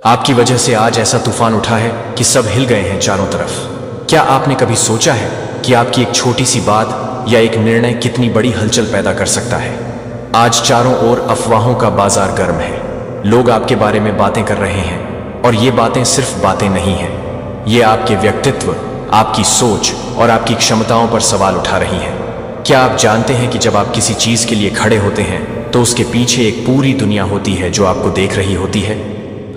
आपकी वजह से आज ऐसा तूफान उठा है कि सब हिल गए हैं चारों तरफ। क्या आपने कभी सोचा है कि आपकी एक छोटी सी बात या एक निर्णय कितनी बड़ी हलचल पैदा कर सकता है? आज चारों ओर अफवाहों का बाजार गर्म है। लोग आपके बारे में बातें कर रहे हैं और ये बातें सिर्फ बातें नहीं हैं। ये आपके व्यक्तित्व, आपकी सोच और आपकी क्षमताओं पर सवाल उठा रही हैं। क्या आप जानते हैं कि जब आप किसी चीज के लिए खड़े होते हैं तो उसके पीछे एक पूरी दुनिया होती है जो आपको देख रही होती है?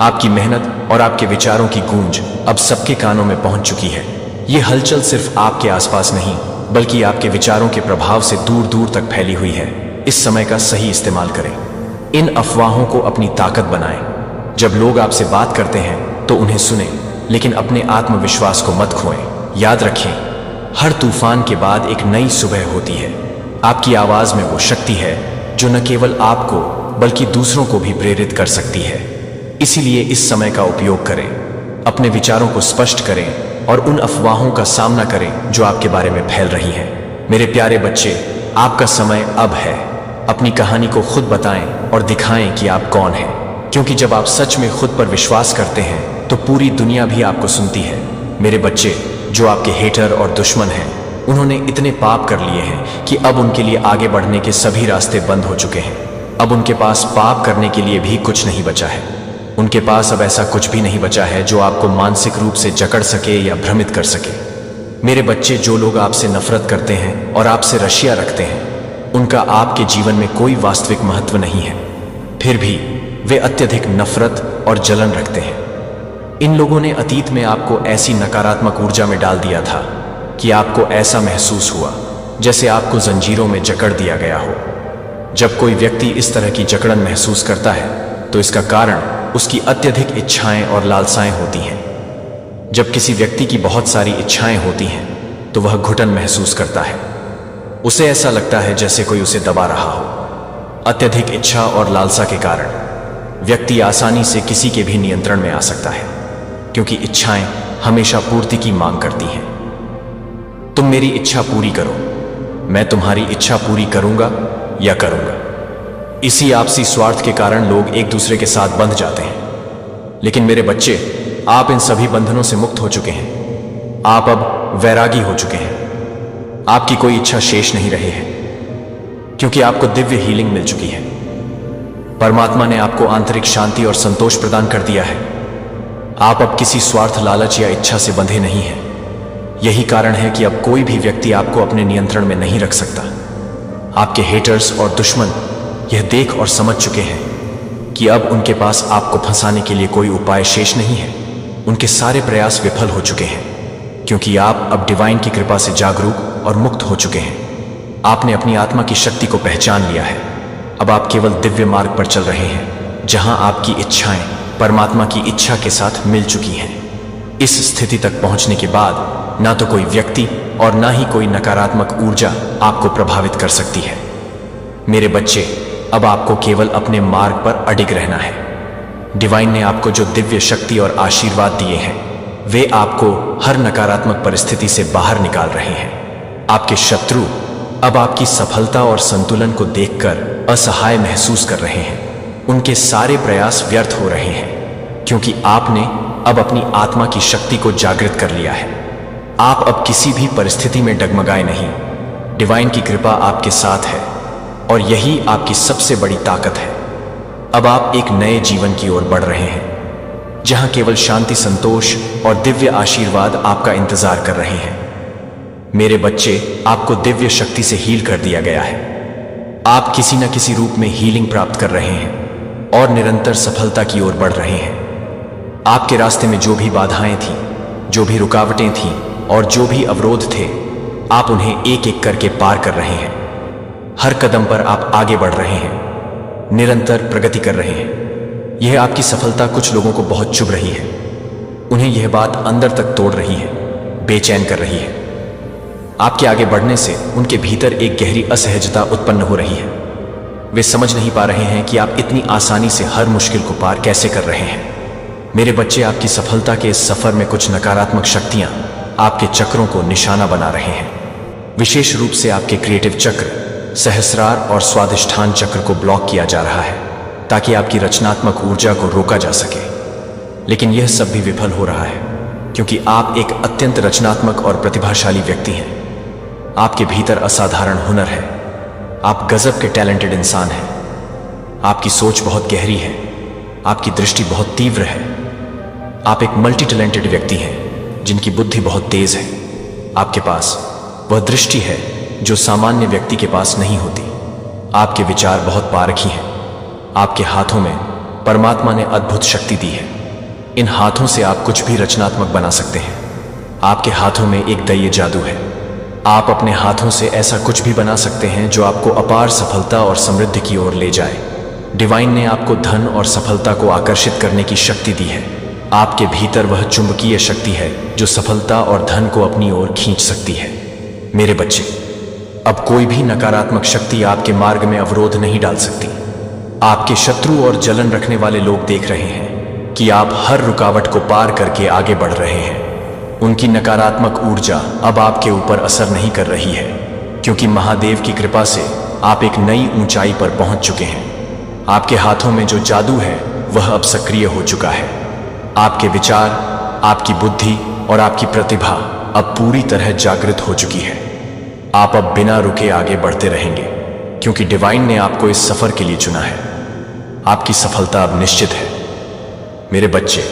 आपकी मेहनत और आपके विचारों की गूंज अब सबके कानों में पहुंच चुकी है। ये हलचल सिर्फ आपके आसपास नहीं, बल्कि आपके विचारों के प्रभाव से दूर दूर तक फैली हुई है। इस समय का सही इस्तेमाल करें। इन अफवाहों को अपनी ताकत बनाएं। जब लोग आपसे बात करते हैं तो उन्हें सुनें, लेकिन अपने आत्मविश्वास को मत खोएं। याद रखें, हर तूफान के बाद एक नई सुबह होती है। आपकी आवाज में वो शक्ति है जो न केवल आपको बल्कि दूसरों को भी प्रेरित कर सकती है। इसीलिए इस समय का उपयोग करें, अपने विचारों को स्पष्ट करें और उन अफवाहों का सामना करें जो आपके बारे में फैल रही हैं। मेरे प्यारे बच्चे, आपका समय अब है। अपनी कहानी को खुद बताएं और दिखाएं कि आप कौन हैं, क्योंकि जब आप सच में खुद पर विश्वास करते हैं तो पूरी दुनिया भी आपको सुनती है। मेरे बच्चे, जो आपके हेटर और दुश्मन हैं, उन्होंने इतने पाप कर लिए हैं कि अब उनके लिए आगे बढ़ने के सभी रास्ते बंद हो चुके हैं। अब उनके पास पाप करने के लिए भी कुछ नहीं बचा है। उनके पास अब ऐसा कुछ भी नहीं बचा है जो आपको मानसिक रूप से जकड़ सके या भ्रमित कर सके। मेरे बच्चे, जो लोग आपसे नफरत करते हैं और आपसे रशिया रखते हैं, उनका आपके जीवन में कोई वास्तविक महत्व नहीं है। फिर भी वे अत्यधिक नफरत और जलन रखते हैं। इन लोगों ने अतीत में आपको ऐसी नकारात्मक ऊर्जा में डाल दिया था कि आपको ऐसा महसूस हुआ जैसे आपको जंजीरों में जकड़ दिया गया हो। जब कोई व्यक्ति इस तरह की जकड़न महसूस करता है तो इसका कारण उसकी अत्यधिक इच्छाएं और लालसाएं होती हैं। जब किसी व्यक्ति की बहुत सारी इच्छाएं होती हैं तो वह घुटन महसूस करता है। उसे ऐसा लगता है जैसे कोई उसे दबा रहा हो। अत्यधिक इच्छा और लालसा के कारण व्यक्ति आसानी से किसी के भी नियंत्रण में आ सकता है, क्योंकि इच्छाएं हमेशा पूर्ति की मांग करती हैं। तुम मेरी इच्छा पूरी करो, मैं तुम्हारी इच्छा पूरी करूंगा या करूंगा। इसी आपसी स्वार्थ के कारण लोग एक दूसरे के साथ बंध जाते हैं। लेकिन मेरे बच्चे, आप इन सभी बंधनों से मुक्त हो चुके हैं। आप अब वैरागी हो चुके हैं। आपकी कोई इच्छा शेष नहीं रही है, क्योंकि आपको दिव्य हीलिंग मिल चुकी है। परमात्मा ने आपको आंतरिक शांति और संतोष प्रदान कर दिया है। आप अब किसी स्वार्थ, लालच या इच्छा से बंधे नहीं हैं। यही कारण है कि अब कोई भी व्यक्ति आपको अपने नियंत्रण में नहीं रख सकता। आपके हेटर्स और दुश्मन यह देख और समझ चुके हैं कि अब उनके पास आपको फंसाने के लिए कोई उपाय शेष नहीं है। उनके सारे प्रयास विफल हो चुके हैं, क्योंकि आप अब डिवाइन की कृपा से जागरूक और मुक्त हो चुके हैं। आपने अपनी आत्मा की शक्ति को पहचान लिया है। अब आप केवल दिव्य मार्ग पर चल रहे हैं, जहां आपकी इच्छाएं परमात्मा की इच्छा के साथ मिल चुकी हैं। इस स्थिति तक पहुंचने के बाद ना तो कोई व्यक्ति और ना ही कोई नकारात्मक ऊर्जा आपको प्रभावित कर सकती है। मेरे बच्चे, अब आपको केवल अपने मार्ग पर अडिग रहना है। डिवाइन ने आपको जो दिव्य शक्ति और आशीर्वाद दिए हैं, वे आपको हर नकारात्मक परिस्थिति से बाहर निकाल रहे हैं। आपके शत्रु अब आपकी सफलता और संतुलन को देखकर असहाय महसूस कर रहे हैं। उनके सारे प्रयास व्यर्थ हो रहे हैं, क्योंकि आपने अब अपनी आत्मा की शक्ति को जागृत कर लिया है। आप अब किसी भी परिस्थिति में डगमगाए नहीं। डिवाइन की कृपा आपके साथ है और यही आपकी सबसे बड़ी ताकत है। अब आप एक नए जीवन की ओर बढ़ रहे हैं, जहां केवल शांति, संतोष और दिव्य आशीर्वाद आपका इंतजार कर रहे हैं। मेरे बच्चे, आपको दिव्य शक्ति से हील कर दिया गया है। आप किसी न किसी रूप में हीलिंग प्राप्त कर रहे हैं और निरंतर सफलता की ओर बढ़ रहे हैं। आपके रास्ते में जो भी बाधाएं थीं, जो भी रुकावटें थीं और जो भी अवरोध थे, आप उन्हें एक एक करके पार कर रहे हैं। हर कदम पर आप आगे बढ़ रहे हैं, निरंतर प्रगति कर रहे हैं। यह आपकी सफलता कुछ लोगों को बहुत चुभ रही है। उन्हें यह बात अंदर तक तोड़ रही है, बेचैन कर रही है। आपके आगे बढ़ने से उनके भीतर एक गहरी असहजता उत्पन्न हो रही है। वे समझ नहीं पा रहे हैं कि आप इतनी आसानी से हर मुश्किल को पार कैसे कर रहे हैं। मेरे बच्चे, आपकी सफलता के इस सफर में कुछ नकारात्मक शक्तियां आपके चक्रों को निशाना बना रहे हैं। विशेष रूप से आपके क्रिएटिव चक्र, सहस्रार और स्वादिष्ठान चक्र को ब्लॉक किया जा रहा है, ताकि आपकी रचनात्मक ऊर्जा को रोका जा सके। लेकिन यह सब भी विफल हो रहा है क्योंकि आप एक अत्यंत रचनात्मक और प्रतिभाशाली व्यक्ति हैं। आपके भीतर असाधारण हुनर है। आप गजब के टैलेंटेड इंसान हैं। आपकी सोच बहुत गहरी है। आपकी दृष्टि बहुत तीव्र है। आप एक मल्टी टैलेंटेड व्यक्ति हैं जिनकी बुद्धि बहुत तेज है। आपके पास वह दृष्टि है जो सामान्य व्यक्ति के पास नहीं होती। आपके विचार बहुत पारखी हैं। आपके हाथों में परमात्मा ने अद्भुत शक्ति दी है। इन हाथों से आप कुछ भी रचनात्मक बना सकते हैं। आपके हाथों में एक दैवीय जादू है। आप अपने हाथों से ऐसा कुछ भी बना सकते हैं जो आपको अपार सफलता और समृद्धि की ओर ले जाए। डिवाइन ने आपको धन और सफलता को आकर्षित करने की शक्ति दी है। आपके भीतर वह चुंबकीय शक्ति है जो सफलता और धन को अपनी ओर खींच सकती है। मेरे बच्चे, अब कोई भी नकारात्मक शक्ति आपके मार्ग में अवरोध नहीं डाल सकती। आपके शत्रु और जलन रखने वाले लोग देख रहे हैं कि आप हर रुकावट को पार करके आगे बढ़ रहे हैं। उनकी नकारात्मक ऊर्जा अब आपके ऊपर असर नहीं कर रही है क्योंकि महादेव की कृपा से आप एक नई ऊंचाई पर पहुंच चुके हैं। आपके हाथों में जो जादू है वह अब सक्रिय हो चुका है। आपके विचार, आपकी बुद्धि और आपकी प्रतिभा अब पूरी तरह जागृत हो चुकी है। आप अब बिना रुके आगे बढ़ते रहेंगे क्योंकि डिवाइन ने आपको इस सफर के लिए चुना है। आपकी सफलता अब निश्चित है। मेरे बच्चे,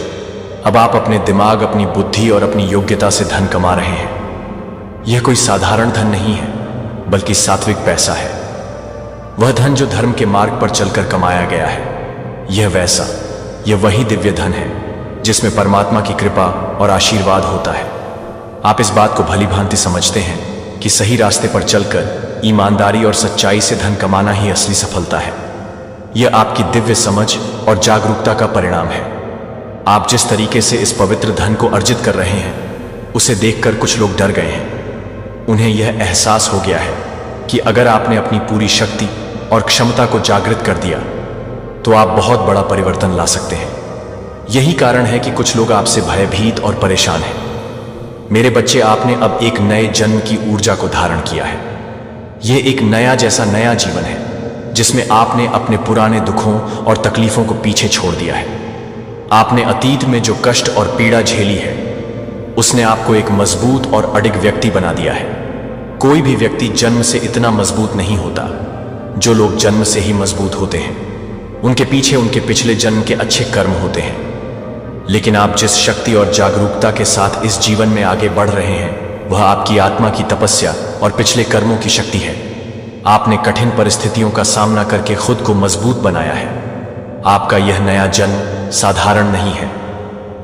अब आप अपने दिमाग, अपनी बुद्धि और अपनी योग्यता से धन कमा रहे हैं। यह कोई साधारण धन नहीं है बल्कि सात्विक पैसा है। वह धन जो धर्म के मार्ग पर चलकर कमाया गया है। यह वही दिव्य धन है जिसमें परमात्मा की कृपा और आशीर्वाद होता है। आप इस बात को भली भांति समझते हैं कि सही रास्ते पर चलकर ईमानदारी और सच्चाई से धन कमाना ही असली सफलता है। यह आपकी दिव्य समझ और जागरूकता का परिणाम है। आप जिस तरीके से इस पवित्र धन को अर्जित कर रहे हैं उसे देखकर कुछ लोग डर गए हैं। उन्हें यह एहसास हो गया है कि अगर आपने अपनी पूरी शक्ति और क्षमता को जागृत कर दिया तो आप बहुत बड़ा परिवर्तन ला सकते हैं। यही कारण है कि कुछ लोग आपसे भयभीत और परेशान हैं। मेरे बच्चे, आपने अब एक नए जन्म की ऊर्जा को धारण किया है। यह एक नया जैसा नया जीवन है जिसमें आपने अपने पुराने दुखों और तकलीफों को पीछे छोड़ दिया है। आपने अतीत में जो कष्ट और पीड़ा झेली है उसने आपको एक मजबूत और अडिग व्यक्ति बना दिया है। कोई भी व्यक्ति जन्म से इतना मजबूत नहीं होता। जो लोग जन्म से ही मजबूत होते हैं उनके पीछे उनके पिछले जन्म के अच्छे कर्म होते हैं। लेकिन आप जिस शक्ति और जागरूकता के साथ इस जीवन में आगे बढ़ रहे हैं वह आपकी आत्मा की तपस्या और पिछले कर्मों की शक्ति है। आपने कठिन परिस्थितियों का सामना करके खुद को मजबूत बनाया है। आपका यह नया जन्म साधारण नहीं है।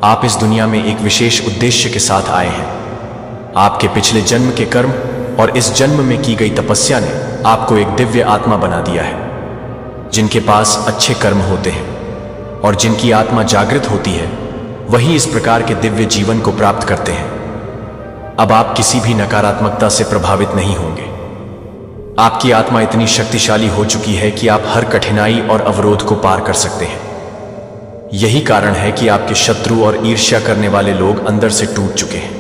आप इस दुनिया में एक विशेष उद्देश्य के साथ आए हैं। आपके पिछले जन्म के कर्म और इस जन्म में की गई तपस्या ने आपको एक दिव्य आत्मा बना दिया है। जिनके पास अच्छे कर्म होते हैं और जिनकी आत्मा जागृत होती है वही इस प्रकार के दिव्य जीवन को प्राप्त करते हैं। अब आप किसी भी नकारात्मकता से प्रभावित नहीं होंगे। आपकी आत्मा इतनी शक्तिशाली हो चुकी है कि आप हर कठिनाई और अवरोध को पार कर सकते हैं। यही कारण है कि आपके शत्रु और ईर्ष्या करने वाले लोग अंदर से टूट चुके हैं।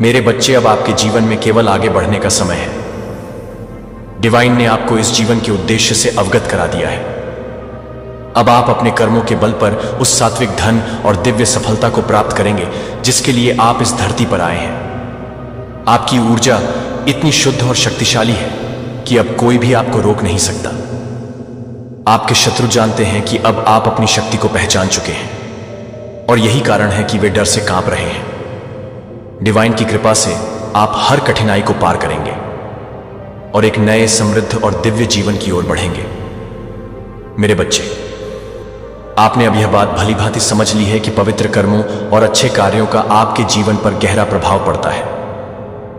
मेरे बच्चे, अब आपके जीवन में केवल आगे बढ़ने का समय है। डिवाइन ने आपको इस जीवन के उद्देश्य से अवगत करा दिया है। अब आप अपने कर्मों के बल पर उस सात्विक धन और दिव्य सफलता को प्राप्त करेंगे जिसके लिए आप इस धरती पर आए हैं। आपकी ऊर्जा इतनी शुद्ध और शक्तिशाली है कि अब कोई भी आपको रोक नहीं सकता। आपके शत्रु जानते हैं कि अब आप अपनी शक्ति को पहचान चुके हैं और यही कारण है कि वे डर से कांप रहे हैं। डिवाइन की कृपा से आप हर कठिनाई को पार करेंगे और एक नए समृद्ध और दिव्य जीवन की ओर बढ़ेंगे। मेरे बच्चे, आपने अब यह बात भली भांति समझ ली है कि पवित्र कर्मों और अच्छे कार्यों का आपके जीवन पर गहरा प्रभाव पड़ता है।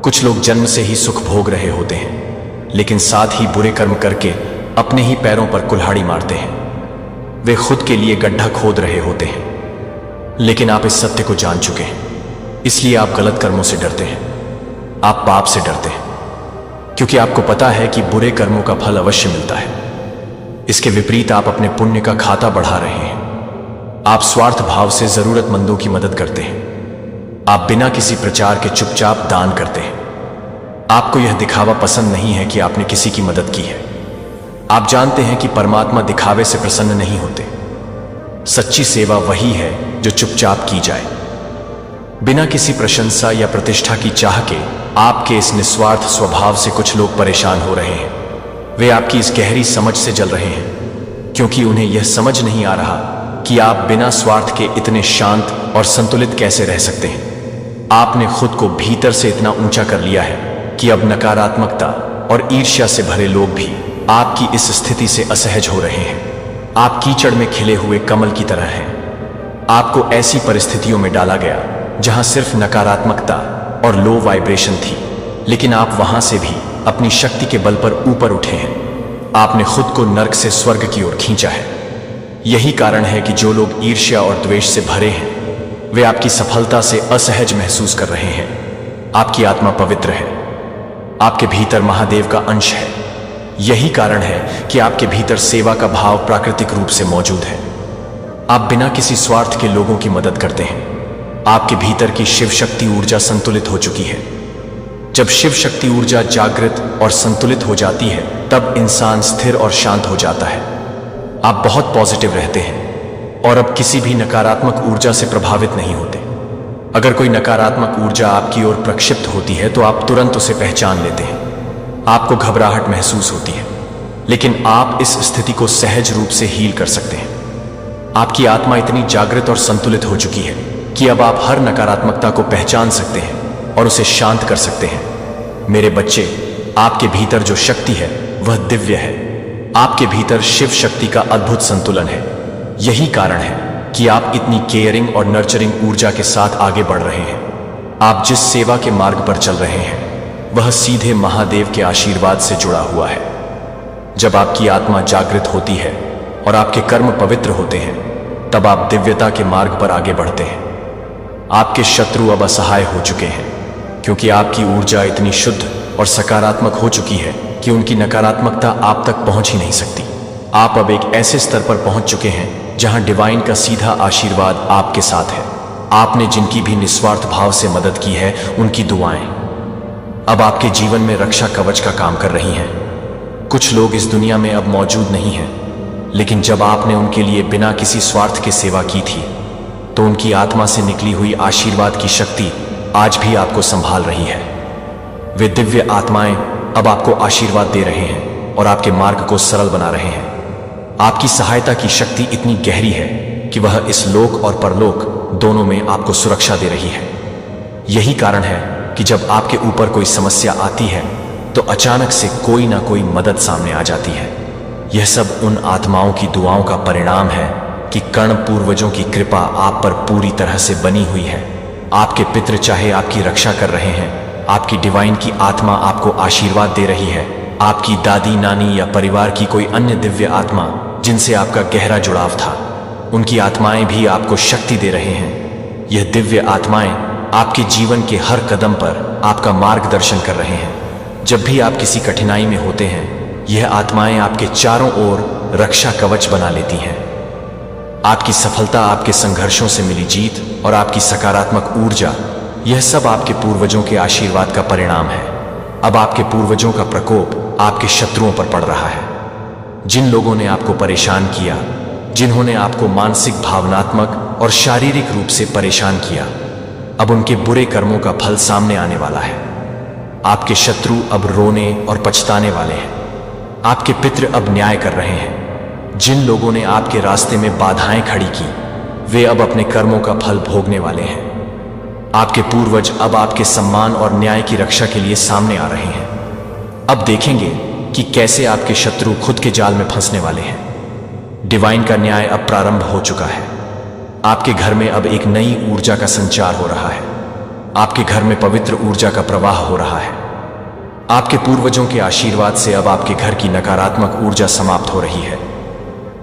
कुछ लोग जन्म से ही सुख भोग रहे होते हैं लेकिन साथ ही बुरे कर्म करके अपने ही पैरों पर कुल्हाड़ी मारते हैं। वे खुद के लिए गड्ढा खोद रहे होते हैं। लेकिन आप इस सत्य को जान चुके हैं, इसलिए आप गलत कर्मों से डरते हैं। आप पाप से डरते हैं क्योंकि आपको पता है कि बुरे कर्मों का फल अवश्य मिलता है। इसके विपरीत आप अपने पुण्य का खाता बढ़ा रहे हैं। आप स्वार्थ भाव से जरूरतमंदों की मदद करते हैं। आप बिना किसी प्रचार के चुपचाप दान करते हैं। आपको यह दिखावा पसंद नहीं है कि आपने किसी की मदद की है। आप जानते हैं कि परमात्मा दिखावे से प्रसन्न नहीं होते। सच्ची सेवा वही है जो चुपचाप की जाए, बिना किसी प्रशंसा या प्रतिष्ठा की चाह के। आपके इस निस्वार्थ स्वभाव से कुछ लोग परेशान हो रहे हैं। वे आपकी इस गहरी समझ से जल रहे हैं, क्योंकि उन्हें यह समझ नहीं आ रहा कि आप बिना स्वार्थ के इतने शांत और संतुलित कैसे रह सकते हैं। आपने खुद को भीतर से इतना ऊंचा कर लिया है कि अब नकारात्मकता और ईर्ष्या से भरे लोग भी आपकी इस स्थिति से असहज हो रहे हैं। आप कीचड़ में खिले हुए कमल की तरह हैं। आपको ऐसी परिस्थितियों में डाला गया जहां सिर्फ नकारात्मकता और लो वाइब्रेशन थी, लेकिन आप वहां से भी अपनी शक्ति के बल पर ऊपर उठे हैं। आपने खुद को नर्क से स्वर्ग की ओर खींचा है। यही कारण है कि जो लोग ईर्ष्या और द्वेष से भरे हैं, वे आपकी सफलता से असहज महसूस कर रहे हैं। आपकी आत्मा पवित्र है, आपके भीतर महादेव का अंश है। यही कारण है कि आपके भीतर सेवा का भाव प्राकृतिक रूप से मौजूद है। आप बिना किसी स्वार्थ के लोगों की मदद करते हैं। आपके भीतर की शिव शक्ति ऊर्जा संतुलित हो चुकी है। जब शिव शक्ति ऊर्जा जागृत और संतुलित हो जाती है, तब इंसान स्थिर और शांत हो जाता है। आप बहुत पॉजिटिव रहते हैं और अब किसी भी नकारात्मक ऊर्जा से प्रभावित नहीं होते। अगर कोई नकारात्मक ऊर्जा आपकी ओर प्रक्षिप्त होती है तो आप तुरंत उसे पहचान लेते हैं। आपको घबराहट महसूस होती है, लेकिन आप इस स्थिति को सहज रूप से हील कर सकते हैं। आपकी आत्मा इतनी जागृत और संतुलित हो चुकी है कि अब आप हर नकारात्मकता को पहचान सकते हैं और उसे शांत कर सकते हैं। मेरे बच्चे, आपके भीतर जो शक्ति है वह दिव्य है। आपके भीतर शिव शक्ति का अद्भुत संतुलन है। यही कारण है कि आप इतनी केयरिंग और नर्चरिंग ऊर्जा के साथ आगे बढ़ रहे हैं। आप जिस सेवा के मार्ग पर चल रहे हैं वह सीधे महादेव के आशीर्वाद से जुड़ा हुआ है। जब आपकी आत्मा जागृत होती है और आपके कर्म पवित्र होते हैं, तब आप दिव्यता के मार्ग पर आगे बढ़ते हैं। आपके शत्रु अब असहाय हो चुके हैं, क्योंकि आपकी ऊर्जा इतनी शुद्ध और सकारात्मक हो चुकी है कि उनकी नकारात्मकता आप तक पहुंच ही नहीं सकती। आप अब एक ऐसे स्तर पर पहुंच चुके हैं जहां डिवाइन का सीधा आशीर्वाद आपके साथ है। आपने जिनकी भी निस्वार्थ भाव से मदद की है, उनकी दुआएं अब आपके जीवन में रक्षा कवच का काम कर रही हैं। कुछ लोग इस दुनिया में अब मौजूद नहीं हैं, लेकिन जब आपने उनके लिए बिना किसी स्वार्थ के सेवा की थी, तो उनकी आत्मा से निकली हुई आशीर्वाद की शक्ति आज भी आपको संभाल रही है। वे दिव्य आत्माएं अब आपको आशीर्वाद दे रहे हैं और आपके मार्ग को सरल बना रहे हैं। आपकी सहायता की शक्ति इतनी गहरी है कि वह इस लोक और परलोक दोनों में आपको सुरक्षा दे रही है। यही कारण है कि जब आपके ऊपर कोई समस्या आती है तो अचानक से कोई ना कोई मदद सामने आ जाती है। यह सब उन आत्माओं की दुआओं का परिणाम है कि कर्ण पूर्वजों की कृपा आप पर पूरी तरह से बनी हुई है। आपके पितृ चाहे आपकी रक्षा कर रहे हैं, आपकी डिवाइन की आत्मा आपको आशीर्वाद दे रही है। आपकी दादी, नानी या परिवार की कोई अन्य दिव्य आत्मा जिनसे आपका गहरा जुड़ाव था, उनकी आत्माएं भी आपको शक्ति दे रहे हैं। यह दिव्य आत्माएं आपके जीवन के हर कदम पर आपका मार्गदर्शन कर रहे हैं। जब भी आप किसी कठिनाई में होते हैं, यह आत्माएं आपके चारों ओर रक्षा कवच बना लेती हैं। आपकी सफलता, आपके संघर्षों से मिली जीत और आपकी सकारात्मक ऊर्जा, यह सब आपके पूर्वजों के आशीर्वाद का परिणाम है। अब आपके पूर्वजों का प्रकोप आपके शत्रुओं पर पड़ रहा है। जिन लोगों ने आपको परेशान किया, जिन्होंने आपको मानसिक, भावनात्मक और शारीरिक रूप से परेशान किया, अब उनके बुरे कर्मों का फल सामने आने वाला है। आपके शत्रु अब रोने और पछताने वाले हैं। आपके पितृ अब न्याय कर रहे हैं। जिन लोगों ने आपके रास्ते में बाधाएं खड़ी की, वे अब अपने कर्मों का फल भोगने वाले हैं। आपके पूर्वज अब आपके सम्मान और न्याय की रक्षा के लिए सामने आ रहे हैं। अब देखेंगे कि कैसे आपके शत्रु खुद के जाल में फंसने वाले हैं। डिवाइन का न्याय अब प्रारंभ हो चुका है। आपके घर में अब एक नई ऊर्जा का संचार हो रहा है। आपके घर में पवित्र ऊर्जा का प्रवाह हो रहा है। आपके पूर्वजों के आशीर्वाद से अब आपके घर की नकारात्मक ऊर्जा समाप्त हो रही है।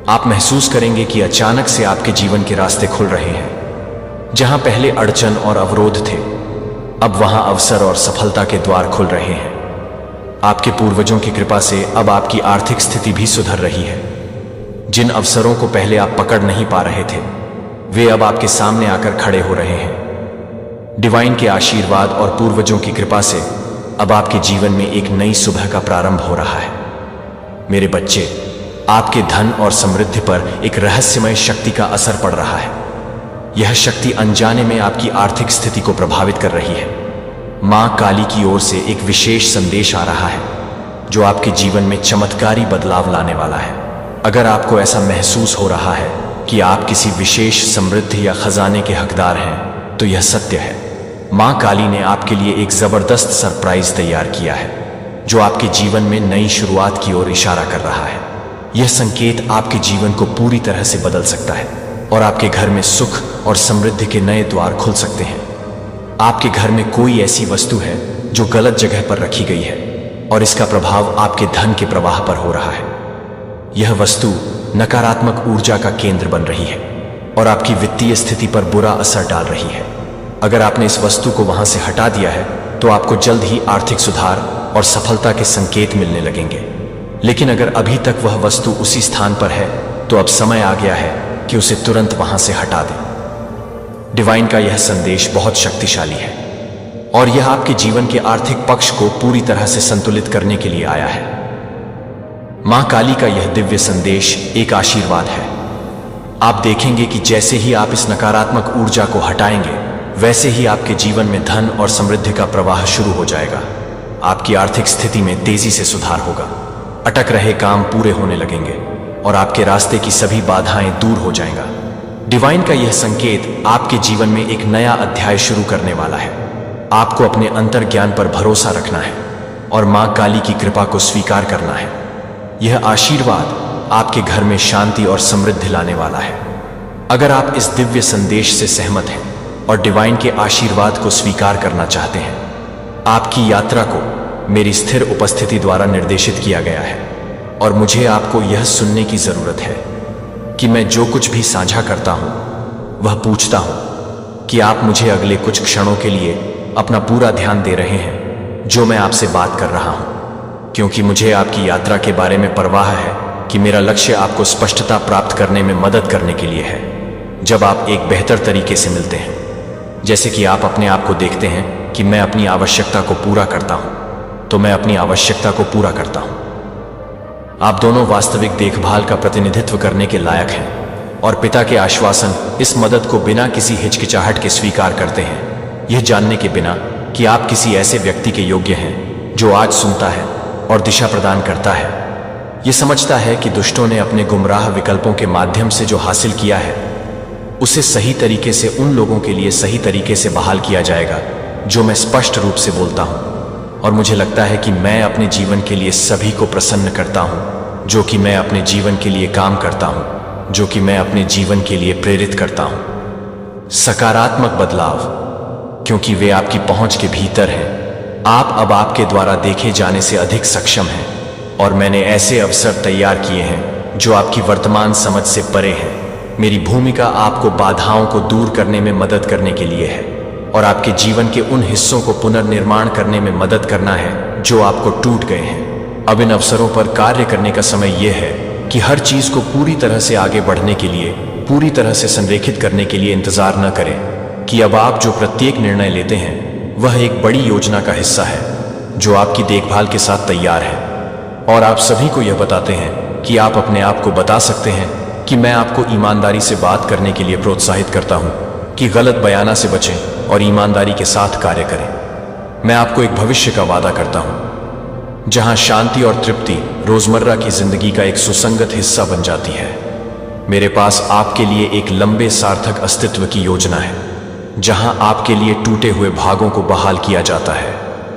आप महसूस करेंगे कि अचानक से आपके जीवन के रास्ते खुल रहे हैं। जहां पहले अड़चन और अवरोध थे, अब वहां अवसर और सफलता के द्वार खुल रहे हैं। आपके पूर्वजों की कृपा से अब आपकी आर्थिक स्थिति भी सुधर रही है। जिन अवसरों को पहले आप पकड़ नहीं पा रहे थे, वे अब आपके सामने आकर खड़े हो रहे हैं। डिवाइन के आशीर्वाद और पूर्वजों की कृपा से अब आपके जीवन में एक नई सुबह का प्रारंभ हो रहा है। मेरे बच्चे, आपके धन और समृद्धि पर एक रहस्यमय शक्ति का असर पड़ रहा है। यह शक्ति अनजाने में आपकी आर्थिक स्थिति को प्रभावित कर रही है। मां काली की ओर से एक विशेष संदेश आ रहा है जो आपके जीवन में चमत्कारी बदलाव लाने वाला है। अगर आपको ऐसा महसूस हो रहा है कि आप किसी विशेष समृद्धि या खजाने के हकदार हैं, तो यह सत्य है। मां काली ने आपके लिए एक जबरदस्त सरप्राइज तैयार किया है जो आपके जीवन में नई शुरुआत की ओर इशारा कर रहा है। यह संकेत आपके जीवन को पूरी तरह से बदल सकता है और आपके घर में सुख और समृद्धि के नए द्वार खुल सकते हैं। आपके घर में कोई ऐसी वस्तु है जो गलत जगह पर रखी गई है और इसका प्रभाव आपके धन के प्रवाह पर हो रहा है। यह वस्तु नकारात्मक ऊर्जा का केंद्र बन रही है और आपकी वित्तीय स्थिति पर बुरा असर डाल रही है। अगर आपने इस वस्तु को वहां से हटा दिया है तो आपको जल्द ही आर्थिक सुधार और सफलता के संकेत मिलने लगेंगे। लेकिन अगर अभी तक वह वस्तु उसी स्थान पर है तो अब समय आ गया है कि उसे तुरंत वहां से हटा दें। डिवाइन का यह संदेश बहुत शक्तिशाली है और यह आपके जीवन के आर्थिक पक्ष को पूरी तरह से संतुलित करने के लिए आया है। मां काली का यह दिव्य संदेश एक आशीर्वाद है। आप देखेंगे कि जैसे ही आप इस नकारात्मक ऊर्जा को हटाएंगे, वैसे ही आपके जीवन में धन और समृद्धि का प्रवाह शुरू हो जाएगा। आपकी आर्थिक स्थिति में तेजी से सुधार होगा, अटक रहे काम पूरे होने लगेंगे और आपके रास्ते की सभी बाधाएं दूर हो जाएंगा। डिवाइन का यह संकेत आपके जीवन में एक नया अध्याय शुरू करने वाला है। आपको अपने अंतर्ज्ञान पर भरोसा रखना है और मां काली की कृपा को स्वीकार करना है। यह आशीर्वाद आपके घर में शांति और समृद्धि लाने वाला है। अगर आप इस दिव्य संदेश से सहमत हैं और डिवाइन के आशीर्वाद को स्वीकार करना चाहते हैं, आपकी यात्रा को मेरी स्थिर उपस्थिति द्वारा निर्देशित किया गया है और मुझे आपको यह सुनने की जरूरत है कि मैं जो कुछ भी साझा करता हूं वह पूछता हूं कि आप मुझे अगले कुछ क्षणों के लिए अपना पूरा ध्यान दे रहे हैं जो मैं आपसे बात कर रहा हूं, क्योंकि मुझे आपकी यात्रा के बारे में परवाह है कि मेरा लक्ष्य आपको स्पष्टता प्राप्त करने में मदद करने के लिए है। जब आप एक बेहतर तरीके से मिलते हैं, जैसे कि आप अपने आप को देखते हैं कि मैं अपनी आवश्यकता को पूरा करता हूं, तो मैं अपनी आवश्यकता को पूरा करता हूं। आप दोनों वास्तविक देखभाल का प्रतिनिधित्व करने के लायक हैं और पिता के आश्वासन इस मदद को बिना किसी हिचकिचाहट के स्वीकार करते हैं, यह जानने के बिना कि आप किसी ऐसे व्यक्ति के योग्य हैं जो आज सुनता है और दिशा प्रदान करता है। यह समझता है कि दुष्टों ने अपने गुमराह विकल्पों के माध्यम से जो हासिल किया है उसे सही तरीके से उन लोगों के लिए सही तरीके से बहाल किया जाएगा जो मैं स्पष्ट रूप से बोलता हूं। और मुझे लगता है कि मैं अपने जीवन के लिए सभी को प्रसन्न करता हूं जो कि मैं अपने जीवन के लिए काम करता हूं, जो कि मैं अपने जीवन के लिए प्रेरित करता हूं। सकारात्मक बदलाव, क्योंकि वे आपकी पहुंच के भीतर हैं। आप अब आपके द्वारा देखे जाने से अधिक सक्षम हैं और मैंने ऐसे अवसर तैयार किए हैं जो आपकी वर्तमान समझ से परे हैं। मेरी भूमिका आपको बाधाओं को दूर करने में मदद करने के लिए है और आपके जीवन के उन हिस्सों को पुनर्निर्माण करने में मदद करना है जो आपको टूट गए हैं। अब इन अवसरों पर कार्य करने का समय यह है कि हर चीज को पूरी तरह से आगे बढ़ने के लिए, पूरी तरह से संरेखित करने के लिए इंतजार न करें कि अब आप जो प्रत्येक निर्णय लेते हैं वह एक बड़ी योजना का हिस्सा है जो आपकी देखभाल के साथ तैयार है। और आप सभी को यह बताते हैं कि आप अपने आप को बता सकते हैं कि मैं आपको ईमानदारी से बात करने के लिए प्रोत्साहित करता हूं कि गलत बयाना से बचें और ईमानदारी के साथ कार्य करें। मैं आपको एक भविष्य का वादा करता हूं जहां शांति और तृप्ति रोजमर्रा की जिंदगी का एक सुसंगत हिस्सा बन जाती है। मेरे पास आपके लिए एक लंबे सार्थक अस्तित्व की योजना है जहां आपके लिए टूटे हुए भागों को बहाल किया जाता है।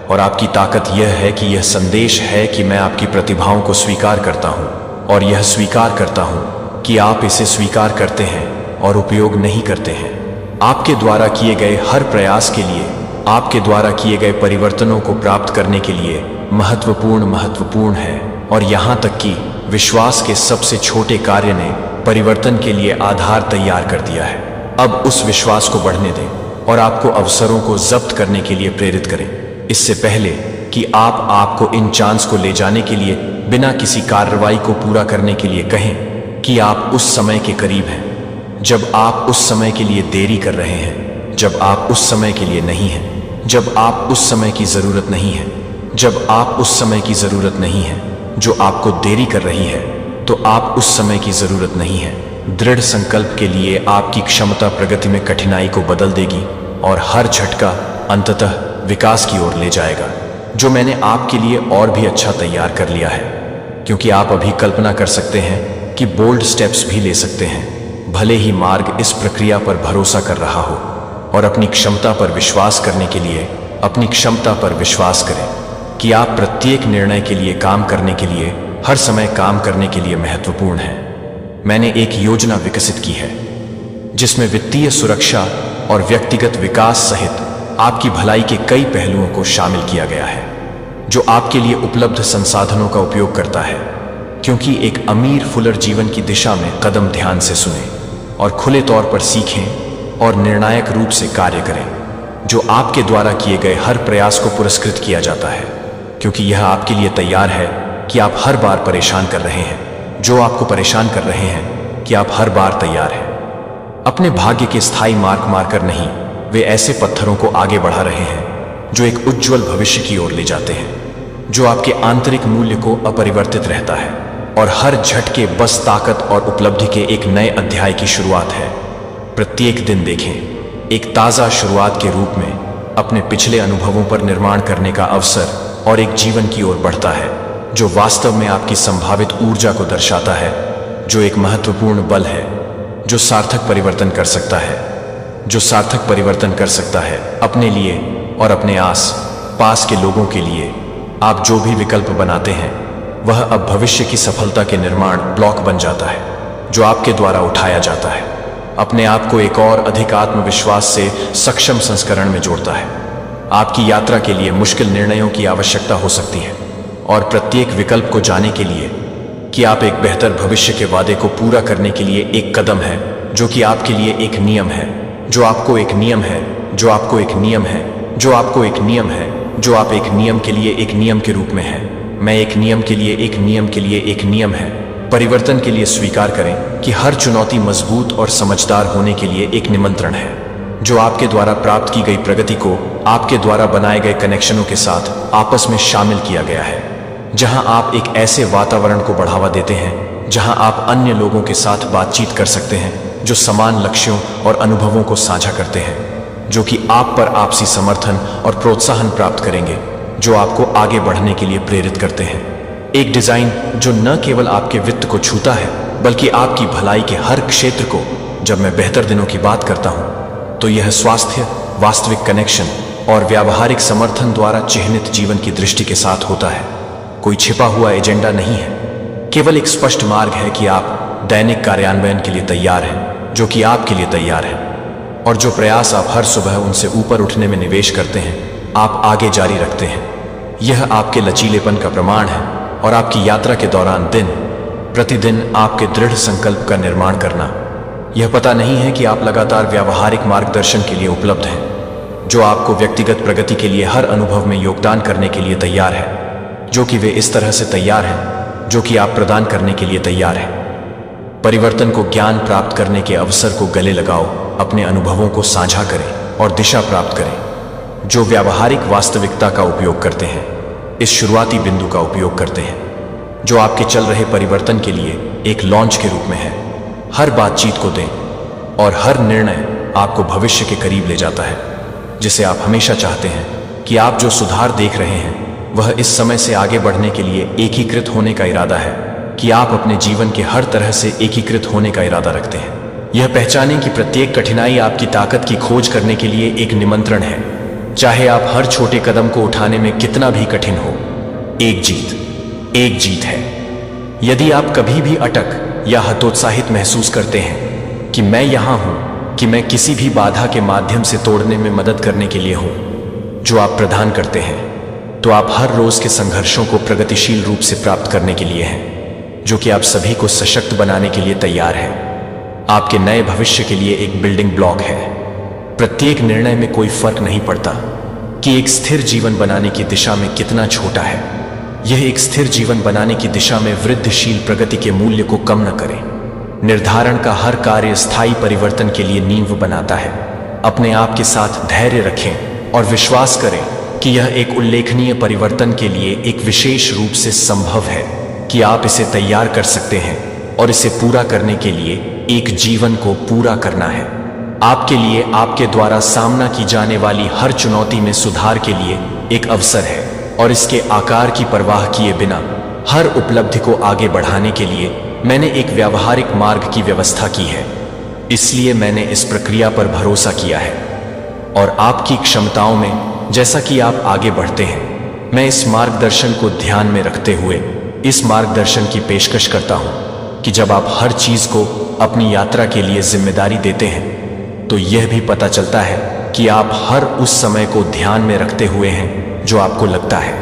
और आपकी ताकत यह है कि यह संदेश है कि मैं आपकी प्रतिभाओं को स्वीकार करता हूं और यह स्वीकार करता हूं कि आप इसे स्वीकार करते हैं और उपयोग नहीं करते हैं। आपके द्वारा किए गए हर प्रयास के लिए, आपके द्वारा किए गए परिवर्तनों को प्राप्त करने के लिए महत्वपूर्ण है। और यहां तक कि विश्वास के सबसे छोटे कार्य ने परिवर्तन के लिए आधार तैयार कर दिया है। अब उस विश्वास को बढ़ने दें और आपको अवसरों को जब्त करने के लिए प्रेरित करें, इससे पहले कि आप आपको इन चांस को ले जाने के लिए बिना किसी कार्रवाई को पूरा करने के लिए कहें कि आप उस समय के करीब हैं जब आप उस समय के लिए देरी कर रहे हैं, जब आप उस समय के लिए नहीं हैं, जब आप उस समय की जरूरत नहीं है, जब आप उस समय की जरूरत नहीं है जो आपको देरी कर रही है। तो आप उस समय की जरूरत नहीं है। दृढ़ संकल्प के लिए आपकी क्षमता प्रगति में कठिनाई को बदल देगी और हर झटका अंततः विकास की ओर ले जाएगा, जो मैंने आपके लिए और भी अच्छा तैयार कर लिया है। क्योंकि आप अभी कल्पना कर सकते हैं कि बोल्ड स्टेप्स भी ले सकते हैं, भले ही मार्ग इस प्रक्रिया पर भरोसा कर रहा हो। और अपनी क्षमता पर विश्वास करने के लिए अपनी क्षमता पर विश्वास करें कि आप प्रत्येक निर्णय के लिए काम करने के लिए हर समय काम करने के लिए महत्वपूर्ण हैं। मैंने एक योजना विकसित की है जिसमें वित्तीय सुरक्षा और व्यक्तिगत विकास सहित आपकी भलाई के कई पहलुओं को शामिल किया गया है, जो आपके लिए उपलब्ध संसाधनों का उपयोग करता है। क्योंकि एक अमीर फुलर जीवन की दिशा में कदम ध्यान से सुनें और खुले तौर पर सीखें और निर्णायक रूप से कार्य करें, जो आपके द्वारा किए गए हर प्रयास को पुरस्कृत किया जाता है। क्योंकि यह आपके लिए तैयार है कि आप हर बार परेशान कर रहे हैं, जो आपको परेशान कर रहे हैं कि आप हर बार तैयार हैं। अपने भाग्य के स्थायी मार्क मारकर नहीं, वे ऐसे पत्थरों को आगे बढ़ा रहे हैं जो एक उज्जवल भविष्य की ओर ले जाते हैं, जो आपके आंतरिक मूल्य को अपरिवर्तित रहता है। और हर झटके बस ताकत और उपलब्धि के एक नए अध्याय की शुरुआत है। प्रत्येक दिन देखें एक ताज़ा शुरुआत के रूप में अपने पिछले अनुभवों पर निर्माण करने का अवसर और एक जीवन की ओर बढ़ता है जो वास्तव में आपकी संभावित ऊर्जा को दर्शाता है, जो एक महत्वपूर्ण बल है जो सार्थक परिवर्तन कर सकता है, जो सार्थक परिवर्तन कर सकता है अपने लिए और अपने आस पास के लोगों के लिए। आप जो भी विकल्प बनाते हैं वह अब भविष्य की सफलता के निर्माण ब्लॉक बन जाता है, जो आपके द्वारा उठाया जाता है, अपने आप को एक और अधिक आत्मविश्वास से सक्षम संस्करण में जोड़ता है। आपकी यात्रा के लिए मुश्किल निर्णयों की आवश्यकता हो सकती है और प्रत्येक विकल्प को जाने के लिए कि आप एक बेहतर भविष्य के वादे को पूरा करने के लिए एक कदम है, जो कि आपके लिए एक नियम है, जो आपको एक नियम है, जो आपको एक नियम है, जो आपको एक नियम है, जो आप एक नियम के लिए एक नियम के रूप में है। मैं एक नियम के लिए एक नियम के लिए एक नियम है। परिवर्तन के लिए स्वीकार करें कि हर चुनौती मजबूत और समझदार होने के लिए एक निमंत्रण है, जो आपके द्वारा प्राप्त की गई प्रगति को आपके द्वारा बनाए गए कनेक्शनों के साथ आपस में शामिल किया गया है, जहां आप एक ऐसे वातावरण को बढ़ावा देते हैं जहां आप अन्य लोगों के साथ बातचीत कर सकते हैं जो समान लक्ष्यों और अनुभवों को साझा करते हैं, जो कि आप पर आपसी समर्थन और प्रोत्साहन प्राप्त करेंगे, जो आपको आगे बढ़ने के लिए प्रेरित करते हैं। एक डिजाइन जो न केवल आपके वित्त को छूता है बल्कि आपकी भलाई के हर क्षेत्र को। जब मैं बेहतर दिनों की बात करता हूं तो यह स्वास्थ्य, वास्तविक कनेक्शन और व्यावहारिक समर्थन द्वारा चिह्नित जीवन की दृष्टि के साथ होता है। कोई छिपा हुआ एजेंडा नहीं है, केवल एक स्पष्ट मार्ग है कि आप दैनिक कार्यान्वयन के लिए तैयार हैं, जो कि आपके लिए तैयार है। और जो प्रयास आप हर सुबह उनसे ऊपर उठने में निवेश करते हैं, आप आगे जारी रखते हैं। यह आपके लचीलेपन का प्रमाण है और आपकी यात्रा के दौरान दिन प्रतिदिन आपके दृढ़ संकल्प का निर्माण करना। यह पता नहीं है कि आप लगातार व्यावहारिक मार्गदर्शन के लिए उपलब्ध हैं, जो आपको व्यक्तिगत प्रगति के लिए हर अनुभव में योगदान करने के लिए तैयार है, जो कि वे इस तरह से तैयार हैं जो कि आप प्रदान करने के लिए तैयार हैं। परिवर्तन को ज्ञान प्राप्त करने के अवसर को गले लगाओ, अपने अनुभवों को साझा करें और दिशा प्राप्त करें, जो व्यावहारिक वास्तविकता का उपयोग करते हैं, इस शुरुआती बिंदु का उपयोग करते हैं, जो आपके चल रहे परिवर्तन के लिए एक लॉन्च के रूप में है। हर बातचीत को दें और हर निर्णय आपको भविष्य के करीब ले जाता है, जिसे आप हमेशा चाहते हैं। कि आप जो सुधार देख रहे हैं वह इस समय से आगे बढ़ने के लिए एकीकृत होने का इरादा है, कि आप अपने जीवन के हर तरह से एकीकृत होने का इरादा रखते हैं। यह पहचानें कि प्रत्येक कठिनाई आपकी ताकत की खोज करने के लिए एक निमंत्रण है, चाहे आप हर छोटे कदम को उठाने में कितना भी कठिन हो। एक जीत है। यदि आप कभी भी अटक या हतोत्साहित महसूस करते हैं कि मैं यहां हूं, कि मैं किसी भी बाधा के माध्यम से तोड़ने में मदद करने के लिए हूं, जो आप प्रदान करते हैं, तो आप हर रोज के संघर्षों को प्रगतिशील रूप से प्राप्त करने के लिए हैं, जो कि आप सभी को सशक्त बनाने के लिए तैयार है। आपके नए भविष्य के लिए एक बिल्डिंग ब्लॉक है। प्रत्येक निर्णय में कोई फर्क नहीं पड़ता कि एक स्थिर जीवन बनाने की दिशा में कितना छोटा है। यह एक स्थिर जीवन बनाने की दिशा में वृद्धिशील प्रगति के मूल्य को कम न करे। निर्धारण का हर कार्य स्थायी परिवर्तन के लिए नींव बनाता है। अपने आप के साथ धैर्य रखें और विश्वास करें कि यह एक उल्लेखनीय परिवर्तन के लिए एक विशेष रूप से संभव है। कि आप इसे तैयार कर सकते हैं और इसे पूरा करने के लिए एक जीवन को पूरा करना है। आपके लिए आपके द्वारा सामना की जाने वाली हर चुनौती में सुधार के लिए एक अवसर है और इसके आकार की परवाह किए बिना हर उपलब्धि को आगे बढ़ाने के लिए मैंने एक व्यावहारिक मार्ग की व्यवस्था की है। इसलिए मैंने इस प्रक्रिया पर भरोसा किया है और आपकी क्षमताओं में जैसा कि आप आगे बढ़ते हैं, मैं इस मार्गदर्शन को ध्यान में रखते हुए इस मार्गदर्शन की पेशकश करता हूं कि जब आप हर चीज को अपनी यात्रा के लिए जिम्मेदारी देते हैं तो यह भी पता चलता है कि आप हर उस समय को ध्यान में रखते हुए हैं जो आपको लगता है।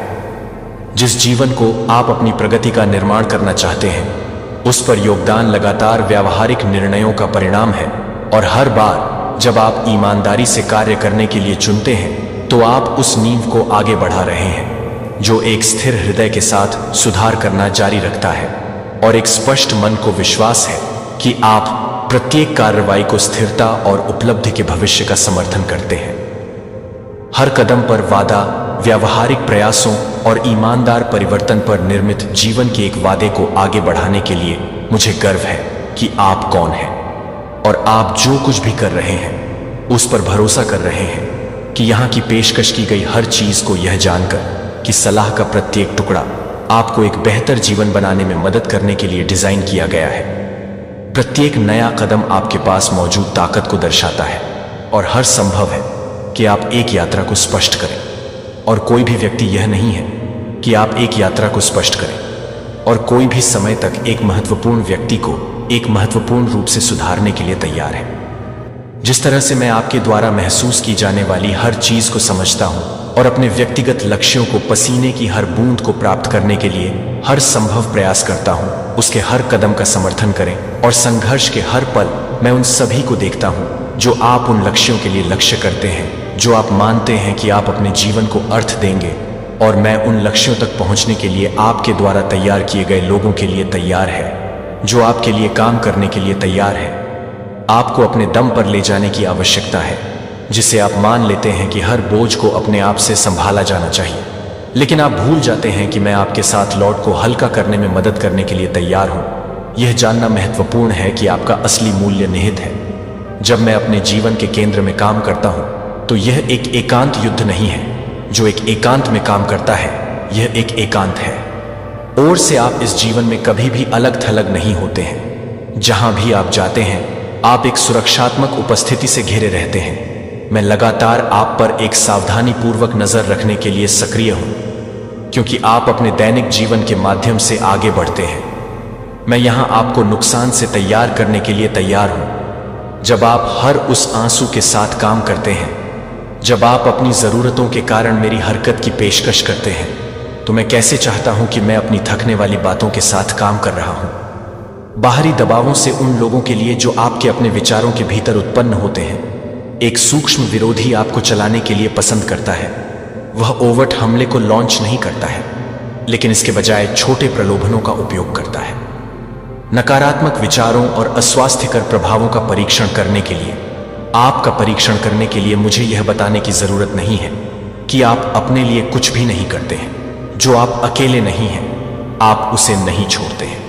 जिस जीवन को आप अपनी प्रगति का निर्माण करना चाहते हैं उस पर योगदान लगातार व्यावहारिक निर्णयों का परिणाम है और हर बार जब आप ईमानदारी से कार्य करने के लिए चुनते हैं तो आप उस नींव को आगे बढ़ा रहे हैं जो एक स्थिर हृदय के साथ सुधार करना जारी रखता है और एक स्पष्ट मन को विश्वास है कि आप प्रत्येक कार्रवाई को स्थिरता और उपलब्धि के भविष्य का समर्थन करते हैं। हर कदम पर वादा, व्यावहारिक प्रयासों और ईमानदार परिवर्तन पर निर्मित जीवन के एक वादे को आगे बढ़ाने के लिए मुझे गर्व है कि आप कौन हैं और आप जो कुछ भी कर रहे हैं उस पर भरोसा कर रहे हैं कि यहाँ की पेशकश की गई हर चीज को यह जानकर कि सलाह का प्रत्येक टुकड़ा आपको एक बेहतर जीवन बनाने में मदद करने के लिए डिजाइन किया गया है। प्रत्येक नया कदम आपके पास मौजूद ताकत को दर्शाता है और हर संभव है कि आप एक यात्रा को स्पष्ट करें और कोई भी व्यक्ति यह नहीं है कि आप एक यात्रा को स्पष्ट करें और कोई भी समय तक एक महत्वपूर्ण व्यक्ति को एक महत्वपूर्ण रूप से सुधारने के लिए तैयार है। जिस तरह से मैं आपके द्वारा महसूस की जाने वाली हर चीज को समझता हूं और अपने व्यक्तिगत लक्ष्यों को पसीने की हर बूंद को प्राप्त करने के लिए हर संभव प्रयास करता हूं, उसके हर कदम का समर्थन करें और संघर्ष के हर पल मैं उन सभी को देखता हूं जो आप उन लक्ष्यों के लिए लक्ष्य करते हैं जो आप मानते हैं कि आप अपने जीवन को अर्थ देंगे और मैं उन लक्ष्यों तक पहुंचने के लिए आपके द्वारा तैयार किए गए लोगों के लिए तैयार है जो आपके लिए काम करने के लिए तैयार है। आपको अपने दम पर ले जाने की आवश्यकता है जिसे आप मान लेते हैं कि हर बोझ को अपने आप से संभाला जाना चाहिए, लेकिन आप भूल जाते हैं कि मैं आपके साथ लोड को हल्का करने में मदद करने के लिए तैयार हूं। यह जानना महत्वपूर्ण है कि आपका असली मूल्य निहित है। जब मैं अपने जीवन के केंद्र में काम करता हूं तो यह एक एकांत युद्ध नहीं है। जो एक एकांत में काम करता है यह एक एकांत है और से आप इस जीवन में कभी भी अलग थलग नहीं होते हैं। जहां भी आप जाते हैं आप एक सुरक्षात्मक उपस्थिति से घिरे रहते हैं। मैं लगातार आप पर एक सावधानी पूर्वक नजर रखने के लिए सक्रिय हूं क्योंकि आप अपने दैनिक जीवन के माध्यम से आगे बढ़ते हैं। मैं यहां आपको नुकसान से तैयार करने के लिए तैयार हूं। जब आप हर उस आंसू के साथ काम करते हैं, जब आप अपनी जरूरतों के कारण मेरी हरकत की पेशकश करते हैं, तो मैं कैसे चाहता हूं कि मैं अपनी थकने वाली बातों के साथ काम कर रहा हूं। बाहरी दबावों से उन लोगों के लिए जो आपके अपने विचारों के भीतर उत्पन्न होते हैं। एक सूक्ष्म विरोधी आपको चलाने के लिए पसंद करता है। वह ओवट हमले को लॉन्च नहीं करता है, लेकिन इसके बजाय छोटे प्रलोभनों का उपयोग करता है। नकारात्मक विचारों और अस्वास्थ्यकर प्रभावों का परीक्षण करने के लिए, आपका परीक्षण करने के लिए मुझे यह बताने की जरूरत नहीं है कि आप अपने लिए कुछ भी नहीं करते हैं। जो आप अकेले नहीं हैं, आप उसे नहीं छोड़ते हैं।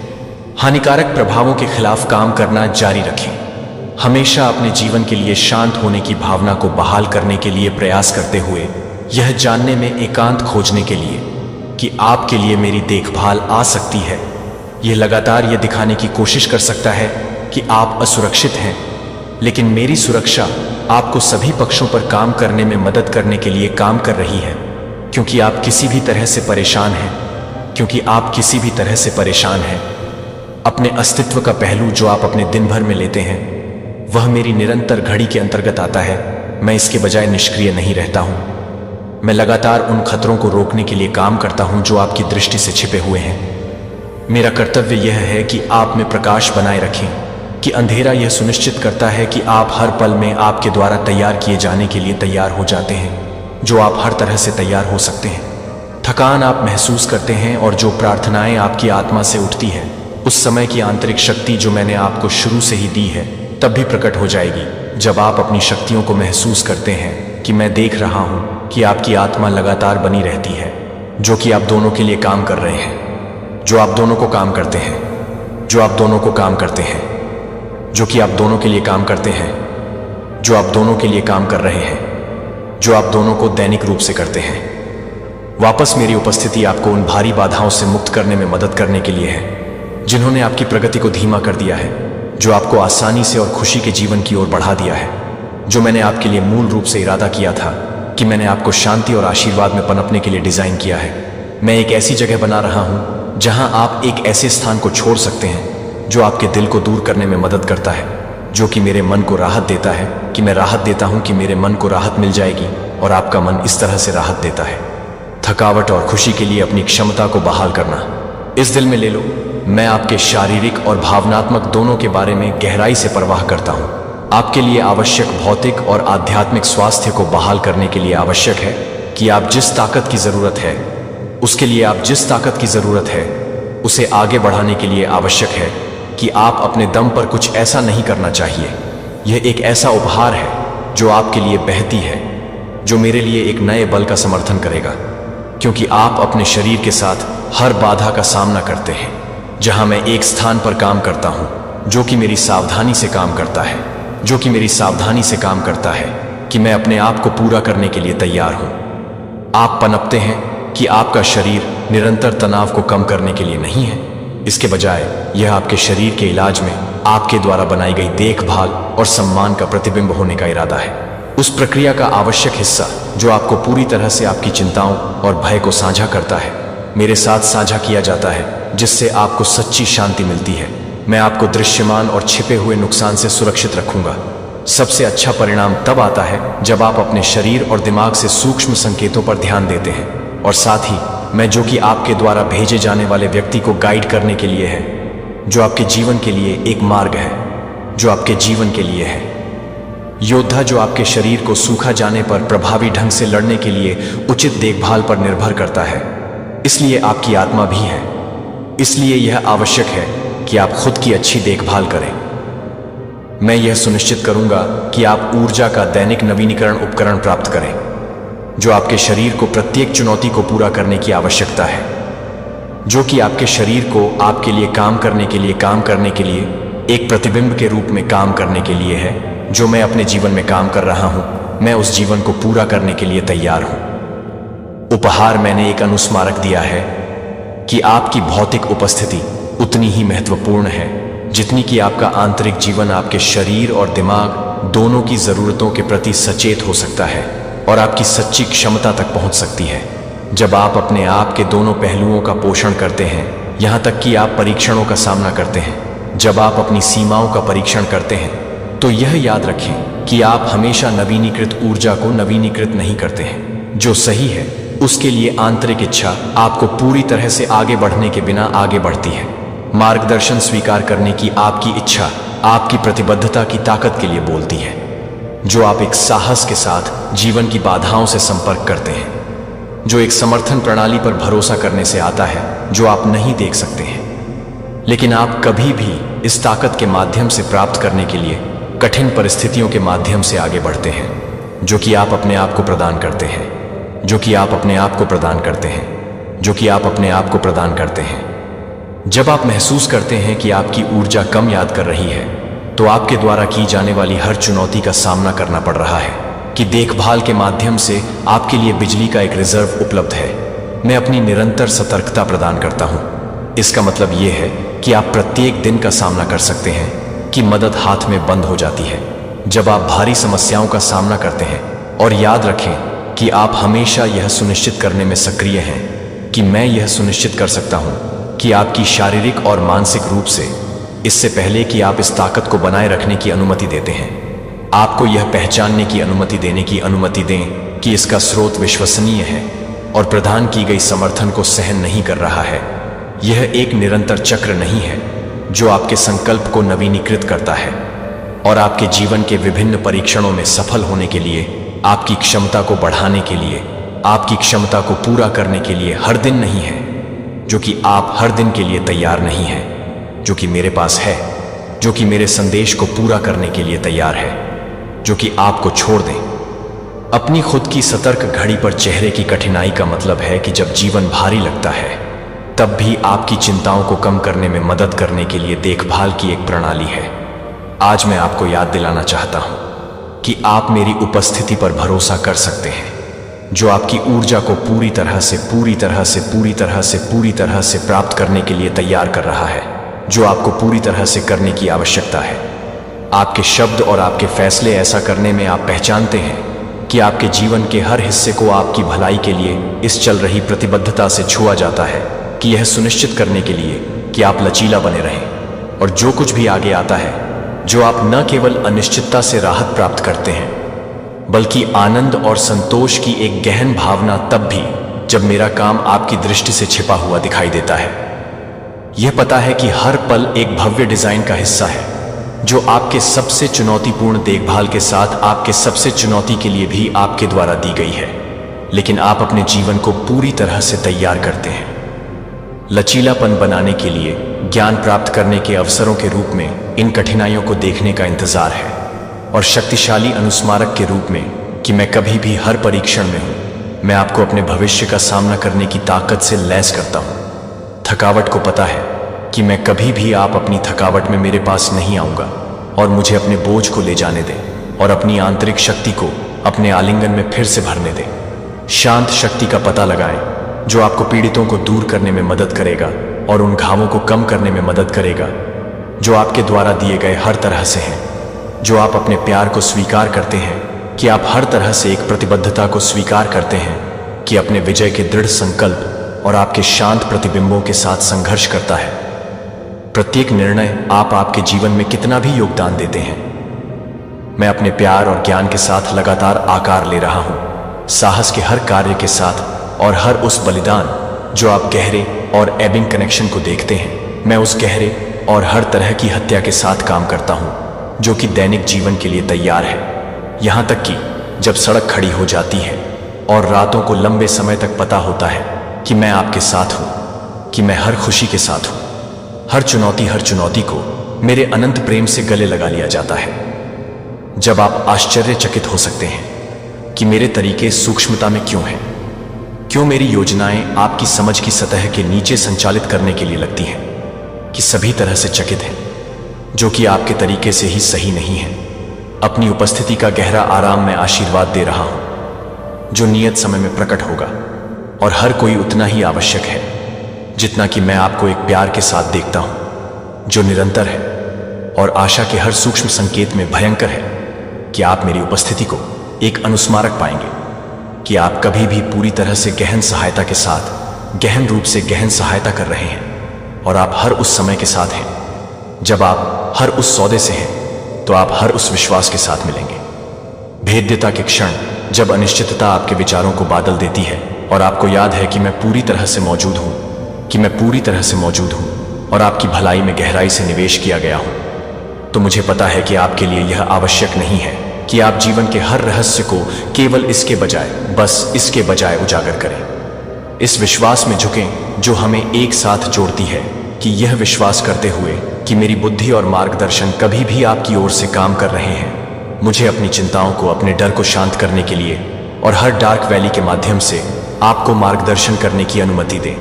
हानिकारक प्रभावों के खिलाफ काम करना जारी रखें। हमेशा अपने जीवन के लिए शांत होने की भावना को बहाल करने के लिए प्रयास करते हुए यह जानने में एकांत खोजने के लिए कि आपके लिए मेरी देखभाल आ सकती है। यह लगातार यह दिखाने की कोशिश कर सकता है कि आप असुरक्षित हैं, लेकिन मेरी सुरक्षा आपको सभी पक्षों पर काम करने में मदद करने के लिए काम कर रही है, क्योंकि आप किसी भी तरह से परेशान हैं, क्योंकि आप किसी भी तरह से परेशान हैं। अपने अस्तित्व का पहलू जो आप अपने दिन भर में लेते हैं वह मेरी निरंतर घड़ी के अंतर्गत आता है। मैं इसके बजाय निष्क्रिय नहीं रहता हूं। मैं लगातार उन खतरों को रोकने के लिए काम करता हूं जो आपकी दृष्टि से छिपे हुए हैं। मेरा कर्तव्य यह है कि आप में प्रकाश बनाए रखें कि अंधेरा यह सुनिश्चित करता है कि आप हर पल में आपके द्वारा तैयार किए जाने के लिए तैयार हो जाते हैं, जो आप हर तरह से तैयार हो सकते हैं। थकान आप महसूस करते हैं और जो प्रार्थनाएं आपकी आत्मा से उठती है, उस समय की आंतरिक शक्ति जो मैंने आपको शुरू से ही दी है तब भी प्रकट हो जाएगी जब आप अपनी शक्तियों को महसूस करते हैं कि मैं देख रहा हूं कि आपकी आत्मा लगातार बनी रहती है, जो कि आप दोनों के लिए काम कर रहे हैं। जो आप दोनों को काम करते हैं, जो आप दोनों को काम करते हैं, जो कि आप दोनों के लिए काम करते हैं, जो आप दोनों के लिए काम कर रहे हैं, जो आप दोनों को दैनिक रूप से करते हैं। वापस मेरी उपस्थिति आपको उन भारी बाधाओं से मुक्त करने में मदद करने के लिए है जिन्होंने आपकी प्रगति को धीमा कर दिया है, जो आपको आसानी से और खुशी के जीवन की ओर बढ़ा दिया है, जो मैंने आपके लिए मूल रूप से इरादा किया था कि मैंने आपको शांति और आशीर्वाद में पनपने के लिए डिजाइन किया है। मैं एक ऐसी जगह बना रहा हूं जहां आप एक ऐसे स्थान को छोड़ सकते हैं जो आपके दिल को दूर करने में मदद करता है, जो कि मेरे मन को राहत देता है, कि मैं राहत देता हूं कि मेरे मन को राहत मिल जाएगी और आपका मन इस तरह से राहत देता है। थकावट और खुशी के लिए अपनी क्षमता को बहाल करना। इस दिल में ले लो, मैं आपके शारीरिक और भावनात्मक दोनों के बारे में गहराई से परवाह करता हूं। आपके लिए आवश्यक भौतिक और आध्यात्मिक स्वास्थ्य को बहाल करने के लिए आवश्यक है कि आप जिस ताकत की जरूरत है, उसके लिए आप जिस ताकत की जरूरत है उसे आगे बढ़ाने के लिए आवश्यक है कि आप अपने दम पर कुछ ऐसा नहीं करना चाहिए। यह एक ऐसा उपहार है जो आपके लिए बहती है, जो मेरे लिए एक नए बल का समर्थन करेगा, क्योंकि आप अपने शरीर के साथ हर बाधा का सामना करते हैं। जहां मैं एक स्थान पर काम करता हूं जो कि मेरी सावधानी से काम करता है, जो कि मेरी सावधानी से काम करता है कि मैं अपने आप को पूरा करने के लिए तैयार हूं। आप पनपते हैं कि आपका शरीर निरंतर तनाव को कम करने के लिए नहीं है, इसके बजाय यह आपके शरीर के इलाज में आपके द्वारा बनाई गई देखभाल और सम्मान का प्रतिबिंब होने का इरादा है। उस प्रक्रिया का आवश्यक हिस्सा जो आपको पूरी तरह से आपकी चिंताओं और भय को साझा करता है, मेरे साथ साझा किया जाता है, जिससे आपको सच्ची शांति मिलती है। मैं आपको दृश्यमान और छिपे हुए नुकसान से सुरक्षित रखूंगा। सबसे अच्छा परिणाम तब आता है जब आप अपने शरीर और दिमाग से सूक्ष्म संकेतों पर ध्यान देते हैं, और साथ ही मैं जो कि आपके द्वारा भेजे जाने वाले व्यक्ति को गाइड करने के लिए है, जो आपके जीवन के लिए एक मार्ग है, जो आपके जीवन के लिए है। योद्धा जो आपके शरीर को सूखा जाने पर प्रभावी ढंग से लड़ने के लिए उचित देखभाल पर निर्भर करता है, इसलिए आपकी आत्मा भी है। इसलिए यह आवश्यक है कि आप खुद की अच्छी देखभाल करें। मैं यह सुनिश्चित करूंगा कि आप ऊर्जा का दैनिक नवीनीकरण उपकरण प्राप्त करें, जो आपके शरीर को प्रत्येक चुनौती को पूरा करने की आवश्यकता है, जो कि आपके शरीर को आपके लिए काम करने के लिए एक प्रतिबिंब के रूप में काम करने के लिए है। जो मैं अपने जीवन में काम कर रहा हूं, मैं उस जीवन को पूरा करने के लिए तैयार हूं। उपहार मैंने एक अनुस्मारक दिया है कि आपकी भौतिक उपस्थिति उतनी ही महत्वपूर्ण है जितनी कि आपका आंतरिक जीवन आपके शरीर और दिमाग दोनों की जरूरतों के प्रति सचेत हो सकता है और आपकी सच्ची क्षमता तक पहुंच सकती है। जब आप अपने आप के दोनों पहलुओं का पोषण करते हैं, यहां तक कि आप परीक्षणों का सामना करते हैं, जब आप अपनी सीमाओं का परीक्षण करते हैं, तो यह याद रखें कि आप हमेशा नवीनीकृत ऊर्जा को नवीनीकृत नहीं करते हैं। जो सही है उसके लिए आंतरिक इच्छा आपको पूरी तरह से आगे बढ़ने के बिना आगे बढ़ती है। मार्गदर्शन स्वीकार करने की आपकी इच्छा आपकी प्रतिबद्धता की ताकत के लिए बोलती है, जो आप एक साहस के साथ जीवन की बाधाओं से संपर्क करते हैं, जो एक समर्थन प्रणाली पर भरोसा करने से आता है जो आप नहीं देख सकते हैं, लेकिन आप कभी भी इस ताकत के माध्यम से प्राप्त करने के लिए कठिन परिस्थितियों के माध्यम से आगे बढ़ते हैं, जो कि आप अपने आप को प्रदान करते हैं, जो कि आप अपने आप को प्रदान करते हैं, जो कि आप अपने आप को प्रदान करते हैं। जब आप महसूस करते हैं कि आपकी ऊर्जा कम याद कर रही है, तो आपके द्वारा की जाने वाली हर चुनौती का सामना करना पड़ रहा है कि देखभाल के माध्यम से आपके लिए बिजली का एक रिजर्व उपलब्ध है। मैं अपनी निरंतर सतर्कता प्रदान करता हूं। इसका मतलब यह है कि आप प्रत्येक दिन का सामना कर सकते हैं कि मदद हाथ में बंद हो जाती है जब आप भारी समस्याओं का सामना करते हैं। और याद रखें कि आप हमेशा यह सुनिश्चित करने में सक्रिय हैं कि मैं यह सुनिश्चित कर सकता हूं कि आपकी शारीरिक और मानसिक रूप से, इससे पहले कि आप इस ताकत को बनाए रखने की अनुमति देते हैं, आपको यह पहचानने की अनुमति देने की अनुमति दें कि इसका स्रोत विश्वसनीय है और प्रदान की गई समर्थन को सहन नहीं कर रहा है। यह एक निरंतर चक्र नहीं है जो आपके संकल्प को नवीनीकृत करता है और आपके जीवन के विभिन्न परीक्षणों में सफल होने के लिए, आपकी क्षमता को बढ़ाने के लिए, आपकी क्षमता को पूरा करने के लिए हर दिन नहीं है, जो कि आप हर दिन के लिए तैयार नहीं हैं, जो कि मेरे पास है, जो कि मेरे संदेश को पूरा करने के लिए तैयार है, जो कि आपको छोड़ दें। अपनी खुद की सतर्क घड़ी पर चेहरे की कठिनाई का मतलब है कि जब जीवन भारी लगता है, तब भी आपकी चिंताओं को कम करने में मदद करने के लिए देखभाल की एक प्रणाली है। आज मैं आपको याद दिलाना चाहता हूं कि आप मेरी उपस्थिति पर भरोसा कर सकते हैं, जो आपकी ऊर्जा को पूरी तरह से प्राप्त करने के लिए तैयार कर रहा है, जो आपको पूरी तरह से करने की आवश्यकता है। आपके शब्द और आपके फैसले ऐसा करने में आप पहचानते हैं कि आपके जीवन के हर हिस्से को आपकी भलाई के लिए इस चल रही प्रतिबद्धता से छुआ जाता है कि यह सुनिश्चित करने के लिए कि आप लचीला बने रहें, और जो कुछ भी आगे आता है, जो आप न केवल अनिश्चितता से राहत प्राप्त करते हैं बल्कि आनंद और संतोष की एक गहन भावना, तब भी जब मेरा काम आपकी दृष्टि से छिपा हुआ दिखाई देता है। यह पता है कि हर पल एक भव्य डिजाइन का हिस्सा है, जो आपके सबसे चुनौतीपूर्ण देखभाल के साथ आपके सबसे चुनौती के लिए भी आपके द्वारा दी गई है, लेकिन आप अपने जीवन को पूरी तरह से तैयार करते हैं। लचीलापन बनाने के लिए ज्ञान प्राप्त करने के अवसरों के रूप में इन कठिनाइयों को देखने का इंतजार है, और शक्तिशाली अनुस्मारक के रूप में कि मैं कभी भी हर परीक्षण में हूं। मैं आपको अपने भविष्य का सामना करने की ताकत से लैस करता हूं। थकावट को पता है कि मैं कभी भी आप अपनी थकावट में मेरे पास नहीं आऊंगा, और मुझे अपने बोझ को ले जाने दें और अपनी आंतरिक शक्ति को अपने आलिंगन में फिर से भरने दें। शांत शक्ति का पता लगाएं, जो आपको पीड़ितों को दूर करने में मदद करेगा और उन घावों को कम करने में मदद करेगा जो आपके द्वारा दिए गए हर तरह से हैं। जो आप अपने प्यार को स्वीकार करते हैं, कि आप हर तरह से एक प्रतिबद्धता को स्वीकार करते हैं कि अपने विजय के दृढ़ संकल्प और आपके शांत प्रतिबिंबों के साथ संघर्ष करता है। प्रत्येक निर्णय आप आपके जीवन में कितना भी योगदान देते हैं, मैं अपने प्यार और ज्ञान के साथ लगातार आकार ले रहा हूं, साहस के हर कार्य के साथ और हर उस बलिदान जो आप गहरे और एबिंग कनेक्शन को देखते हैं। मैं उस गहरे और हर तरह की हत्या के साथ काम करता हूं जो कि दैनिक जीवन के लिए तैयार है, यहां तक कि जब सड़क खड़ी हो जाती है और रातों को लंबे समय तक पता होता है कि मैं आपके साथ हूं, कि मैं हर खुशी के साथ हूं। हर चुनौती को मेरे अनंत प्रेम से गले लगा लिया जाता है। जब आप आश्चर्यचकित हो सकते हैं कि मेरे तरीके सूक्ष्मता में क्यों हैं, क्यों मेरी योजनाएं आपकी समझ की सतह के नीचे संचालित करने के लिए लगती हैं, कि सभी तरह से चकित हैं, जो कि आपके तरीके से ही सही नहीं है। अपनी उपस्थिति का गहरा आराम मैं आशीर्वाद दे रहा हूं, जो नियत समय में प्रकट होगा, और हर कोई उतना ही आवश्यक है जितना कि मैं आपको एक प्यार के साथ देखता हूं, जो निरंतर है और आशा के हर सूक्ष्म संकेत में भयंकर है। कि आप मेरी उपस्थिति को एक अनुस्मारक पाएंगे कि आप कभी भी पूरी तरह से गहन सहायता के साथ गहन रूप से गहन सहायता कर रहे हैं, और आप हर उस समय के साथ हैं जब आप हर उस सौदे से हैं, तो आप हर उस विश्वास के साथ मिलेंगे। भेद्यता के क्षण जब अनिश्चितता आपके विचारों को बादल देती है और आपको याद है कि मैं पूरी तरह से मौजूद हूं, और आपकी भलाई में गहराई से निवेश किया गया हूं, तो मुझे पता है कि आपके लिए यह आवश्यक नहीं है कि आप जीवन के हर रहस्य को केवल बस इसके बजाय उजागर करें। इस विश्वास में झुकें जो हमें एक साथ जोड़ती है, कि यह विश्वास करते हुए कि मेरी बुद्धि और मार्गदर्शन कभी भी आपकी ओर से काम कर रहे हैं। मुझे अपनी चिंताओं को, अपने डर को शांत करने के लिए और हर डार्क वैली के माध्यम से आपको मार्गदर्शन करने की अनुमति दें,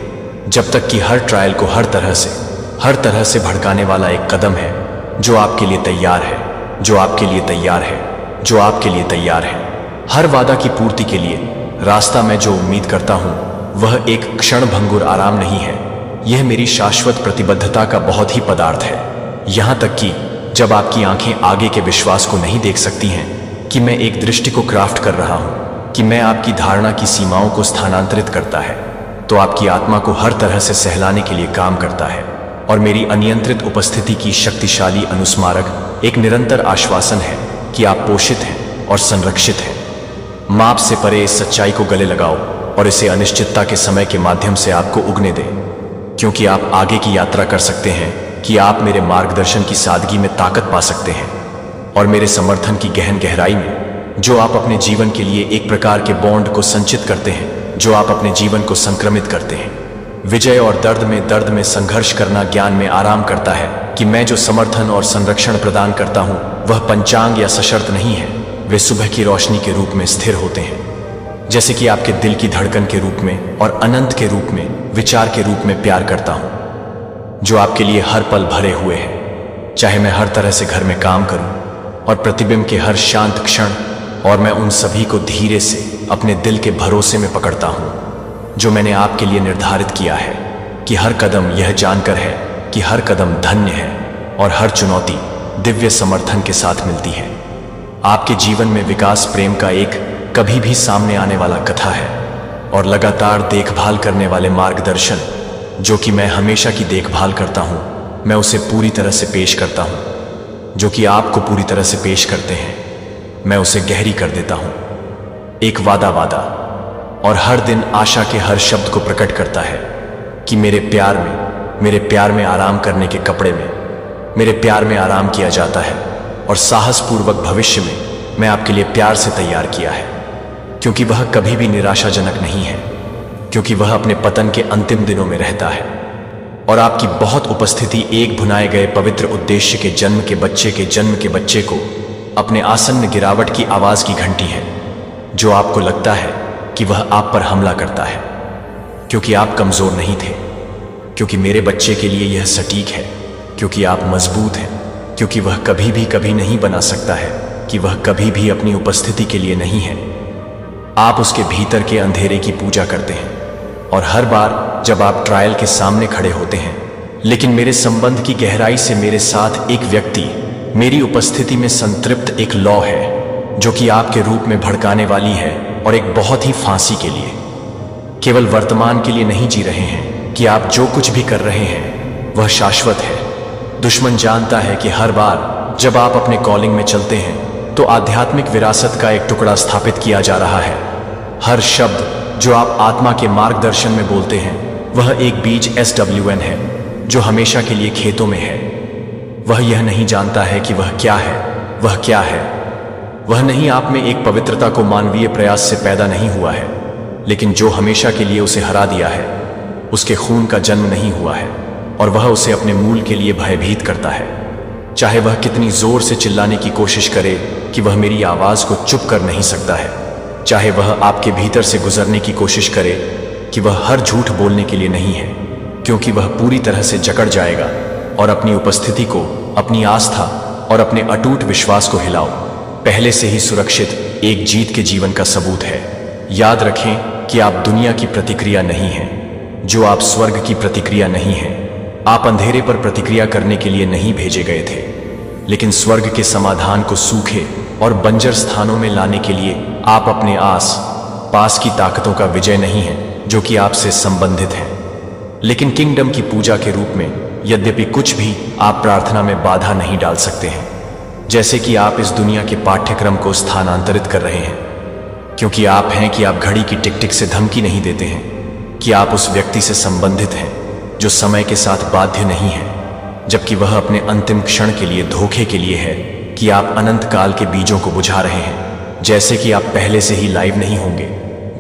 जब तक कि हर ट्रायल को हर तरह से भड़काने वाला एक कदम है जो आपके लिए तैयार है। हर वादा की पूर्ति के लिए रास्ता मैं जो उम्मीद करता हूं वह एक क्षणभंगुर आराम नहीं है, यह मेरी शाश्वत प्रतिबद्धता का बहुत ही पदार्थ है। यहां तक कि जब आपकी आंखें आगे के विश्वास को नहीं देख सकती हैं, कि मैं एक दृष्टि को क्राफ्ट कर रहा हूं, कि मैं आपकी धारणा की सीमाओं को स्थानांतरित करता है, तो आपकी आत्मा को हर तरह से सहलाने के लिए काम करता है। और मेरी अनियंत्रित उपस्थिति की शक्तिशाली अनुस्मारक एक निरंतर आश्वासन है कि आप पोषित हैं और संरक्षित हैं। माप से परे इस सच्चाई को गले लगाओ और इसे अनिश्चितता के समय के माध्यम से आपको उगने दें, क्योंकि आप आगे की यात्रा कर सकते हैं, कि आप मेरे मार्गदर्शन की सादगी में ताकत पा सकते हैं, और मेरे समर्थन की गहन गहराई में, जो आप अपने जीवन के लिए एक प्रकार के बॉन्ड को संचित करते हैं, जो आप अपने जीवन को संक्रमित करते हैं। विजय और दर्द में संघर्ष करना ज्ञान में आराम करता है, कि मैं जो समर्थन और संरक्षण प्रदान करता हूं वह पंचांग या सशर्त नहीं है, वे सुबह की रोशनी के रूप में स्थिर होते हैं। जैसे कि आपके दिल की धड़कन के रूप में और अनंत के रूप में, विचार के रूप में प्यार करता हूं, जो आपके लिए हर पल भरे हुए हैं। चाहे मैं हर तरह से घर में काम करूं और प्रतिबिंब के हर शांत क्षण, और मैं उन सभी को धीरे से अपने दिल के भरोसे में पकड़ता हूं, जो मैंने आपके लिए निर्धारित किया है कि हर कदम यह जानकर है कि हर कदम धन्य है और हर चुनौती दिव्य समर्थन के साथ मिलती है। आपके जीवन में विकास प्रेम का एक कभी भी सामने आने वाला कथा है, और लगातार देखभाल करने वाले मार्गदर्शन, जो कि मैं हमेशा की देखभाल करता हूं, मैं उसे पूरी तरह से पेश करता हूं। जो कि आपको पूरी तरह से पेश करते हैं, मैं उसे गहरी कर देता हूं। एक वादा और हर दिन आशा के हर शब्द को प्रकट करता है कि मेरे प्यार में आराम करने के कपड़े में, मेरे प्यार में आराम किया जाता है, और साहसपूर्वक भविष्य में मैं आपके लिए प्यार से तैयार किया है, क्योंकि वह कभी भी निराशाजनक नहीं है, क्योंकि वह अपने पतन के अंतिम दिनों में रहता है। और आपकी बहुत उपस्थिति एक भुनाए गए पवित्र उद्देश्य के जन्म के बच्चे को अपने आसन्न गिरावट की आवाज की घंटी है, जो आपको लगता है कि वह आप पर हमला करता है, क्योंकि आप कमजोर नहीं थे, क्योंकि मेरे बच्चे के लिए यह सटीक है, क्योंकि आप मजबूत हैं, क्योंकि वह कभी नहीं बना सकता है कि वह कभी भी अपनी उपस्थिति के लिए नहीं है। आप उसके भीतर के अंधेरे की पूजा करते हैं, और हर बार जब आप ट्रायल के सामने खड़े होते हैं, लेकिन मेरे संबंध की गहराई से मेरे साथ एक व्यक्ति, मेरी उपस्थिति में संतृप्त एक लौ है, जो कि आपके रूप में भड़काने वाली है, और एक बहुत ही फांसी के लिए, केवल वर्तमान के लिए नहीं जी रहे हैं कि आप जो कुछ भी कर रहे हैं वह शाश्वत है। दुश्मन जानता है कि हर बार जब आप अपने कॉलिंग में चलते हैं, तो आध्यात्मिक विरासत का एक टुकड़ा स्थापित किया जा रहा है। हर शब्द जो आप आत्मा के मार्गदर्शन में बोलते हैं, वह एक बीज SWN है, जो हमेशा के लिए खेतों में है। वह यह नहीं जानता है कि वह क्या है, वह क्या है। वह नहीं आप में एक पवित्रता को मानवीय प्रयास से पैदा नहीं हुआ है, लेकिन जो हमेशा के लिए उसे हरा दिया है। उसके खून का जन्म नहीं हुआ है, और वह उसे अपने मूल के लिए भयभीत करता है। चाहे वह कितनी जोर से चिल्लाने की कोशिश करे कि वह मेरी आवाज को चुप कर नहीं सकता है, चाहे वह आपके भीतर से गुजरने की कोशिश करे कि वह हर झूठ बोलने के लिए नहीं है, क्योंकि वह पूरी तरह से जकड़ जाएगा, और अपनी उपस्थिति को, अपनी आस्था और अपने अटूट विश्वास को हिलाओ। पहले से ही सुरक्षित एक जीत के जीवन का सबूत है। याद रखें कि आप दुनिया की प्रतिक्रिया नहीं हैं, जो आप स्वर्ग की प्रतिक्रिया नहीं हैं। आप अंधेरे पर प्रतिक्रिया करने के लिए नहीं भेजे गए थे, लेकिन स्वर्ग के समाधान को सूखे और बंजर स्थानों में लाने के लिए आप अपने आस पास की ताकतों का विजय नहीं है, जो कि आपसे संबंधित है, लेकिन किंगडम की पूजा के रूप में। यद्यपि कुछ भी आप प्रार्थना में बाधा नहीं डाल सकते हैं, जैसे कि आप इस दुनिया के पाठ्यक्रम को स्थानांतरित कर रहे हैं, क्योंकि आप हैं कि आप घड़ी की टिक टिक से धमकी नहीं देते हैं कि आप उस व्यक्ति से संबंधित हैं जो समय के साथ बाध्य नहीं है, जबकि वह अपने अंतिम क्षण के लिए धोखे के लिए है कि आप अनंत काल के बीजों को बुझा रहे हैं। जैसे कि आप पहले से ही लाइव नहीं होंगे,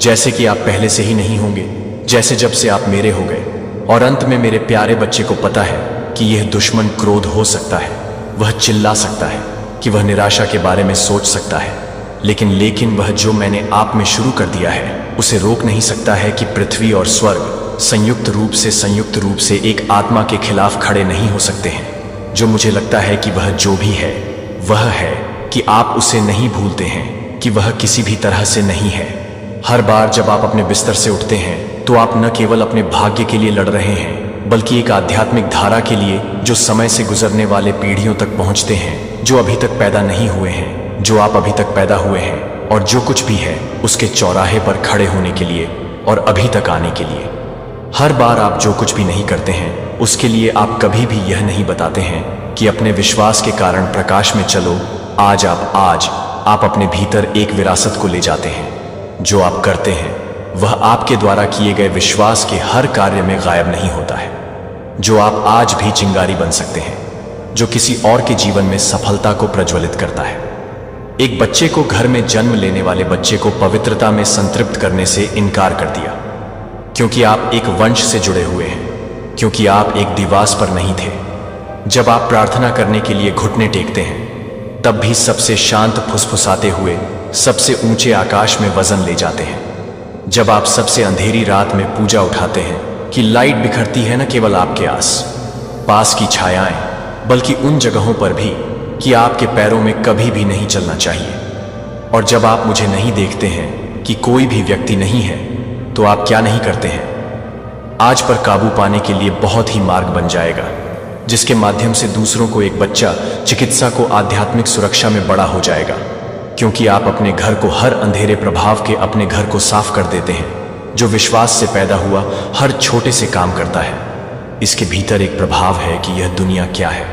जैसे कि आप पहले से ही नहीं होंगे, जैसे जब से आप मेरे हो गए। और अंत में मेरे प्यारे बच्चे को पता है कि यह दुश्मन क्रोध हो सकता है, वह चिल्ला सकता है, कि वह निराशा के बारे में सोच सकता है, लेकिन वह जो मैंने आप में शुरू कर दिया है उसे रोक नहीं सकता है कि पृथ्वी और स्वर्ग संयुक्त रूप से एक आत्मा के खिलाफ खड़े नहीं हो सकते हैं। जो मुझे लगता है कि वह जो भी है वह है कि आप उसे नहीं भूलते हैं कि वह किसी भी तरह से नहीं है। हर बार जब आप अपने बिस्तर से उठते हैं, तो आप न केवल अपने भाग्य के लिए लड़ रहे हैं, बल्कि एक आध्यात्मिक धारा के लिए जो समय से गुजरने वाले पीढ़ियों तक पहुंचते हैं, जो अभी तक पैदा नहीं हुए हैं, जो आप अभी तक पैदा हुए हैं, और जो कुछ भी है उसके चौराहे पर खड़े होने के लिए और अभी तक आने के लिए। हर बार आप जो कुछ भी नहीं करते हैं, उसके लिए आप कभी भी यह नहीं बताते हैं कि अपने विश्वास के कारण प्रकाश में चलो। आज आप अपने भीतर एक विरासत को ले जाते हैं। जो आप करते हैं वह आपके द्वारा किए गए विश्वास के हर कार्य में गायब नहीं होता है। जो आप आज भी चिंगारी बन सकते हैं, जो किसी और के जीवन में सफलता को प्रज्वलित करता है। एक बच्चे को घर में जन्म लेने वाले बच्चे को पवित्रता में संतृप्त करने से इनकार कर दिया, क्योंकि आप एक वंश से जुड़े हुए हैं, क्योंकि आप एक दिवास पर नहीं थे। जब आप प्रार्थना करने के लिए घुटने टेकते हैं, तब भी सबसे शांत फुसफुसाते हुए सबसे ऊंचे आकाश में वजन ले जाते हैं। जब आप सबसे अंधेरी रात में पूजा उठाते हैं कि लाइट बिखरती है न केवल आपके आस पास की छायाएं, बल्कि उन जगहों पर भी कि आपके पैरों में कभी भी नहीं चलना चाहिए। और जब आप मुझे नहीं देखते हैं कि कोई भी व्यक्ति नहीं है, तो आप क्या नहीं करते हैं? आज पर काबू पाने के लिए बहुत ही मार्ग बन जाएगा, जिसके माध्यम से दूसरों को एक बच्चा चिकित्सा को आध्यात्मिक सुरक्षा में बड़ा हो जाएगा, क्योंकि आप अपने घर को हर अंधेरे प्रभाव के अपने घर को साफ कर देते हैं, जो विश्वास से पैदा हुआ हर छोटे से काम करता है। इसके भीतर एक प्रभाव है कि यह दुनिया क्या है।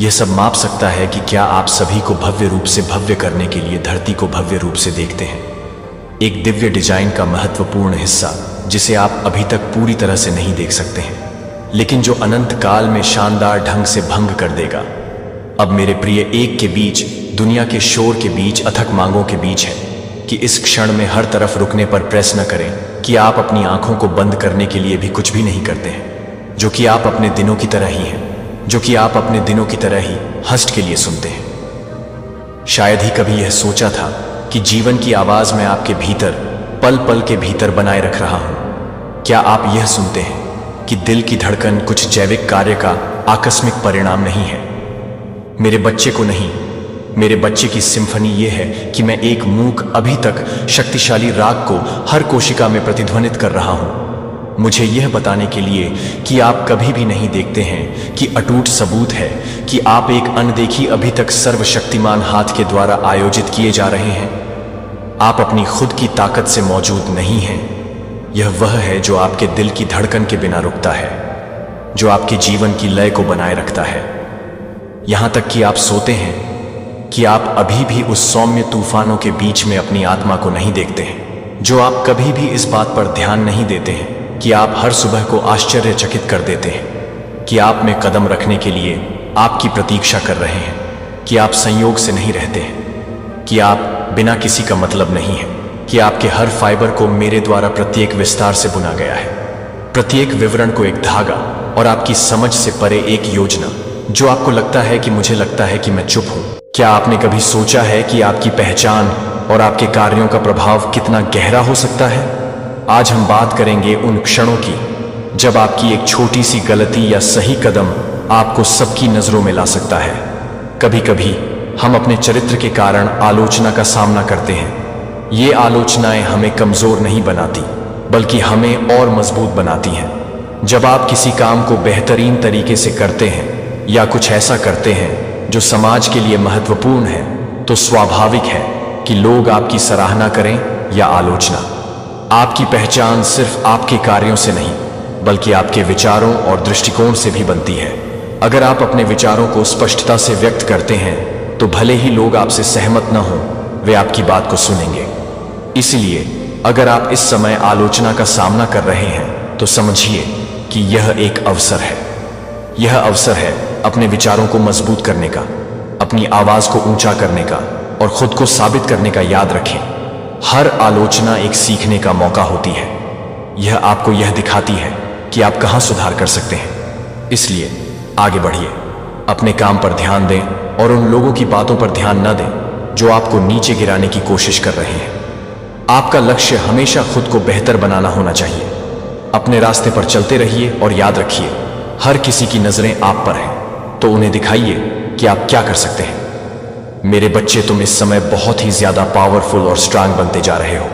यह सब माप सकता है कि क्या आप सभी को भव्य रूप से भव्य करने के लिए धरती को भव्य रूप से देखते हैं। एक दिव्य डिजाइन का महत्वपूर्ण हिस्सा जिसे आप अभी तक पूरी तरह से नहीं देख सकते हैं, लेकिन जो अनंत काल में शानदार ढंग से भंग कर देगा। अब मेरे प्रिय, एक के बीच, दुनिया के शोर के बीच, अथक मांगों के बीच है कि इस क्षण में हर तरफ रुकने पर प्रेस न करें कि आप अपनी आंखों को बंद करने के लिए भी कुछ भी नहीं करते हैं, जो कि आप अपने दिनों की तरह ही हैं, जो कि आप अपने दिनों की तरह ही हस्ट के लिए सुनते हैं। शायद ही कभी यह सोचा था कि जीवन की आवाज मैं आपके भीतर पल पल के भीतर बनाए रख रहा हूं। क्या आप यह सुनते हैं कि दिल की धड़कन कुछ जैविक कार्य का आकस्मिक परिणाम नहीं है? मेरे बच्चे को नहीं, मेरे बच्चे की सिम्फनी यह है कि मैं एक मूक अभी तक शक्तिशाली राग को हर कोशिका में प्रतिध्वनित कर रहा हूं, मुझे यह बताने के लिए कि आप कभी भी नहीं देखते हैं कि अटूट सबूत है कि आप एक अनदेखी अभी तक सर्वशक्तिमान हाथ के द्वारा आयोजित किए जा रहे हैं। आप अपनी खुद की ताकत से मौजूद नहीं हैं। यह वह है जो आपके दिल की धड़कन के बिना रुकता है, जो आपके जीवन की लय को बनाए रखता है। यहां तक कि आप सोते हैं कि आप अभी भी उस सौम्य तूफानों के बीच में अपनी आत्मा को नहीं देखते हैं, जो आप कभी भी इस बात पर ध्यान नहीं देते हैं कि आप हर सुबह को आश्चर्यचकित कर देते हैं कि आप में कदम रखने के लिए आपकी प्रतीक्षा कर रहे हैं, कि आप संयोग से नहीं रहते हैं, कि आप बिना किसी का मतलब नहीं है, कि आपके हर फाइबर को मेरे द्वारा प्रत्येक विस्तार से बुना गया है, प्रत्येक विवरण को एक धागा और आपकी समझ से परे एक योजना। जो आपको लगता है कि मुझे लगता है कि मैं चुप हूं, क्या आपने कभी सोचा है कि आपकी पहचान और आपके कार्यों का प्रभाव कितना गहरा हो सकता है? आज हम बात करेंगे उन क्षणों की जब आपकी एक छोटी सी गलती या सही कदम आपको सबकी नजरों में ला सकता है। कभी कभी हम अपने चरित्र के कारण आलोचना का सामना करते हैं। ये आलोचनाएं हमें कमजोर नहीं बनाती, बल्कि हमें और मजबूत बनाती हैं। जब आप किसी काम को बेहतरीन तरीके से करते हैं या कुछ ऐसा करते हैं जो समाज के लिए महत्वपूर्ण है, तो स्वाभाविक है कि लोग आपकी सराहना करें या आलोचना। आपकी पहचान सिर्फ आपके कार्यों से नहीं, बल्कि आपके विचारों और दृष्टिकोण से भी बनती है। अगर आप अपने विचारों को स्पष्टता से व्यक्त करते हैं, तो भले ही लोग आपसे सहमत न हों, वे आपकी बात को सुनेंगे। इसलिए अगर आप इस समय आलोचना का सामना कर रहे हैं, तो समझिए कि यह एक अवसर है। यह अवसर है अपने विचारों को मजबूत करने का, अपनी आवाज को ऊंचा करने का और खुद को साबित करने का। याद रखें, हर आलोचना एक सीखने का मौका होती है। यह आपको यह दिखाती है कि आप कहां सुधार कर सकते हैं। इसलिए आगे बढ़िए, अपने काम पर ध्यान दें और उन लोगों की बातों पर ध्यान न दें जो आपको नीचे गिराने की कोशिश कर रहे हैं। आपका लक्ष्य हमेशा खुद को बेहतर बनाना होना चाहिए। अपने रास्ते पर चलते रहिए और याद रखिए, हर किसी की नजरें आप पर हैं, तो उन्हें दिखाइए कि आप क्या कर सकते हैं। मेरे बच्चे, तुम इस समय बहुत ही ज्यादा पावरफुल और स्ट्रांग बनते जा रहे हो।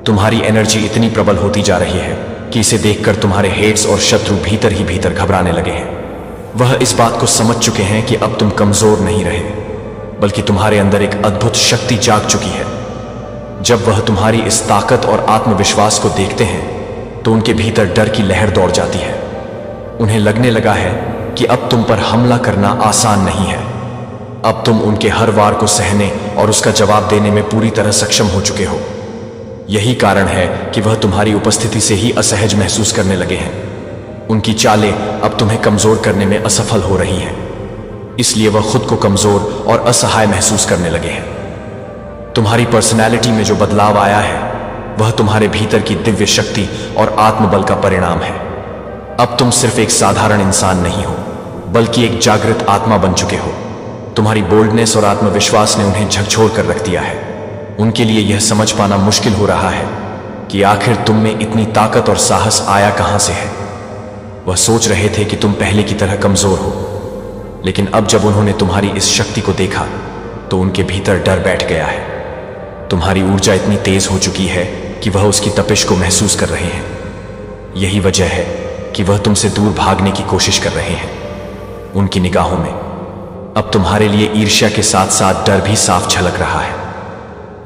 तुम्हारी एनर्जी इतनी प्रबल होती जा रही है कि इसे देखकर तुम्हारे हेट्स और शत्रु भीतर ही भीतर घबराने लगे हैं। वह इस बात को समझ चुके हैं कि अब तुम कमजोर नहीं रहे, बल्कि तुम्हारे अंदर एक अद्भुत शक्ति जाग चुकी है। जब वह तुम्हारी इस ताकत और आत्मविश्वास को देखते हैं, तो उनके भीतर डर की लहर दौड़ जाती है। उन्हें लगने लगा है कि अब तुम पर हमला करना आसान नहीं है। अब तुम उनके हर वार को सहने और उसका जवाब देने में पूरी तरह सक्षम हो चुके हो। यही कारण है कि वह तुम्हारी उपस्थिति से ही असहज महसूस करने लगे हैं। उनकी चालें अब तुम्हें कमजोर करने में असफल हो रही हैं, इसलिए वह खुद को कमजोर और असहाय महसूस करने लगे हैं। तुम्हारी पर्सनैलिटी में जो बदलाव आया है, वह तुम्हारे भीतर की दिव्य शक्ति और आत्मबल का परिणाम है। अब तुम सिर्फ एक साधारण इंसान नहीं हो, बल्कि एक जागृत आत्मा बन चुके हो। तुम्हारी बोल्डनेस और आत्मविश्वास ने उन्हें झकझोर कर रख दिया है। उनके लिए यह समझ पाना मुश्किल हो रहा है कि आखिर तुम में इतनी ताकत और साहस आया कहां से है। वह सोच रहे थे कि तुम पहले की तरह कमजोर हो, लेकिन अब जब उन्होंने तुम्हारी इस शक्ति को देखा तो उनके भीतर डर बैठ गया है। तुम्हारी ऊर्जा इतनी तेज हो चुकी है कि वह उसकी तपिश को महसूस कर रहे हैं। यही वजह है कि वह तुमसे दूर भागने की कोशिश कर रहे हैं। उनकी निगाहों में अब तुम्हारे लिए ईर्ष्या के साथ साथ डर भी साफ झलक रहा है।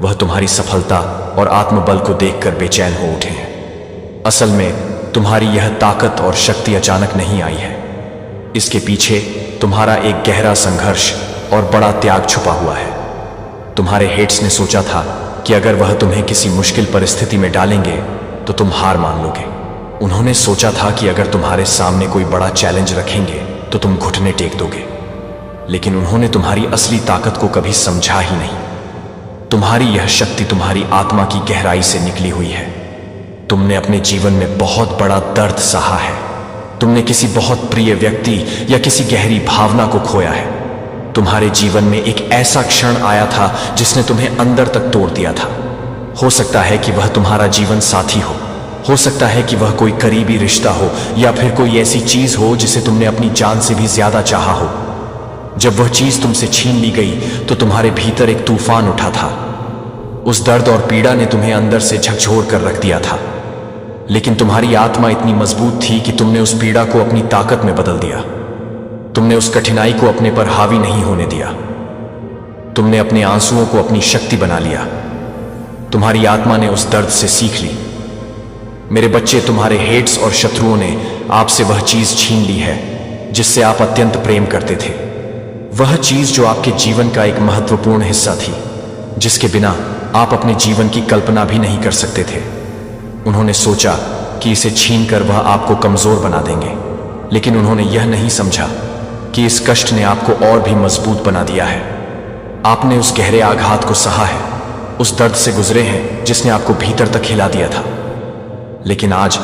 वह तुम्हारी सफलता और आत्मबल को देखकर बेचैन हो उठे हैं। असल में तुम्हारी यह ताकत और शक्ति अचानक नहीं आई है। इसके पीछे तुम्हारा एक गहरा संघर्ष और बड़ा त्याग छुपा हुआ है। तुम्हारे हेट्स ने सोचा था कि अगर वह तुम्हें किसी मुश्किल परिस्थिति में डालेंगे तो तुम हार मान लोगे। उन्होंने सोचा था कि अगर तुम्हारे सामने कोई बड़ा चैलेंज रखेंगे तो तुम घुटने टेक दोगे, लेकिन उन्होंने तुम्हारी असली ताकत को कभी समझा ही नहीं। तुम्हारी यह शक्ति तुम्हारी आत्मा की गहराई से निकली हुई है। तुमने अपने जीवन में बहुत बड़ा दर्द सहा है। तुमने किसी बहुत प्रिय व्यक्ति या किसी गहरी भावना को खोया है। तुम्हारे जीवन में एक ऐसा क्षण आया था जिसने तुम्हें अंदर तक तोड़ दिया था। हो सकता है कि वह तुम्हारा जीवन साथी हो सकता है कि वह कोई करीबी रिश्ता हो, या फिर कोई ऐसी चीज हो जिसे तुमने अपनी जान से भी ज्यादा चाहा हो। जब वह चीज तुमसे छीन ली गई तो तुम्हारे भीतर एक तूफान उठा था। उस दर्द और पीड़ा ने तुम्हें अंदर से झकझोर कर रख दिया था, लेकिन तुम्हारी आत्मा इतनी मजबूत थी कि तुमने उस पीड़ा को अपनी ताकत में बदल दिया। तुमने उस कठिनाई को अपने पर हावी नहीं होने दिया। तुमने अपने आंसुओं को अपनी शक्ति बना लिया। तुम्हारी आत्मा ने उस दर्द से सीख ली। मेरे बच्चे, तुम्हारे हेट्स और शत्रुओं ने आपसे वह चीज छीन ली है जिससे आप अत्यंत प्रेम करते थे। वह चीज जो आपके जीवन का एक महत्वपूर्ण हिस्सा थी, जिसके बिना आप अपने जीवन की कल्पना भी नहीं कर सकते थे। उन्होंने सोचा कि इसे छीनकर वह आपको कमजोर बना देंगे, लेकिन उन्होंने यह नहीं समझा कि इस कष्ट ने आपको और भी मजबूत बना दिया है। आपने उस गहरे आघात को सहा है, उस दर्द से गुजरे हैं जिसने आपको भीतर तक हिला दिया था, लेकिन आज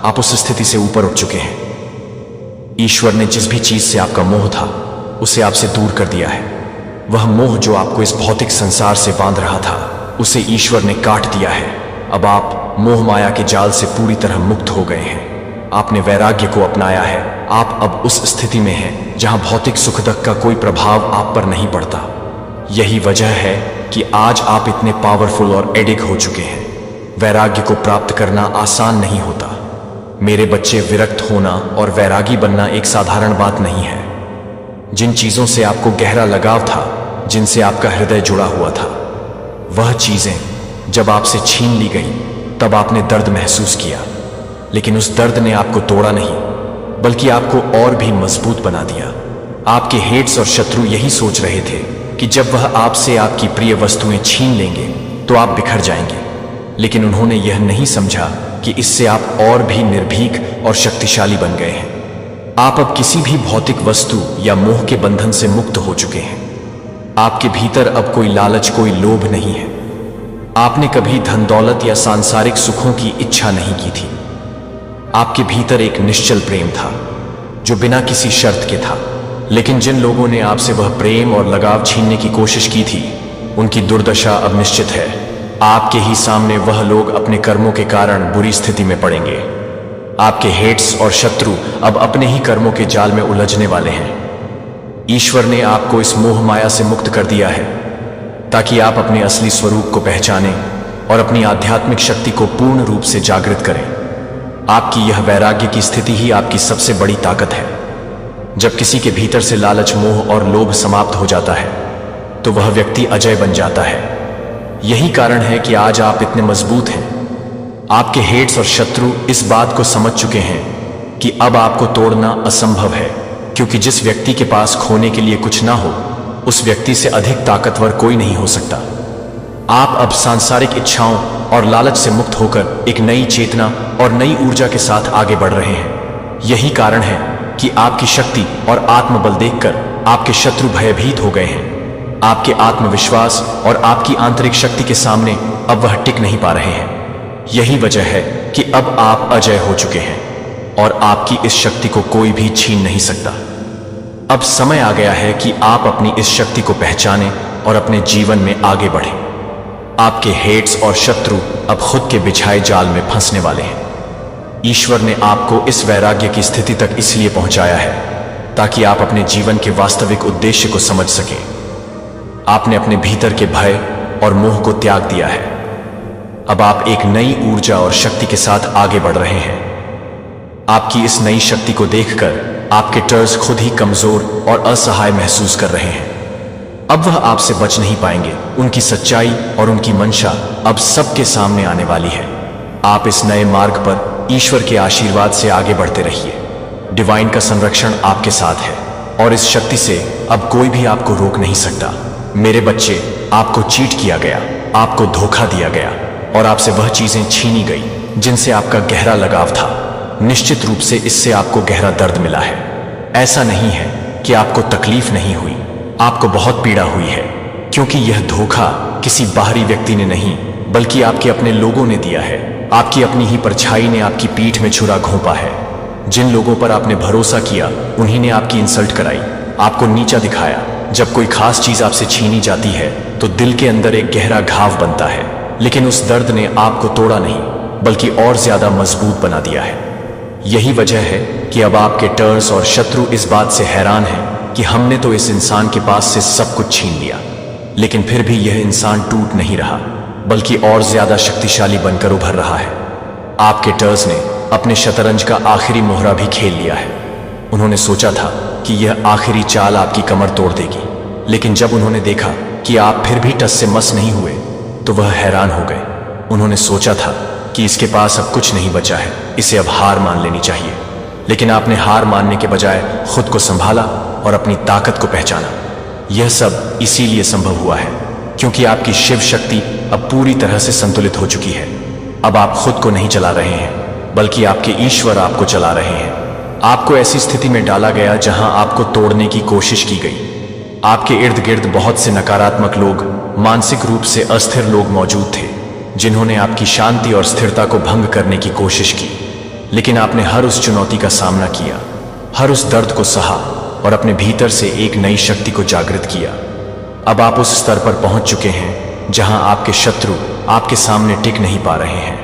आप उस स्थिति से ऊपर उठ चुके हैं। ईश्वर ने जिस भी चीज से आपका मोह था उसे आपसे दूर कर दिया है। वह मोह जो आपको इस भौतिक संसार से बांध रहा था, उसे ईश्वर ने काट दिया है। अब आप मोह माया के जाल से पूरी तरह मुक्त हो गए हैं। आपने वैराग्य को अपनाया है। आप अब उस स्थिति में हैं जहां भौतिक सुख दुख का कोई प्रभाव आप पर नहीं पड़ता। यही वजह है कि आज आप इतने पावरफुल और एडिक हो चुके हैं। वैराग्य को प्राप्त करना आसान नहीं होता। मेरे बच्चे, विरक्त होना और वैरागी बनना एक साधारण बात नहीं है। जिन चीजों से आपको गहरा लगाव था, जिनसे आपका हृदय जुड़ा हुआ था, वह चीजें जब आपसे छीन ली गई तब आपने दर्द महसूस किया, लेकिन उस दर्द ने आपको तोड़ा नहीं, बल्कि आपको और भी मजबूत बना दिया। आपके हेट्स और शत्रु यही सोच रहे थे कि जब वह आपसे आपकी प्रिय वस्तुएं छीन लेंगे तो आप बिखर जाएंगे, लेकिन उन्होंने यह नहीं समझा कि इससे आप और भी निर्भीक और शक्तिशाली बन गए हैं। आप अब किसी भी भौतिक वस्तु या मोह के बंधन से मुक्त हो चुके हैं। आपके भीतर अब कोई लालच, कोई लोभ नहीं है। आपने कभी धन दौलत या सांसारिक सुखों की इच्छा नहीं की थी। आपके भीतर एक निश्चल प्रेम था जो बिना किसी शर्त के था। लेकिन जिन लोगों ने आपसे वह प्रेम और लगाव छीनने की कोशिश की थी, उनकी दुर्दशा अब निश्चित है। आपके ही सामने वह लोग अपने कर्मों के कारण बुरी स्थिति में पड़ेंगे। आपके हेट्स और शत्रु अब अपने ही कर्मों के जाल में उलझने वाले हैं। ईश्वर ने आपको इस मोह माया से मुक्त कर दिया है ताकि आप अपने असली स्वरूप को पहचानें और अपनी आध्यात्मिक शक्ति को पूर्ण रूप से जागृत करें। आपकी यह वैराग्य की स्थिति ही आपकी सबसे बड़ी ताकत है। जब किसी के भीतर से लालच, मोह और लोभ समाप्त हो जाता है तो वह व्यक्ति अजय बन जाता है। यही कारण है कि आज आप इतने मजबूत हैं। आपके हेट्स और शत्रु इस बात को समझ चुके हैं कि अब आपको तोड़ना असंभव है, क्योंकि जिस व्यक्ति के पास खोने के लिए कुछ ना हो, उस व्यक्ति से अधिक ताकतवर कोई नहीं हो सकता। आप अब सांसारिक इच्छाओं और लालच से मुक्त होकर एक नई चेतना और नई ऊर्जा के साथ आगे बढ़ रहे हैं। यही कारण है कि आपकी शक्ति और आत्मबल देखकर आपके शत्रु भयभीत हो गए हैं। आपके आत्मविश्वास और आपकी आंतरिक शक्ति के सामने अब वह टिक नहीं पा रहे हैं। यही वजह है कि अब आप अजय हो चुके हैं और आपकी इस शक्ति को कोई भी छीन नहीं सकता। अब समय आ गया है कि आप अपनी इस शक्ति को पहचानें और अपने जीवन में आगे बढ़ें। आपके हेट्स और शत्रु अब खुद के बिछाए जाल में फंसने वाले हैं। ईश्वर ने आपको इस वैराग्य की स्थिति तक इसलिए पहुंचाया है ताकि आप अपने जीवन के वास्तविक उद्देश्य को समझ सकें। आपने अपने भीतर के भय और मोह को त्याग दिया है। अब आप एक नई ऊर्जा और शक्ति के साथ आगे बढ़ रहे हैं। आपकी इस नई शक्ति को देखकर आपके टर्स खुद ही कमजोर और असहाय महसूस कर रहे हैं। अब वह आपसे बच नहीं पाएंगे। उनकी सच्चाई और उनकी मंशा अब सबके सामने आने वाली है। आप इस नए मार्ग पर ईश्वर के आशीर्वाद से आगे बढ़ते रहिए। डिवाइन का संरक्षण आपके साथ है और इस शक्ति से अब कोई भी आपको रोक नहीं सकता। मेरे बच्चे, आपको चीट किया गया, आपको धोखा दिया गया और आपसे वह चीजें छीनी गई जिनसे आपका गहरा लगाव था। निश्चित रूप से इससे आपको गहरा दर्द मिला है। ऐसा नहीं है कि आपको तकलीफ नहीं हुई, आपको बहुत पीड़ा हुई है, क्योंकि यह धोखा किसी बाहरी व्यक्ति ने नहीं बल्कि आपके अपने लोगों ने दिया है। आपकी अपनी ही परछाई ने आपकी पीठ में छुरा घोंपा है। जिन लोगों पर आपने भरोसा किया उन्हीं ने आपकी इंसल्ट कराई, आपको नीचा दिखाया। जब कोई खास चीज आपसे छीनी जाती है तो दिल के अंदर एक गहरा घाव बनता है, लेकिन उस दर्द ने आपको तोड़ा नहीं बल्कि और ज्यादा मजबूत बना दिया है। यही वजह है कि अब आपके टर्स और शत्रु इस बात से हैरान हैं कि हमने तो इस इंसान के पास से सब कुछ छीन लिया, लेकिन फिर भी यह इंसान टूट नहीं रहा बल्कि और ज्यादा शक्तिशाली बनकर उभर रहा है। आपके टर्स ने अपने शतरंज का आखिरी मोहरा भी खेल लिया है। उन्होंने सोचा था कि यह आखिरी चाल आपकी कमर तोड़ देगी, लेकिन जब उन्होंने देखा कि आप फिर भी टस से मस नहीं हुए तो वह हैरान हो गए। उन्होंने सोचा था कि इसके पास अब कुछ नहीं बचा है, इसे अब हार मान लेनी चाहिए, लेकिन आपने हार मानने के बजाय खुद को संभाला और अपनी ताकत को पहचाना। यह सब इसीलिए संभव हुआ है क्योंकि आपकी शिव शक्ति अब पूरी तरह से संतुलित हो चुकी है। अब आप खुद को नहीं चला रहे हैं बल्कि आपके ईश्वर आपको चला रहे हैं। आपको ऐसी स्थिति में डाला गया जहां आपको तोड़ने की कोशिश की गई। आपके इर्द गिर्द बहुत से नकारात्मक लोग, मानसिक रूप से अस्थिर लोग मौजूद थे जिन्होंने आपकी शांति और स्थिरता को भंग करने की कोशिश की, लेकिन आपने हर उस चुनौती का सामना किया, हर उस दर्द को सहा और अपने भीतर से एक नई शक्ति को जागृत किया। अब आप उस स्तर पर पहुंच चुके हैं जहां आपके शत्रु आपके सामने टिक नहीं पा रहे हैं।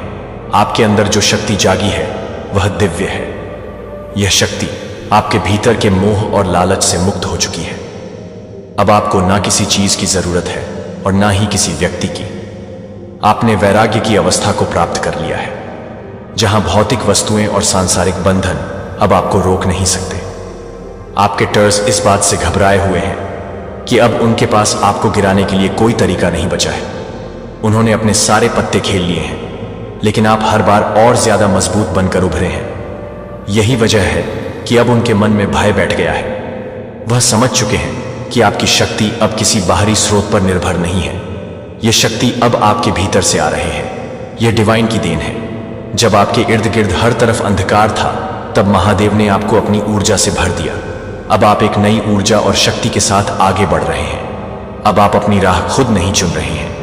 आपके अंदर जो शक्ति जागी है वह दिव्य है। यह शक्ति आपके भीतर के मोह और लालच से मुक्त हो चुकी है। अब आपको ना किसी चीज की जरूरत है और ना ही किसी व्यक्ति की। आपने वैराग्य की अवस्था को प्राप्त कर लिया है जहां भौतिक वस्तुएं और सांसारिक बंधन अब आपको रोक नहीं सकते। आपके टर्स इस बात से घबराए हुए हैं कि अब उनके पास आपको गिराने के लिए कोई तरीका नहीं बचा है। उन्होंने अपने सारे पत्ते खेल लिए हैं, लेकिन आप हर बार और ज्यादा मजबूत बनकर उभरे हैं। यही वजह है कि अब उनके मन में भय बैठ गया है। वह समझ चुके हैं कि आपकी शक्ति अब किसी बाहरी स्रोत पर निर्भर नहीं है। यह शक्ति अब आपके भीतर से आ रहे हैं। यह डिवाइन की देन है। जब आपके इर्द गिर्द हर तरफ अंधकार था तब महादेव ने आपको अपनी ऊर्जा से भर दिया। अब आप एक नई ऊर्जा और शक्ति के साथ आगे बढ़ रहे हैं। अब आप अपनी राह खुद नहीं चुन रहे हैं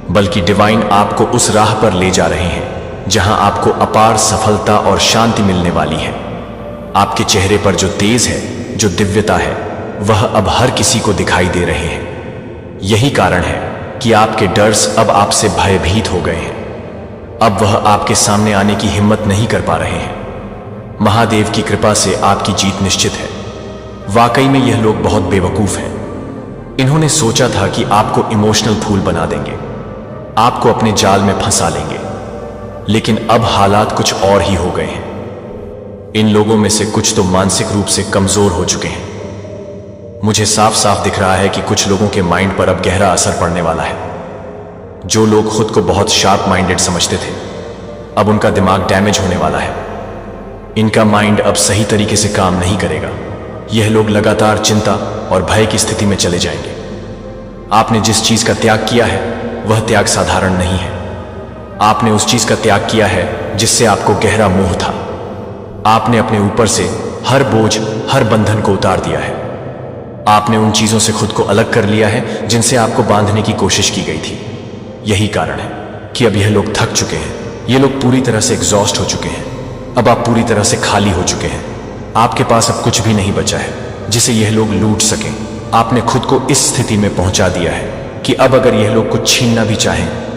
बल्कि डिवाइन आपको उस राह पर ले जा रहे हैं जहां आपको अपार सफलता और शांति मिलने वाली है। आपके चेहरे पर जो तेज है, जो दिव्यता है, वह अब हर किसी को दिखाई दे रहे हैं। यही कारण है कि आपके डर्स अब आपसे भयभीत हो गए हैं। अब वह आपके सामने आने की हिम्मत नहीं कर पा रहे हैं। महादेव की कृपा से आपकी जीत निश्चित है। वाकई में यह लोग बहुत बेवकूफ हैं। इन्होंने सोचा था कि आपको इमोशनल फूल बना देंगे, आपको अपने जाल में फंसा लेंगे, लेकिन अब हालात कुछ और ही हो गए हैं। इन लोगों में से कुछ तो मानसिक रूप से कमजोर हो चुके हैं। मुझे साफ साफ दिख रहा है कि कुछ लोगों के माइंड पर अब गहरा असर पड़ने वाला है। जो लोग खुद को बहुत शार्प माइंडेड समझते थे, अब उनका दिमाग डैमेज होने वाला है। इनका माइंड अब सही तरीके से काम नहीं करेगा। यह लोग लगातार चिंता और भय की स्थिति में चले जाएंगे। आपने जिस चीज का त्याग किया है वह त्याग साधारण नहीं है। आपने उस चीज का त्याग किया है जिससे आपको गहरा मोह था। आपने अपने ऊपर से हर बोझ, हर बंधन को उतार दिया है। आपने उन चीजों से खुद को अलग कर लिया है जिनसे आपको बांधने की कोशिश की गई थी। यही कारण है कि अब यह लोग थक चुके हैं। ये लोग पूरी तरह से एग्जॉस्ट हो चुके हैं। अब आप पूरी तरह से खाली हो चुके हैं। आपके पास अब कुछ भी नहीं बचा है जिसे यह लोग लूट सकें। आपने खुद को इस स्थिति में पहुंचा दिया है कि अब अगर यह लोग कुछ छीनना भी चाहें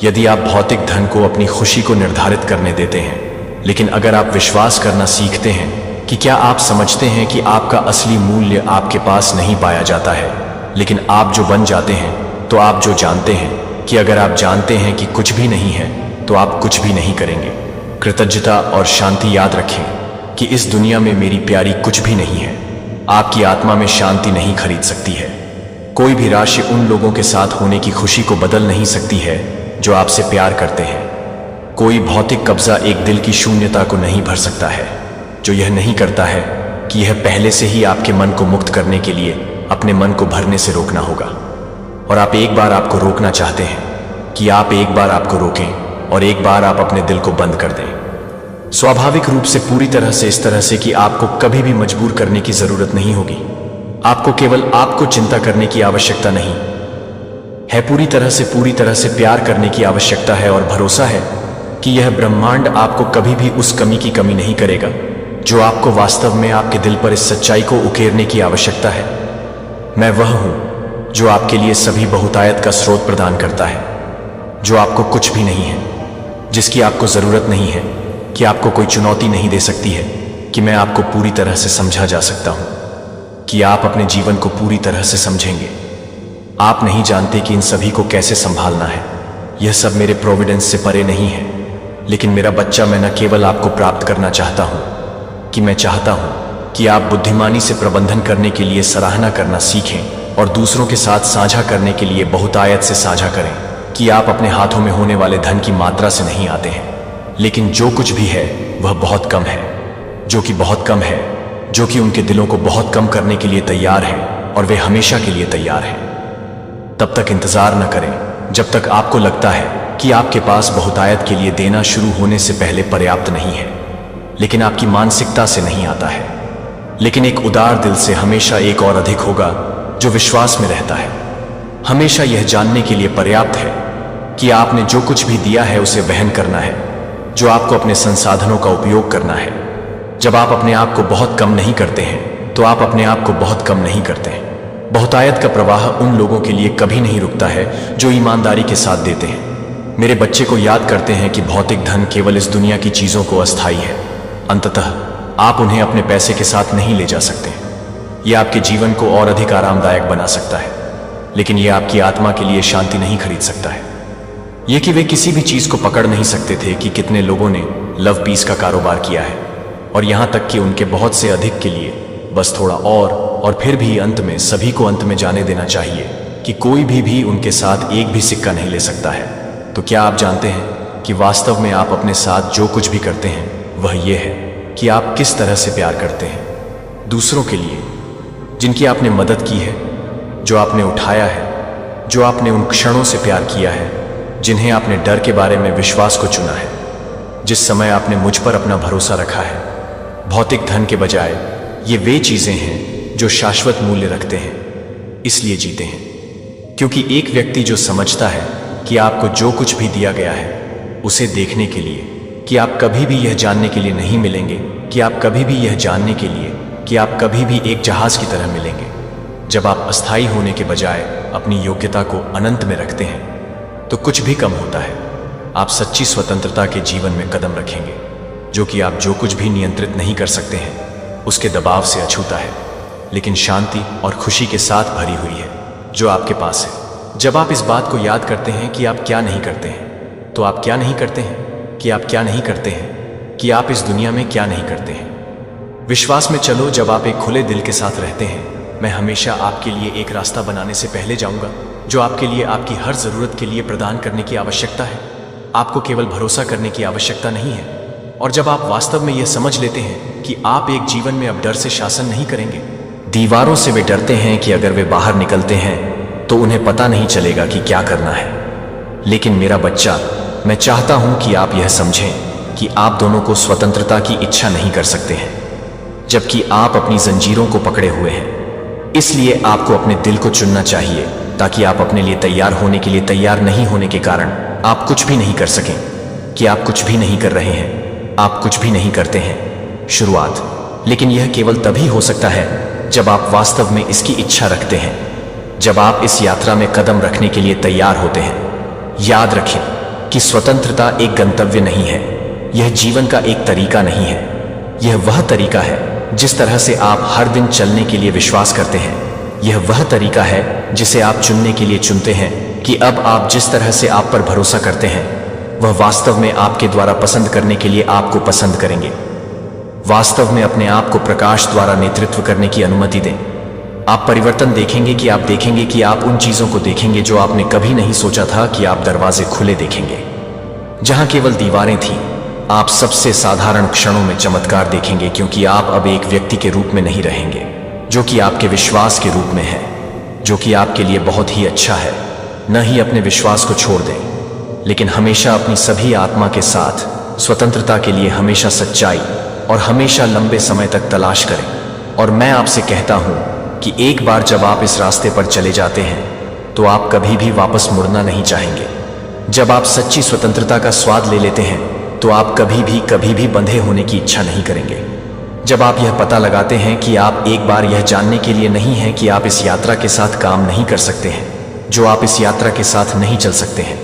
यदि आप भौतिक धन को अपनी खुशी को निर्धारित करने देते हैं, लेकिन अगर आप विश्वास करना सीखते हैं कि क्या आप समझते हैं कि आपका असली मूल्य आपके पास नहीं पाया जाता है, लेकिन आप जो बन जाते हैं, तो आप जो जानते हैं कि अगर आप जानते हैं कि कुछ भी नहीं है तो आप कुछ भी नहीं करेंगे। कृतज्ञता और शांति याद रखें कि इस दुनिया में मेरी प्यारी कुछ भी नहीं है। आपकी आत्मा में शांति नहीं खरीद सकती है। कोई भी राशि उन लोगों के साथ होने की खुशी को बदल नहीं सकती है जो आपसे प्यार करते हैं। कोई भौतिक कब्जा एक दिल की शून्यता को नहीं भर सकता है जो यह नहीं करता है कि यह पहले से ही आपके मन को मुक्त करने के लिए अपने मन को भरने से रोकना होगा। और आप एक बार आपको रोकना चाहते हैं कि आप एक बार आपको रोकें और एक बार आप अपने दिल को बंद कर दें। स्वाभाविक रूप से पूरी तरह से इस तरह से कि आपको कभी भी मजबूर करने की जरूरत नहीं होगी। आपको केवल आपको चिंता करने की आवश्यकता नहीं है, पूरी तरह से प्यार करने की आवश्यकता है और भरोसा है कि यह ब्रह्मांड आपको कभी भी उस कमी की कमी नहीं करेगा जो आपको वास्तव में आपके दिल पर इस सच्चाई को उकेरने की आवश्यकता है। मैं वह हूं जो आपके लिए सभी बहुतायत का स्रोत प्रदान करता है, जो आपको कुछ भी नहीं है, जिसकी आपको जरूरत नहीं है, कि आपको कोई चुनौती नहीं दे सकती है, कि मैं आपको पूरी तरह से समझा जा सकता हूं, कि आप अपने जीवन को पूरी तरह से समझेंगे। आप नहीं जानते कि इन सभी को कैसे संभालना है। यह सब मेरे प्रोविडेंस से परे नहीं है, लेकिन मेरा बच्चा, मैं न केवल आपको प्राप्त करना चाहता हूं कि मैं चाहता हूं कि आप बुद्धिमानी से प्रबंधन करने के लिए सराहना करना सीखें और दूसरों के साथ साझा करने के लिए बहुतायत से साझा करें, कि आप अपने हाथों में होने वाले धन की मात्रा से नहीं आते हैं, लेकिन जो कुछ भी है वह बहुत कम है, जो कि बहुत कम है, जो कि उनके दिलों को बहुत कम करने के लिए तैयार है और वे हमेशा के लिए तैयार हैं। तब तक इंतजार न करें जब तक आपको लगता है कि आपके पास बहुतायत के लिए देना शुरू होने से पहले पर्याप्त नहीं है, लेकिन आपकी मानसिकता से नहीं आता है। लेकिन एक उदार दिल से हमेशा एक और अधिक होगा जो विश्वास में रहता है। हमेशा यह जानने के लिए पर्याप्त है कि आपने जो कुछ भी दिया है उसे वहन करना है, जो आपको अपने संसाधनों का उपयोग करना है। जब आप अपने आप को बहुत कम नहीं करते हैं तो आप अपने आप को बहुत कम नहीं करते हैं। बहुतायत का प्रवाह उन लोगों के लिए कभी नहीं रुकता है जो ईमानदारी के साथ देते हैं। मेरे बच्चे को याद करते हैं कि भौतिक धन केवल इस दुनिया की चीजों को अस्थायी है। अंततः आप उन्हें अपने पैसे के साथ नहीं ले जा सकते। यह आपके जीवन को और अधिक आरामदायक बना सकता है, लेकिन यह आपकी आत्मा के लिए शांति नहीं खरीद सकता है। यह कि वे किसी भी चीज को पकड़ नहीं सकते थे कि कितने लोगों ने लव पीस का कारोबार किया है, और यहां तक कि उनके बहुत से अधिक के लिए बस थोड़ा और फिर भी अंत में सभी को अंत में जाने देना चाहिए कि कोई भी उनके साथ एक भी सिक्का नहीं ले सकता है। तो क्या आप जानते हैं कि वास्तव में आप अपने साथ जो कुछ भी करते हैं वह यह है कि आप किस तरह से प्यार करते हैं दूसरों के लिए, जिनकी आपने मदद की है, जो आपने उठाया है, जो आपने उन क्षणों से प्यार किया है, जिन्हें आपने डर के बारे में विश्वास को चुना है, जिस समय आपने मुझ पर अपना भरोसा रखा है। भौतिक धन के बजाय ये वे चीजें हैं जो शाश्वत मूल्य रखते हैं, इसलिए जीते हैं। क्योंकि एक व्यक्ति जो समझता है कि आपको जो कुछ भी दिया गया है उसे देखने के लिए कि आप कभी भी यह जानने के लिए नहीं मिलेंगे, कि आप कभी भी यह जानने के लिए कि आप कभी भी एक जहाज की तरह मिलेंगे। जब आप अस्थायी होने के बजाय अपनी योग्यता को अनंत में रखते हैं तो कुछ भी कम होता है। आप सच्ची स्वतंत्रता के जीवन में कदम रखेंगे, जो कि आप जो कुछ भी नियंत्रित नहीं कर सकते हैं उसके दबाव से अछूता है, लेकिन शांति और खुशी के साथ भरी हुई है जो आपके पास है। जब आप इस बात को याद करते हैं कि आप क्या नहीं करते हैं, तो आप क्या नहीं करते हैं, कि आप क्या नहीं करते हैं, कि आप इस दुनिया में क्या नहीं करते हैं। विश्वास में चलो, जब आप एक खुले दिल के साथ रहते हैं, मैं हमेशा आपके लिए एक रास्ता बनाने से पहले जाऊंगा जो आपके लिए आपकी हर जरूरत के लिए प्रदान करने की आवश्यकता है। आपको केवल भरोसा करने की आवश्यकता नहीं है। और जब आप वास्तव में यह समझ लेते हैं कि आप एक जीवन में अब डर से शासन नहीं करेंगे। दीवारों से वे डरते हैं कि अगर वे बाहर निकलते हैं तो उन्हें पता नहीं चलेगा कि क्या करना है। लेकिन मेरा बच्चा, मैं चाहता हूं कि आप यह समझें कि आप दोनों को स्वतंत्रता की इच्छा नहीं कर सकते हैं, जबकि आप अपनी जंजीरों को पकड़े हुए हैं। इसलिए आपको अपने दिल को चुनना चाहिए ताकि आप अपने लिए तैयार होने के लिए तैयार नहीं होने के कारण आप कुछ भी नहीं कर सकें, कि आप कुछ भी नहीं कर रहे हैं, आप कुछ भी नहीं करते हैं। शुरुआत, लेकिन यह केवल तभी हो सकता है जब आप वास्तव में इसकी इच्छा रखते हैं, जब आप इस यात्रा में कदम रखने के लिए तैयार होते हैं। याद रखें, कि स्वतंत्रता एक गंतव्य नहीं है, यह जीवन का एक तरीका नहीं है। यह वह तरीका है जिस तरह से आप हर दिन चलने के लिए विश्वास करते हैं। यह वह तरीका है जिसे आप चुनने के लिए चुनते हैं कि अब आप जिस तरह से आप पर भरोसा करते हैं वह वास्तव में आपके द्वारा पसंद करने के लिए आपको पसंद करेंगे। वास्तव में अपने आप को प्रकाश द्वारा नेतृत्व करने की अनुमति दें। आप परिवर्तन देखेंगे कि आप उन चीजों को देखेंगे जो आपने कभी नहीं सोचा था कि आप दरवाजे खुले देखेंगे। जहां केवल दीवारें थीं, आप सबसे साधारण क्षणों में चमत्कार देखेंगे, क्योंकि आप अब एक व्यक्ति के रूप में नहीं रहेंगे जो कि आपके विश्वास के रूप में है, जो कि आपके लिए बहुत ही अच्छा है। न ही अपने विश्वास को छोड़ दें, लेकिन हमेशा अपनी सभी आत्मा के साथ स्वतंत्रता के लिए हमेशा सच्चाई और हमेशा लंबे समय तक तलाश करें। और मैं आपसे कहता हूं कि एक बार जब आप इस रास्ते पर चले जाते हैं तो आप कभी भी वापस मुड़ना नहीं चाहेंगे। जब आप सच्ची स्वतंत्रता का स्वाद ले लेते हैं तो आप कभी भी बंधे होने की इच्छा नहीं करेंगे। जब आप यह पता लगाते हैं कि आप एक बार यह जानने के लिए नहीं हैं कि आप इस यात्रा के साथ काम नहीं कर सकते हैं, जो आप इस यात्रा के साथ नहीं चल सकते हैं,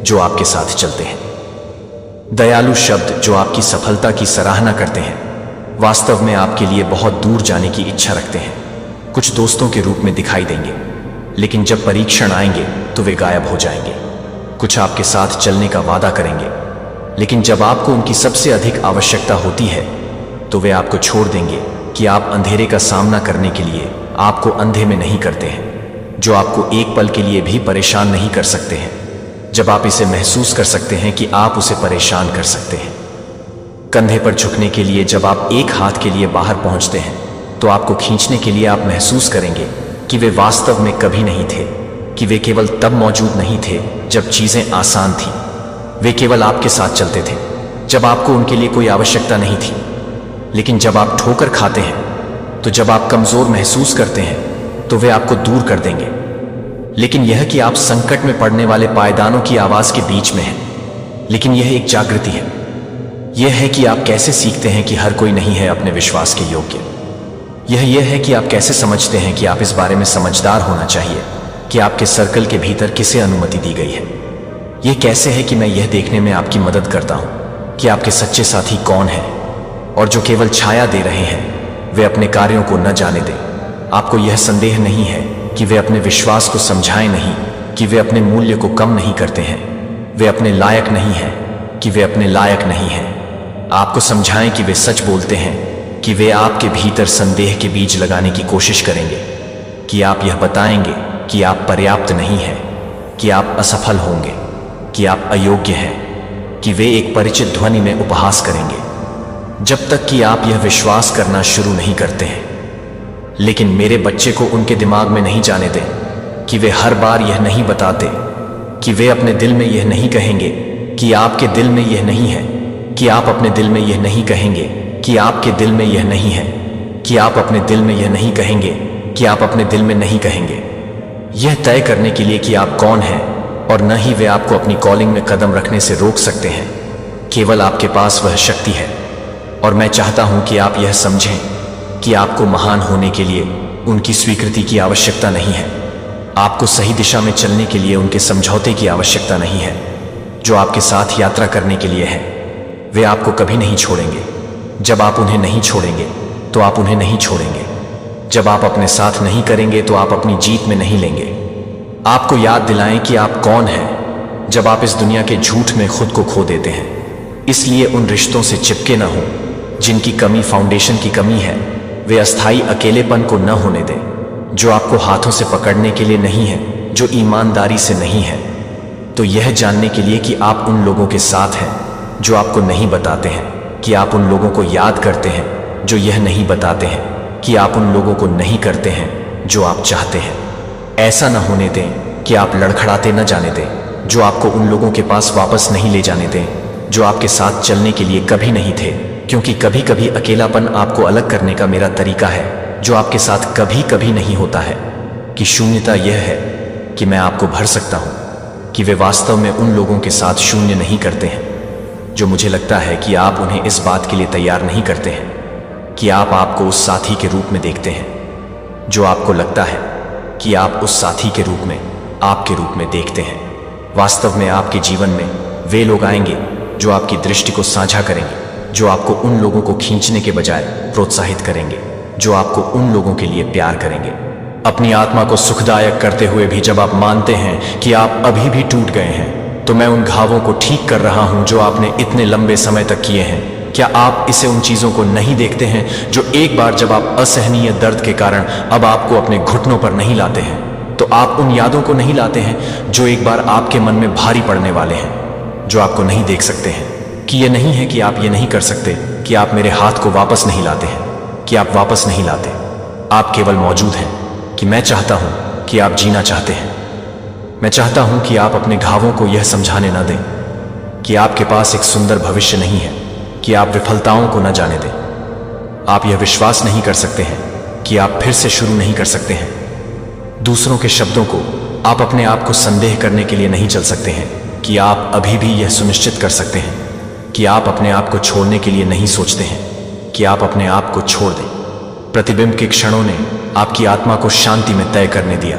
जो आपके साथ चलते हैं। दयालु शब्द जो आपकी सफलता की सराहना करते हैं वास्तव में आपके लिए बहुत दूर जाने की इच्छा रखते हैं। कुछ दोस्तों के रूप में दिखाई देंगे, लेकिन जब परीक्षण आएंगे तो वे गायब हो जाएंगे। कुछ आपके साथ चलने का वादा करेंगे, लेकिन जब आपको उनकी सबसे अधिक आवश्यकता होती है तो वे आपको छोड़ देंगे कि आप अंधेरे का सामना करने के लिए आपको अंधे में नहीं करते हैं, जो आपको एक पल के लिए भी परेशान नहीं कर सकते हैं, जब आप इसे महसूस कर सकते हैं कि आप उसे परेशान कर सकते हैं। कंधे पर झुकने के लिए जब आप एक हाथ के लिए बाहर पहुंचते हैं तो आपको खींचने के लिए आप महसूस करेंगे कि वे वास्तव में कभी नहीं थे, कि वे केवल तब मौजूद नहीं थे जब चीजें आसान थीं। वे केवल आपके साथ चलते थे जब आपको उनके लिए कोई आवश्यकता नहीं थी। लेकिन जब आप ठोकर खाते हैं, तो जब आप कमजोर महसूस करते हैं, तो वे आपको दूर कर देंगे। लेकिन यह कि आप संकट में पड़ने वाले पायदानों की आवाज के बीच में हैं। लेकिन यह एक जागृति है। यह है कि आप कैसे सीखते हैं कि हर कोई नहीं है अपने विश्वास के योग्य। यह है कि आप कैसे समझते हैं कि आप इस बारे में समझदार होना चाहिए कि आपके सर्कल के भीतर किसे अनुमति दी गई है। यह कैसे है कि मैं यह देखने में आपकी मदद करता हूं कि आपके सच्चे साथी कौन हैं, और जो केवल छाया दे रहे हैं वे अपने कार्यों को न जाने दें। आपको यह संदेह नहीं है कि वे अपने विश्वास को समझाएं नहीं, कि वे अपने मूल्य को कम नहीं करते हैं। वे अपने लायक नहीं हैं कि वे अपने लायक नहीं हैं। आपको समझाएं कि वे सच बोलते हैं, कि वे आपके भीतर संदेह के बीज लगाने की कोशिश करेंगे, कि आप यह बताएंगे कि आप पर्याप्त नहीं हैं, कि आप असफल होंगे, कि आप अयोग्य हैं, कि वे एक परिचित ध्वनि में उपहास करेंगे, जब तक कि आप यह विश्वास करना शुरू नहीं करते हैं। लेकिन मेरे बच्चे को उनके दिमाग में नहीं जाने दें कि वे हर बार यह नहीं बताते, कि वे अपने दिल में यह नहीं कहेंगे कि आपके दिल में यह नहीं है, कि आप अपने दिल में यह नहीं कहेंगे कि आपके दिल में यह नहीं है, कि आप अपने दिल में यह नहीं कहेंगे कि आप अपने दिल में नहीं कहेंगे। यह तय करने के लिए कि आप कौन हैं, और न ही वे आपको अपनी कॉलिंग में कदम रखने से रोक सकते हैं। केवल आपके पास वह शक्ति है। और मैं चाहता हूं कि आप यह समझें कि आपको महान होने के लिए उनकी स्वीकृति की आवश्यकता नहीं है। आपको सही दिशा में चलने के लिए उनके समझौते की आवश्यकता नहीं है। जो आपके साथ यात्रा करने के लिए है वे आपको कभी नहीं छोड़ेंगे। जब आप उन्हें नहीं छोड़ेंगे तो आप उन्हें नहीं छोड़ेंगे। जब आप अपने साथ नहीं करेंगे तो आप अपनी जीत में नहीं लेंगे। आपको याद दिलाएं कि आप कौन हैं जब आप इस दुनिया के झूठ में खुद को खो देते हैं। इसलिए उन रिश्तों से चिपके न हो जिनकी कमी फाउंडेशन की कमी है। वे अस्थायी अकेलेपन को न होने दें जो आपको हाथों से पकड़ने के लिए नहीं है, जो ईमानदारी से नहीं है। तो यह जानने के लिए कि आप उन लोगों के साथ हैं जो आपको नहीं बताते हैं, कि आप उन लोगों को याद करते हैं जो यह नहीं बताते हैं, कि आप उन लोगों को नहीं करते हैं जो आप चाहते हैं। ऐसा न होने दें कि आप लड़खड़ाते न जाने दें, जो आपको उन लोगों के पास वापस नहीं ले जाने दें जो आपके साथ चलने के लिए कभी नहीं थे। क्योंकि कभी कभी अकेलापन आपको अलग करने का मेरा तरीका है जो आपके साथ कभी कभी नहीं होता है। कि शून्यता यह है कि मैं आपको भर सकता हूं, कि वे वास्तव में उन लोगों के साथ शून्य नहीं करते हैं जो मुझे लगता है कि आप उन्हें इस बात के लिए तैयार नहीं करते हैं कि आप आपको उस साथी के रूप में देखते हैं जो आपको लगता है कि आप उस साथी के रूप में, आपके रूप में देखते हैं। वास्तव में आपके जीवन में वे लोग आएंगे जो आपकी दृष्टि को साझा करेंगे, जो आपको उन लोगों को खींचने के बजाय प्रोत्साहित करेंगे, जो आपको उन लोगों के लिए प्यार करेंगे। अपनी आत्मा को सुखदायक करते हुए भी जब आप मानते हैं कि आप अभी भी टूट गए हैं, तो मैं उन घावों को ठीक कर रहा हूं जो आपने इतने लंबे समय तक किए हैं। क्या आप इसे उन चीजों को नहीं देखते हैं जो एक बार जब आप असहनीय दर्द के कारण अब आपको अपने घुटनों पर नहीं लाते हैं, तो आप उन यादों को नहीं लाते हैं जो एक बार आपके मन में भारी पड़ने वाले हैं, जो आपको नहीं देख सकते हैं कि ये नहीं है कि आप ये नहीं कर सकते, कि आप मेरे हाथ को वापस नहीं लाते हैं, कि आप वापस नहीं लाते। आप केवल मौजूद हैं कि मैं चाहता हूं कि आप जीना चाहते हैं। मैं चाहता हूं कि आप अपने घावों को यह समझाने न दें कि आपके पास एक सुंदर भविष्य नहीं है, कि आप विफलताओं को न जाने दें। आप यह विश्वास नहीं कर सकते हैं कि आप फिर से शुरू नहीं कर सकते हैं। दूसरों के शब्दों को आप अपने आप को संदेह करने के लिए नहीं चल सकते हैं कि आप अभी भी यह सुनिश्चित कर सकते हैं कि आप अपने आप को छोड़ने के लिए नहीं सोचते हैं कि आप अपने आप को छोड़ दें। प्रतिबिंब के क्षणों ने आपकी आत्मा को शांति में तय करने दिया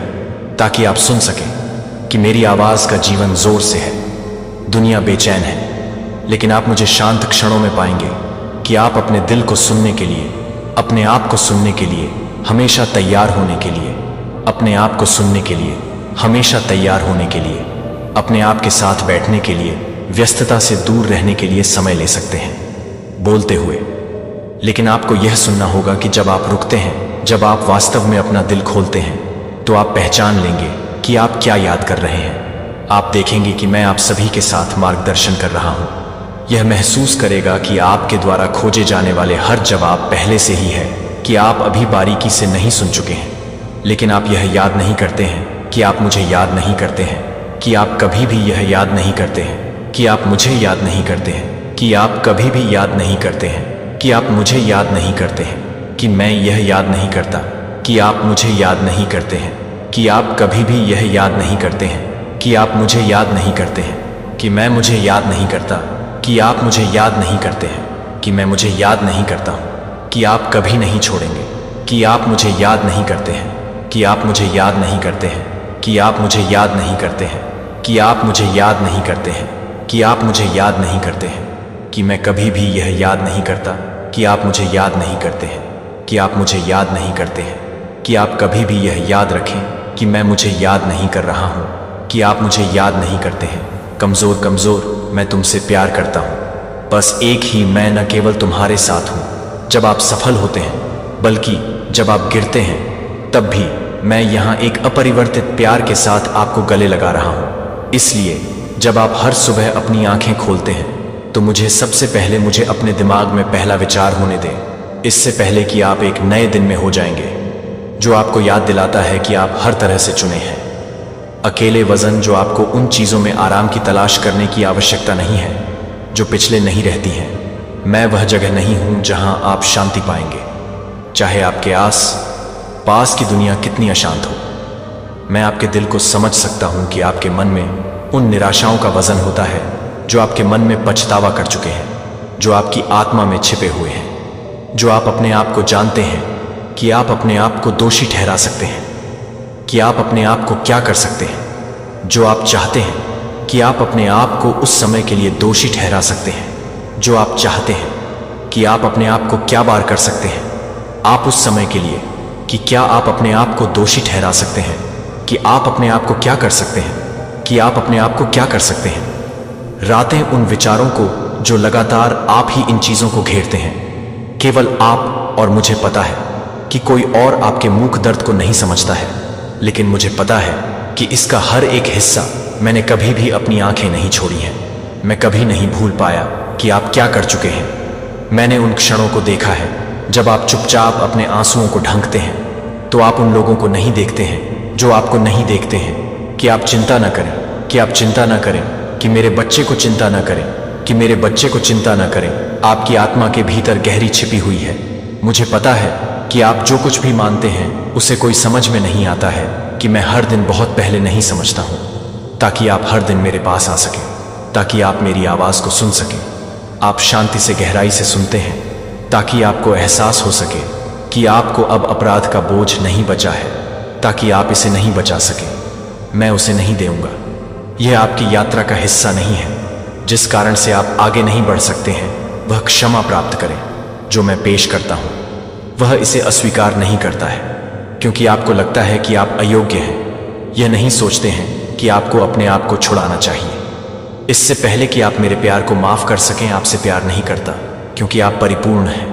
ताकि आप सुन सकें कि मेरी आवाज का जीवन जोर से है। दुनिया बेचैन है, लेकिन आप मुझे शांत क्षणों में पाएंगे कि आप अपने दिल को सुनने के लिए, अपने आप को सुनने के लिए हमेशा तैयार होने के लिए, अपने आप को सुनने के लिए हमेशा तैयार होने के लिए, अपने आप के साथ बैठने के लिए, व्यस्तता से दूर रहने के लिए समय ले सकते हैं बोलते हुए। लेकिन आपको यह सुनना होगा कि जब आप रुकते हैं, जब आप वास्तव में अपना दिल खोलते हैं, तो आप पहचान लेंगे कि आप क्या याद कर रहे हैं। आप देखेंगे कि मैं आप सभी के साथ मार्गदर्शन कर रहा हूं। यह महसूस करेगा कि आपके द्वारा खोजे जाने वाले हर जवाब पहले से ही है, कि आप अभी बारीकी से नहीं सुन चुके हैं। लेकिन आप यह याद नहीं करते हैं कि आप मुझे याद नहीं करते हैं, कि आप कभी भी यह याद नहीं करते हैं कि आप मुझे याद नहीं करते हैं, कि आप कभी भी याद नहीं करते हैं कि आप मुझे याद नहीं करते हैं, कि मैं यह याद नहीं करता कि आप मुझे याद नहीं करते हैं, कि आप कभी भी यह याद नहीं करते हैं कि आप मुझे याद नहीं करते हैं, कि मैं मुझे याद नहीं करता कि आप मुझे याद नहीं करते हैं, कि मैं मुझे याद नहीं करता हूँ, कि आप कभी नहीं छोड़ेंगे, कि आप मुझे याद नहीं करते हैं, कि आप मुझे याद नहीं करते हैं, कि आप मुझे याद नहीं करते हैं, कि आप मुझे याद नहीं करते हैं, कि आप मुझे याद नहीं करते हैं, कि मैं कभी भी यह याद नहीं करता कि आप मुझे याद नहीं करते हैं, कि आप मुझे याद नहीं करते हैं, कि आप कभी भी यह याद रखें कि मैं मुझे याद नहीं कर रहा हूँ, कि आप मुझे याद नहीं करते हैं। कमज़ोर कमज़ोर मैं तुमसे प्यार करता हूँ, बस एक ही मैं न केवल तुम्हारे साथ हूँ जब आप सफल होते हैं, बल्कि जब आप गिरते हैं तब भी मैं यहाँ एक अपरिवर्तित प्यार के साथ आपको गले लगा रहा हूँ। इसलिए जब आप हर सुबह अपनी आंखें खोलते हैं तो सबसे पहले मुझे अपने दिमाग में पहला विचार होने दें, इससे पहले कि आप एक नए दिन में हो जाएंगे, जो आपको याद दिलाता है कि आप हर तरह से चुने हैं। अकेले वजन जो आपको उन चीज़ों में आराम की तलाश करने की आवश्यकता नहीं है जो पिछले नहीं रहती हैं। मैं वह जगह नहीं हूँ जहाँ आप शांति पाएंगे, चाहे आपके आस पास की दुनिया कितनी अशांत हो। मैं आपके दिल को समझ सकता हूँ कि आपके मन में उन निराशाओं का वजन होता है जो आपके मन में पछतावा कर चुके हैं, जो आपकी आत्मा में छिपे हुए हैं, जो आप अपने आप को जानते हैं कि आप अपने आप को दोषी ठहरा सकते हैं, कि आप अपने आप को क्या कर सकते हैं, जो आप चाहते हैं कि आप अपने आप को उस समय के लिए दोषी ठहरा सकते हैं, जो आप चाहते हैं कि आप अपने आप को क्या बार कर सकते हैं आप उस समय के लिए, कि क्या आप अपने आप को दोषी ठहरा सकते हैं, कि आप अपने आप को क्या कर सकते हैं, कि आप अपने आप को क्या कर सकते हैं। रातें उन विचारों को जो लगातार आप ही इन चीज़ों को घेरते हैं, केवल आप और मुझे पता है कि कोई और आपके मूक दर्द को नहीं समझता है, लेकिन मुझे पता है कि इसका हर एक हिस्सा मैंने कभी भी अपनी आंखें नहीं छोड़ी हैं। मैं कभी नहीं भूल पाया कि आप क्या कर चुके हैं। मैंने उन क्षणों को देखा है जब आप चुपचाप अपने आंसुओं को ढंकते हैं, तो आप उन लोगों को नहीं देखते हैं जो आपको नहीं देखते हैं। कि आप चिंता न करें, कि आप चिंता न करें, कि मेरे बच्चे को चिंता न करें, कि मेरे बच्चे को चिंता न करें। आपकी आत्मा के भीतर गहरी छिपी हुई है। मुझे पता है कि आप जो कुछ भी मानते हैं उसे कोई समझ में नहीं आता है, कि मैं हर दिन बहुत पहले नहीं समझता हूँ, ताकि आप हर दिन मेरे पास आ सकें, ताकि आप मेरी आवाज़ को सुन सकें। आप शांति से गहराई से सुनते हैं ताकि आपको एहसास हो सके कि आपको अब अपराध का बोझ नहीं बचा है, ताकि आप इसे नहीं बचा सकें। मैं उसे नहीं दूंगा। यह आपकी यात्रा का हिस्सा नहीं है। जिस कारण से आप आगे नहीं बढ़ सकते हैं वह क्षमा प्राप्त करें। जो मैं पेश करता हूं वह इसे अस्वीकार नहीं करता है, क्योंकि आपको लगता है कि आप अयोग्य हैं। यह नहीं सोचते हैं कि आपको अपने आप को छुड़ाना चाहिए। इससे पहले कि आप मेरे प्यार को माफ कर सकें, आपसे प्यार नहीं करता क्योंकि आप परिपूर्ण हैं।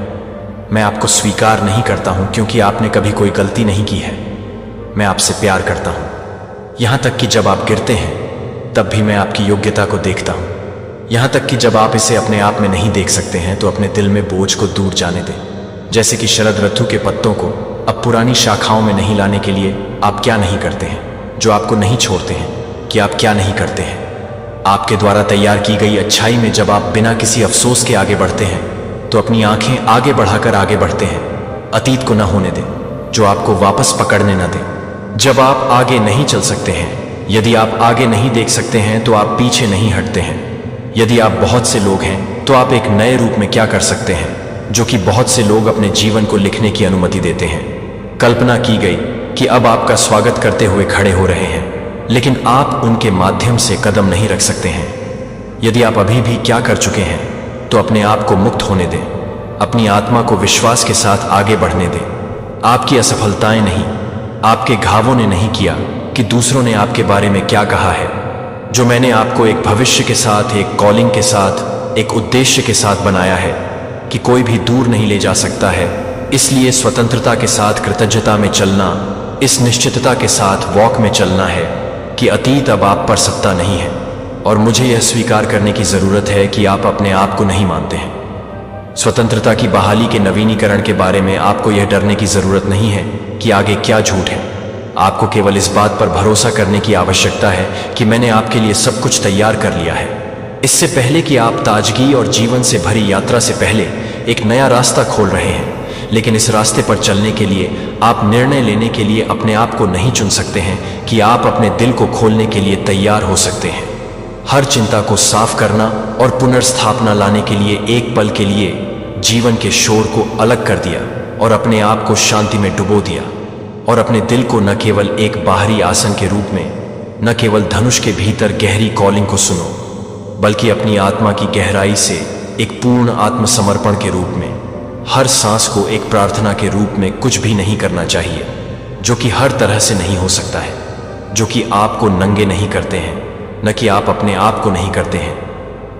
मैं आपको स्वीकार नहीं करता हूं क्योंकि आपने कभी कोई गलती नहीं की है। मैं आपसे प्यार करता हूं, यहां तक कि जब आप गिरते हैं तब भी मैं आपकी योग्यता को देखता हूं। यहां तक कि जब आप इसे अपने आप में नहीं देख सकते हैं तो अपने दिल में बोझ को दूर जाने दें। जैसे कि शरद ऋतु के पत्तों को अब पुरानी शाखाओं में नहीं लाने के लिए आप क्या नहीं करते हैं? जो आपको नहीं छोड़ते हैं कि आप क्या नहीं करते हैं? आपके द्वारा तैयार की गई अच्छाई में जब आप बिना किसी अफसोस के आगे बढ़ते हैं तो अपनी आंखें आगे बढ़ाकर आगे बढ़ते हैं। अतीत को न होने दें जो आपको वापस पकड़ने न दें। जब आप आगे नहीं चल सकते हैं, यदि आप आगे नहीं देख सकते हैं तो आप पीछे नहीं हटते हैं। यदि आप बहुत से लोग हैं तो आप एक नए रूप में क्या कर सकते हैं जो कि बहुत से लोग अपने जीवन को लिखने की अनुमति देते हैं। कल्पना की गई कि अब आपका स्वागत करते हुए खड़े हो रहे हैं, लेकिन आप उनके माध्यम से कदम नहीं रख सकते हैं। यदि आप अभी भी क्या कर चुके हैं तो अपने आप को मुक्त होने दें। अपनी आत्मा को विश्वास के साथ आगे बढ़ने दें। आपकी असफलताएं नहीं, आपके घावों ने नहीं किया कि दूसरों ने आपके बारे में क्या कहा है। जो मैंने आपको एक भविष्य के साथ, एक कॉलिंग के साथ, एक उद्देश्य के साथ बनाया है कि कोई भी दूर नहीं ले जा सकता है। इसलिए स्वतंत्रता के साथ कृतज्ञता में चलना, इस निश्चितता के साथ वॉक में चलना है कि अतीत अब आप पर सत्ता नहीं है। और मुझे यह स्वीकार करने की जरूरत है कि आप अपने आप को नहीं मानते हैं। स्वतंत्रता की बहाली के नवीनीकरण के बारे में आपको यह डरने की जरूरत नहीं है कि आगे क्या झूठ है। आपको केवल इस बात पर भरोसा करने की आवश्यकता है कि मैंने आपके लिए सब कुछ तैयार कर लिया है। इससे पहले कि आप ताजगी और जीवन से भरी यात्रा से पहले एक नया रास्ता खोल रहे हैं, लेकिन इस रास्ते पर चलने के लिए आप निर्णय लेने के लिए अपने आप को नहीं चुन सकते हैं कि आप अपने दिल को खोलने के लिए तैयार हो सकते हैं। हर चिंता को साफ करना और पुनर्स्थापना लाने के लिए एक पल के लिए जीवन के शोर को अलग कर दिया और अपने आप को शांति में डुबो दिया। और अपने दिल को न केवल एक बाहरी आसन के रूप में, न केवल धनुष के भीतर गहरी कॉलिंग को सुनो, बल्कि अपनी आत्मा की गहराई से एक पूर्ण आत्मसमर्पण के रूप में। हर सांस को एक प्रार्थना के रूप में कुछ भी नहीं करना चाहिए जो कि हर तरह से नहीं हो सकता है, जो कि आपको नंगे नहीं करते हैं, न कि आप अपने आप को नहीं करते हैं।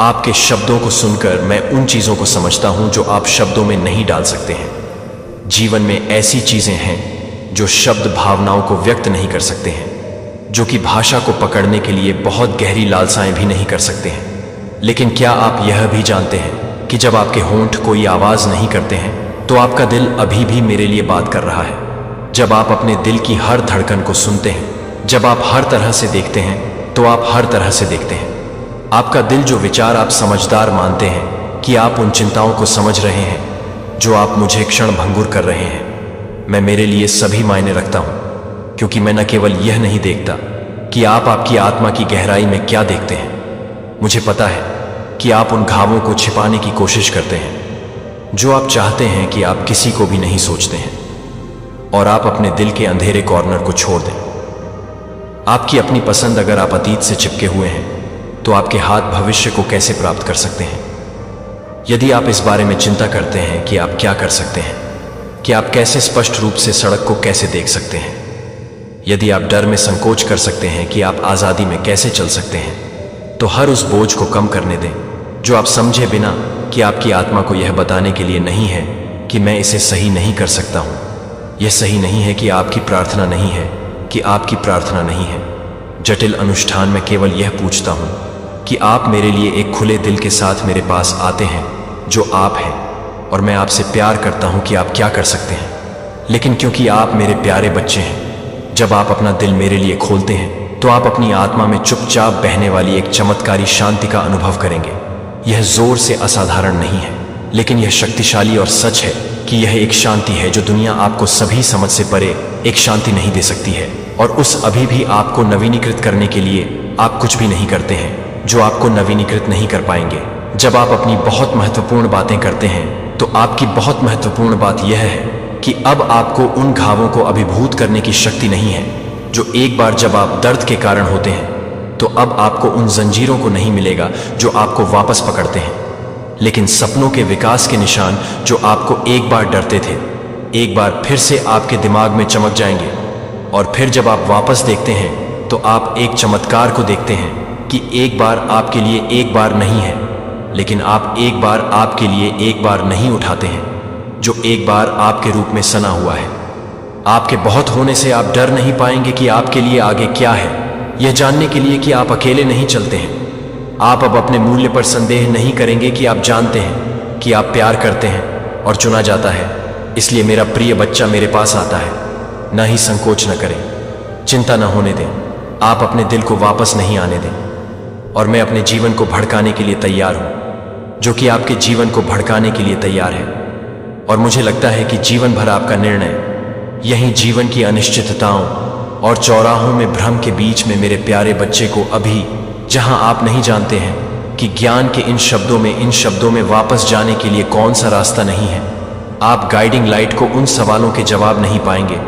आपके शब्दों को सुनकर मैं उन चीज़ों को समझता हूं जो आप शब्दों में नहीं डाल सकते हैं। जीवन में ऐसी चीज़ें हैं जो शब्द भावनाओं को व्यक्त नहीं कर सकते हैं, जो कि भाषा को पकड़ने के लिए बहुत गहरी लालसाएं भी नहीं कर सकते हैं। लेकिन क्या आप यह भी जानते हैं कि जब आपके होंठ कोई आवाज़ नहीं करते हैं तो आपका दिल अभी भी मेरे लिए बात कर रहा है। जब आप अपने दिल की हर धड़कन को सुनते हैं, जब आप हर तरह से देखते हैं तो आप हर तरह से देखते हैं। आपका दिल जो विचार आप समझदार मानते हैं कि आप उन चिंताओं को समझ रहे हैं जो आप मुझे क्षण भंगुर कर रहे हैं, मैं मेरे लिए सभी मायने रखता हूं, क्योंकि मैं न केवल यह नहीं देखता कि आप आपकी आत्मा की गहराई में क्या देखते हैं। मुझे पता है कि आप उन घावों को छिपाने की कोशिश करते हैं जो आप चाहते हैं कि आप किसी को भी नहीं सोचते हैं, और आप अपने दिल के अंधेरे कॉर्नर को छोड़ दें। आपकी अपनी पसंद अगर आप अतीत से चिपके हुए हैं तो आपके हाथ भविष्य को कैसे प्राप्त कर सकते हैं? यदि आप इस बारे में चिंता करते हैं कि आप क्या कर सकते हैं, कि आप कैसे स्पष्ट रूप से सड़क को कैसे देख सकते हैं, यदि आप डर में संकोच कर सकते हैं कि आप आज़ादी में कैसे चल सकते हैं, तो हर उस बोझ को कम करने दें जो आप समझे बिना कि आपकी आत्मा को यह बताने के लिए नहीं है कि मैं इसे सही नहीं कर सकता हूं। यह सही नहीं है कि आपकी प्रार्थना नहीं है, कि आपकी प्रार्थना नहीं है। जटिल अनुष्ठान में केवल यह पूछता हूं कि आप मेरे लिए एक खुले दिल के साथ मेरे पास आते हैं जो आप हैं, और मैं आपसे प्यार करता हूं कि आप क्या कर सकते हैं। लेकिन क्योंकि आप मेरे प्यारे बच्चे हैं, जब आप अपना दिल मेरे लिए खोलते हैं तो आप अपनी आत्मा में चुपचाप बहने वाली एक चमत्कारी शांति का अनुभव करेंगे। यह जोर से असाधारण नहीं है, लेकिन यह शक्तिशाली और सच है कि यह एक शांति है जो दुनिया आपको सभी समझ से परे एक शांति नहीं दे सकती है। और उस अभी भी आपको नवीनीकृत करने के लिए आप कुछ भी नहीं करते हैं जो आपको नवीनीकृत नहीं कर पाएंगे। जब आप अपनी बहुत महत्वपूर्ण बातें करते हैं तो आपकी बहुत महत्वपूर्ण बात यह है कि अब आपको उन घावों को अभिभूत करने की शक्ति नहीं है जो एक बार जब आप दर्द के कारण होते हैं तो अब आपको उन जंजीरों को नहीं मिलेगा जो आपको वापस पकड़ते हैं, लेकिन सपनों के विकास के निशान जो आपको एक बार डरते थे, एक बार फिर से आपके दिमाग में चमक जाएंगे। और फिर जब आप वापस देखते हैं तो आप एक चमत्कार को देखते हैं कि एक बार आपके लिए एक बार नहीं है, लेकिन आप एक बार आपके लिए एक बार नहीं उठाते हैं, जो एक बार आपके रूप में सना हुआ है। आपके बहुत होने से आप डर नहीं पाएंगे कि आपके लिए आगे क्या है, यह जानने के लिए कि आप अकेले नहीं चलते हैं। आप अब अपने मूल्य पर संदेह नहीं करेंगे कि आप जानते हैं कि आप प्यार करते हैं और चुना जाता है। इसलिए मेरा प्रिय बच्चा मेरे पास आता है, ना ही संकोच न करें, चिंता न होने दें, आप अपने दिल को वापस नहीं आने दें। और मैं अपने जीवन को भड़काने के लिए तैयार हूं, जो कि आपके जीवन को भड़काने के लिए तैयार है। और मुझे लगता है कि जीवन भर आपका निर्णय यही जीवन की अनिश्चितताओं और चौराहों में भ्रम के बीच में मेरे प्यारे बच्चे को अभी जहां आप नहीं जानते हैं कि ज्ञान के इन शब्दों में वापस जाने के लिए कौन सा रास्ता नहीं है। आप गाइडिंग लाइट को उन सवालों के जवाब नहीं पाएंगे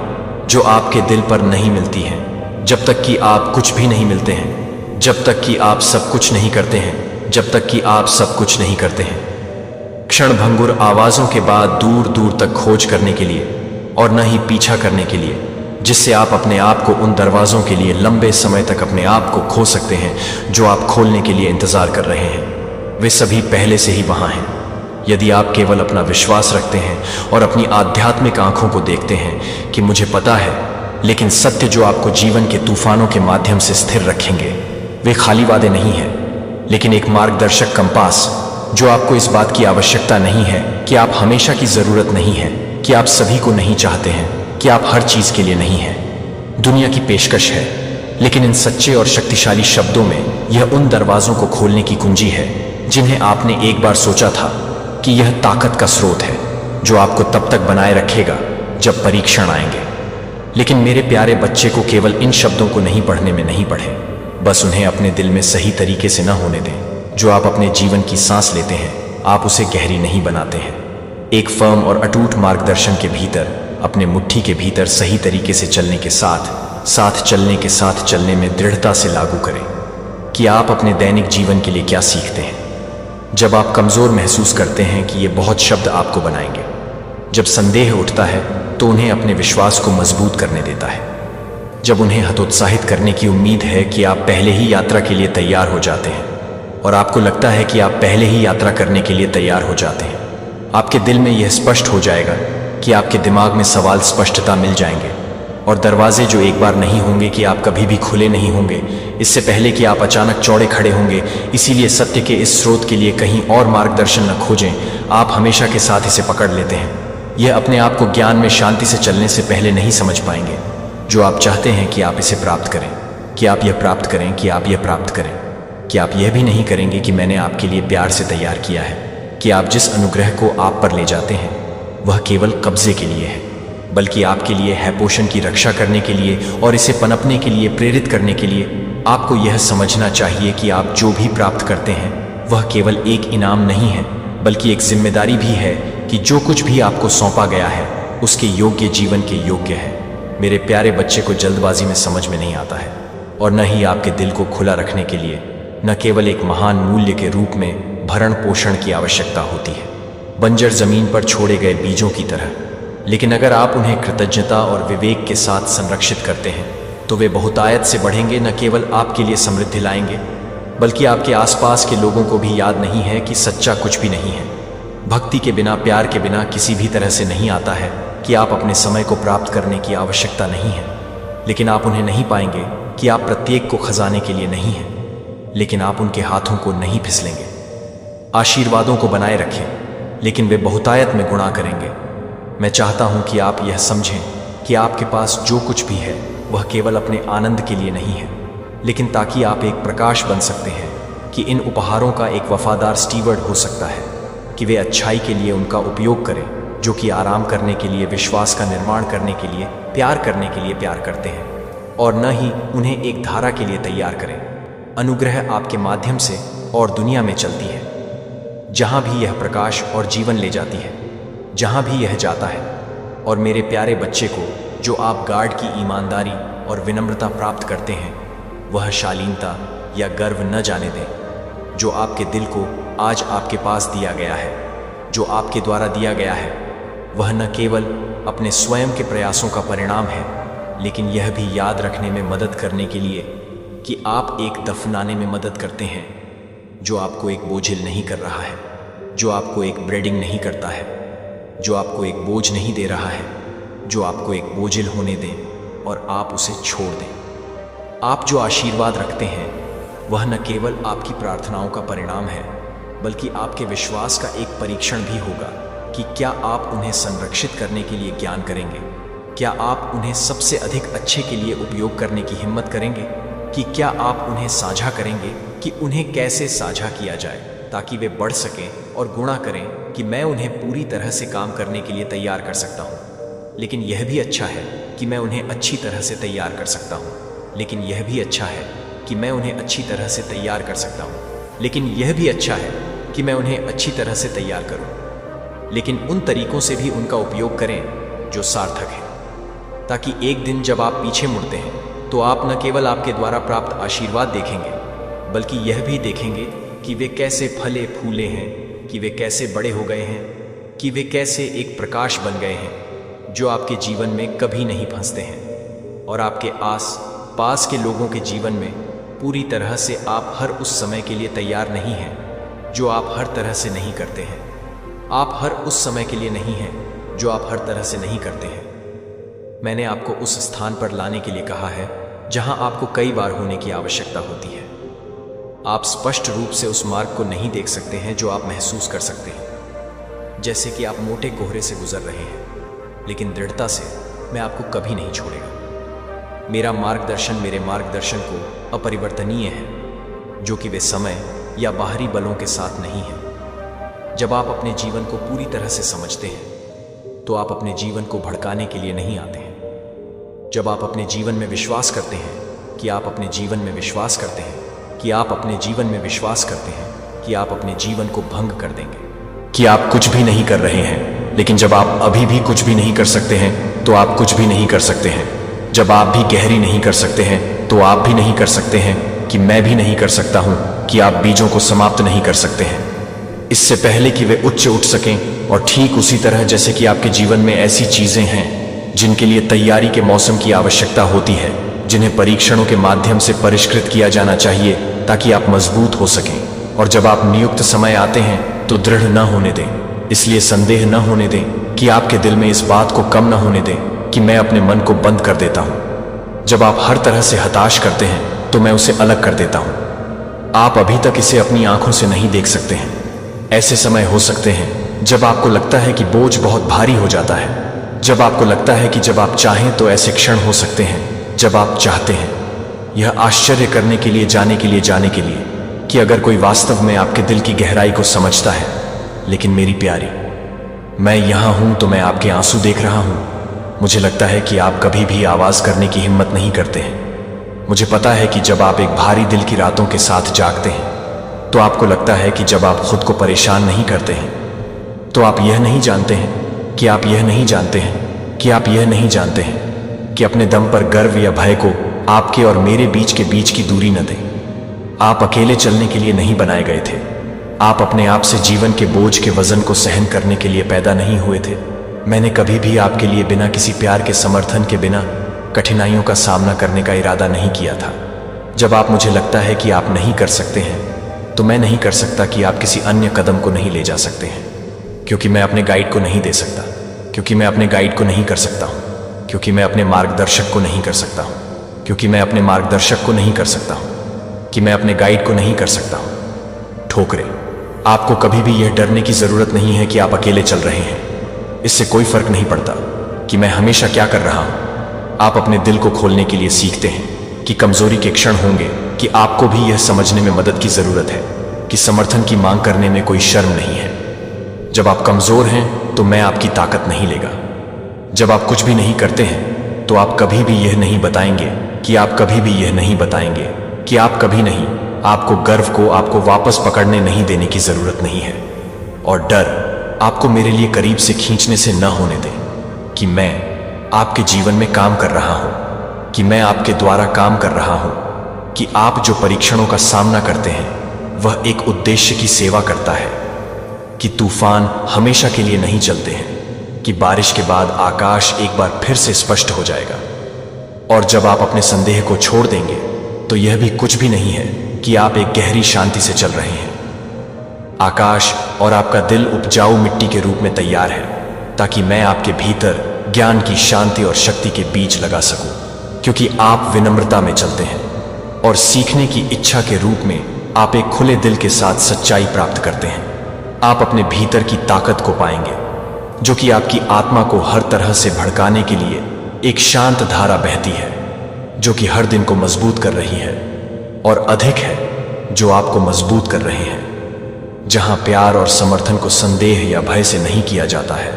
जो आपके दिल पर नहीं मिलती हैं, जब तक कि आप कुछ भी नहीं मिलते हैं, जब तक कि आप सब कुछ नहीं करते हैं, जब तक कि आप सब कुछ नहीं करते हैं। क्षणभंगुर आवाजों के बाद दूर दूर तक खोज करने के लिए और न ही पीछा करने के लिए, जिससे आप अपने आप को उन दरवाजों के लिए लंबे समय तक अपने आप को खो सकते हैं जो आप खोलने के लिए इंतजार कर रहे हैं। वे सभी पहले से ही वहां हैं, यदि आप केवल अपना विश्वास रखते हैं और अपनी आध्यात्मिक आंखों को देखते हैं कि मुझे पता है। लेकिन सत्य जो आपको जीवन के तूफानों के माध्यम से स्थिर रखेंगे वे खाली वादे नहीं हैं, लेकिन एक मार्गदर्शक कंपास जो आपको इस बात की आवश्यकता नहीं है कि आप हमेशा की जरूरत नहीं है, कि आप सभी को नहीं चाहते हैं, कि आप हर चीज के लिए नहीं हैं। दुनिया की पेशकश है, लेकिन इन सच्चे और शक्तिशाली शब्दों में यह उन दरवाजों को खोलने की कुंजी है जिन्हें आपने एक बार सोचा था कि यह ताकत का स्रोत है जो आपको तब तक बनाए रखेगा जब परीक्षण आएंगे। लेकिन मेरे प्यारे बच्चे को केवल इन शब्दों को नहीं पढ़ने में नहीं पढ़े, बस उन्हें अपने दिल में सही तरीके से न होने दें। जो आप अपने जीवन की सांस लेते हैं, आप उसे गहरी नहीं बनाते हैं। एक फर्म और अटूट मार्गदर्शन के भीतर, अपने मुट्ठी के भीतर सही तरीके से चलने के साथ चलने में दृढ़ता से लागू करें कि आप अपने दैनिक जीवन के लिए क्या सीखते हैं। जब आप कमजोर महसूस करते हैं कि ये बहुत शब्द आपको बनाएंगे, जब संदेह उठता है तो उन्हें अपने विश्वास को मजबूत करने देता है। जब उन्हें हतोत्साहित करने की उम्मीद है कि आप पहले ही यात्रा के लिए तैयार हो जाते हैं और आपको लगता है कि आप पहले ही यात्रा करने के लिए तैयार हो जाते हैं, आपके दिल में यह स्पष्ट हो जाएगा कि आपके दिमाग में सवाल स्पष्टता मिल जाएंगे और दरवाजे जो एक बार नहीं होंगे कि आप कभी भी खुले नहीं होंगे, इससे पहले कि आप अचानक चौड़े खड़े होंगे। इसीलिए सत्य के इस स्रोत के लिए कहीं और मार्गदर्शन न खोजें, आप हमेशा के साथ इसे पकड़ लेते हैं। यह अपने आप को ज्ञान में शांति से चलने से पहले नहीं समझ पाएंगे जो आप चाहते हैं कि आप इसे प्राप्त करें, कि आप यह प्राप्त करें, कि आप यह प्राप्त करें, कि आप यह भी नहीं करेंगे कि मैंने आपके लिए प्यार से तैयार किया है, कि आप जिस अनुग्रह को आप पर ले जाते हैं वह केवल कब्जे के लिए है, बल्कि आपके लिए है पोषण की रक्षा करने के लिए और इसे पनपने के लिए प्रेरित करने के लिए। आपको यह समझना चाहिए कि आप जो भी प्राप्त करते हैं वह केवल एक इनाम नहीं है, बल्कि एक जिम्मेदारी भी है कि जो कुछ भी आपको सौंपा गया है उसके योग्य जीवन के योग्य है। मेरे प्यारे बच्चे को जल्दबाजी में समझ में नहीं आता है और न ही आपके दिल को खुला रखने के लिए न केवल एक महान मूल्य के रूप में भरण पोषण की आवश्यकता होती है, बंजर जमीन पर छोड़े गए बीजों की तरह। लेकिन अगर आप उन्हें कृतज्ञता और विवेक के साथ संरक्षित करते हैं तो वे बहुतायत से बढ़ेंगे, न केवल आपके लिए समृद्धि लाएंगे बल्कि आपके आसपास के लोगों को भी याद नहीं है कि सच्चा कुछ भी नहीं है। भक्ति के बिना, प्यार के बिना किसी भी तरह से नहीं आता है कि आप अपने समय को प्राप्त करने की आवश्यकता नहीं है, लेकिन आप उन्हें नहीं पाएंगे कि आप प्रत्येक को खजाने के लिए नहीं हैं, लेकिन आप उनके हाथों को नहीं फिसलेंगे। आशीर्वादों को बनाए रखें, लेकिन वे बहुतायत में गुणा करेंगे। मैं चाहता हूं कि आप यह समझें कि आपके पास जो कुछ भी है वह केवल अपने आनंद के लिए नहीं है, लेकिन ताकि आप एक प्रकाश बन सकते हैं कि इन उपहारों का एक वफादार स्टीवर्ड हो सकता है, कि वे अच्छाई के लिए उनका उपयोग करें, जो कि आराम करने के लिए, विश्वास का निर्माण करने के लिए, प्यार करने के लिए प्यार करते हैं, और न ही उन्हें एक धारा के लिए तैयार करें। अनुग्रह आपके माध्यम से और दुनिया में चलती है, जहां भी यह प्रकाश और जीवन ले जाती है, जहां भी यह जाता है। और मेरे प्यारे बच्चे को जो आप गार्ड की ईमानदारी और विनम्रता प्राप्त करते हैं, वह शालीनता, या गर्व न जाने दें। जो आपके दिल को आज आपके पास दिया गया है, जो आपके द्वारा दिया गया है, वह न केवल अपने स्वयं के प्रयासों का परिणाम है, लेकिन यह भी याद रखने में मदद करने के लिए कि आप एक दफनाने में मदद करते हैं जो आपको एक बोझिल नहीं कर रहा है, जो आपको एक ब्रेडिंग नहीं करता है, जो आपको एक बोझ नहीं दे रहा है, जो आपको एक बोझिल होने दें और आप उसे छोड़ दें। आप जो आशीर्वाद रखते हैं वह न केवल आपकी प्रार्थनाओं का परिणाम है, बल्कि आपके विश्वास का एक परीक्षण भी होगा कि क्या आप उन्हें संरक्षित करने के लिए ज्ञान करेंगे, क्या आप उन्हें सबसे अधिक अच्छे के लिए उपयोग करने की हिम्मत करेंगे, कि क्या आप उन्हें साझा करेंगे कि उन्हें कैसे साझा किया जाए ताकि वे बढ़ सकें और गुणा करें, कि मैं उन्हें पूरी तरह से काम करने के लिए तैयार कर सकता हूँ, लेकिन यह भी अच्छा है कि मैं उन्हें अच्छी तरह से तैयार कर सकता हूँ, लेकिन यह भी अच्छा है कि मैं उन्हें अच्छी तरह से तैयार कर सकता हूँ, लेकिन यह भी अच्छा है कि मैं उन्हें अच्छी तरह से तैयार करूँ, लेकिन उन तरीकों से भी उनका उपयोग करें जो सार्थक हैं, ताकि एक दिन जब आप पीछे मुड़ते हैं तो आप न केवल आपके द्वारा प्राप्त आशीर्वाद देखेंगे, बल्कि यह भी देखेंगे कि वे कैसे फले फूले हैं, कि वे कैसे बड़े हो गए हैं, कि वे कैसे एक प्रकाश बन गए हैं जो आपके जीवन में कभी नहीं फंसते हैं और आपके आस पास के लोगों के जीवन में पूरी तरह से आप हर उस समय के लिए तैयार नहीं हैं जो आप हर तरह से नहीं करते हैं। आप हर उस समय के लिए नहीं हैं जो आप हर तरह से नहीं करते हैं। मैंने आपको उस स्थान पर लाने के लिए कहा है जहां आपको कई बार होने की आवश्यकता होती है। आप स्पष्ट रूप से उस मार्ग को नहीं देख सकते हैं जो आप महसूस कर सकते हैं, जैसे कि आप मोटे कोहरे से गुजर रहे हैं, लेकिन दृढ़ता से मैं आपको कभी नहीं छोड़ेगा। मेरा मार्गदर्शन मेरे मार्गदर्शन को अपरिवर्तनीय है, जो कि वे समय या बाहरी बलों के साथ नहीं है। जब आप अपने जीवन को पूरी तरह से समझते हैं तो आप अपने जीवन को भड़काने के लिए नहीं आते हैं। जब आप अपने जीवन में विश्वास करते हैं कि आप अपने जीवन में विश्वास करते हैं कि आप अपने जीवन में विश्वास करते हैं कि आप अपने जीवन को भंग कर देंगे, कि आप कुछ भी नहीं कर रहे हैं, लेकिन जब आप अभी भी कुछ भी नहीं कर सकते हैं तो आप कुछ भी नहीं कर सकते हैं। जब आप भी गहरी नहीं कर सकते हैं तो आप भी नहीं कर सकते हैं, कि मैं भी नहीं कर सकता हूं, कि आप बीजों को समाप्त नहीं कर सकते हैं इससे पहले कि वे उच्च उठ सकें। और ठीक उसी तरह जैसे कि आपके जीवन में ऐसी चीजें हैं जिनके लिए तैयारी के मौसम की आवश्यकता होती है, जिन्हें परीक्षणों के माध्यम से परिष्कृत किया जाना चाहिए ताकि आप मजबूत हो सकें। और जब आप नियुक्त समय आते हैं तो दृढ़ न होने दें, इसलिए संदेह न होने दें, कि आपके दिल में इस बात को कम न होने दें कि मैं अपने मन को बंद कर देता हूं। जब आप हर तरह से हताश करते हैं तो मैं उसे अलग कर देता हूं। आप अभी तक इसे अपनी आंखों से नहीं देख सकते हैं। ऐसे समय हो सकते हैं जब आपको लगता है कि बोझ बहुत भारी हो जाता है, जब आपको लगता है कि जब आप चाहें तो ऐसे क्षण हो सकते हैं जब आप चाहते हैं यह आश्चर्य करने के लिए जाने के लिए कि अगर कोई वास्तव में आपके दिल की गहराई को समझता है। लेकिन मेरी प्यारी, मैं यहां हूं तो मैं आपके आंसू देख रहा हूं। मुझे लगता है कि आप कभी भी आवाज करने की हिम्मत नहीं करते हैं। मुझे पता है कि जब आप एक भारी दिल की रातों के साथ जागते हैं तो आपको लगता है कि जब आप खुद को परेशान नहीं करते हैं तो आप यह नहीं जानते हैं कि आप यह नहीं जानते हैं कि आप यह नहीं जानते हैं कि अपने दम पर गर्व या भय को आपके और मेरे बीच की दूरी न दें। आप अकेले चलने के लिए नहीं बनाए गए थे। आप अपने आप से जीवन के बोझ के वजन को सहन करने के लिए पैदा नहीं हुए थे। मैंने कभी भी आपके लिए बिना किसी प्यार के समर्थन के बिना कठिनाइयों का सामना करने का इरादा नहीं किया था। जब आप मुझे लगता है कि आप नहीं कर सकते हैं तो मैं नहीं कर सकता कि आप किसी अन्य कदम को नहीं ले जा सकते हैं, क्योंकि मैं अपने गाइड को नहीं दे सकता, क्योंकि मैं अपने गाइड को नहीं कर सकता हूं, क्योंकि मैं अपने मार्गदर्शक को नहीं कर सकता हूं, क्योंकि मैं अपने मार्गदर्शक को नहीं कर सकता हूं, कि मैं अपने गाइड को नहीं कर सकता हूं। ठोकरे, आपको कभी भी यह डरने की जरूरत नहीं है कि आप अकेले चल रहे हैं। इससे कोई फर्क नहीं पड़ता कि मैं हमेशा क्या कर रहा हूं। आप अपने दिल को खोलने के लिए सीखते हैं कि कमजोरी के क्षण होंगे, कि आपको भी यह समझने में मदद की जरूरत है कि समर्थन की मांग करने में कोई शर्म नहीं है। जब आप कमजोर हैं तो मैं आपकी ताकत नहीं लेगा। जब आप कुछ भी नहीं करते हैं तो आप कभी भी यह नहीं बताएंगे कि आप कभी भी यह नहीं बताएंगे कि आप कभी नहीं। आपको गर्व को आपको वापस पकड़ने नहीं देने की जरूरत नहीं है। और डर आपको मेरे लिए करीब से खींचने से न होने दें कि मैं आपके जीवन में काम कर रहा हूं, कि मैं आपके द्वारा काम कर रहा हूं, कि आप जो परीक्षणों का सामना करते हैं वह एक उद्देश्य की सेवा करता है, कि तूफान हमेशा के लिए नहीं चलते हैं, कि बारिश के बाद आकाश एक बार फिर से स्पष्ट हो जाएगा। और जब आप अपने संदेह को छोड़ देंगे तो यह भी कुछ भी नहीं है कि आप एक गहरी शांति से चल रहे हैं। आकाश और आपका दिल उपजाऊ मिट्टी के रूप में तैयार है, ताकि मैं आपके भीतर ज्ञान की शांति और शक्ति के बीज लगा सकूं, क्योंकि आप विनम्रता में चलते हैं और सीखने की इच्छा के रूप में आप एक खुले दिल के साथ सच्चाई प्राप्त करते हैं। आप अपने भीतर की ताकत को पाएंगे, जो कि आपकी आत्मा को हर तरह से भड़काने के लिए एक शांत धारा बहती है, जो कि हर दिन को मजबूत कर रही है, और अधिक है जो आपको मजबूत कर रहे हैं। जहां प्यार और समर्थन को संदेह या भय से नहीं किया जाता है,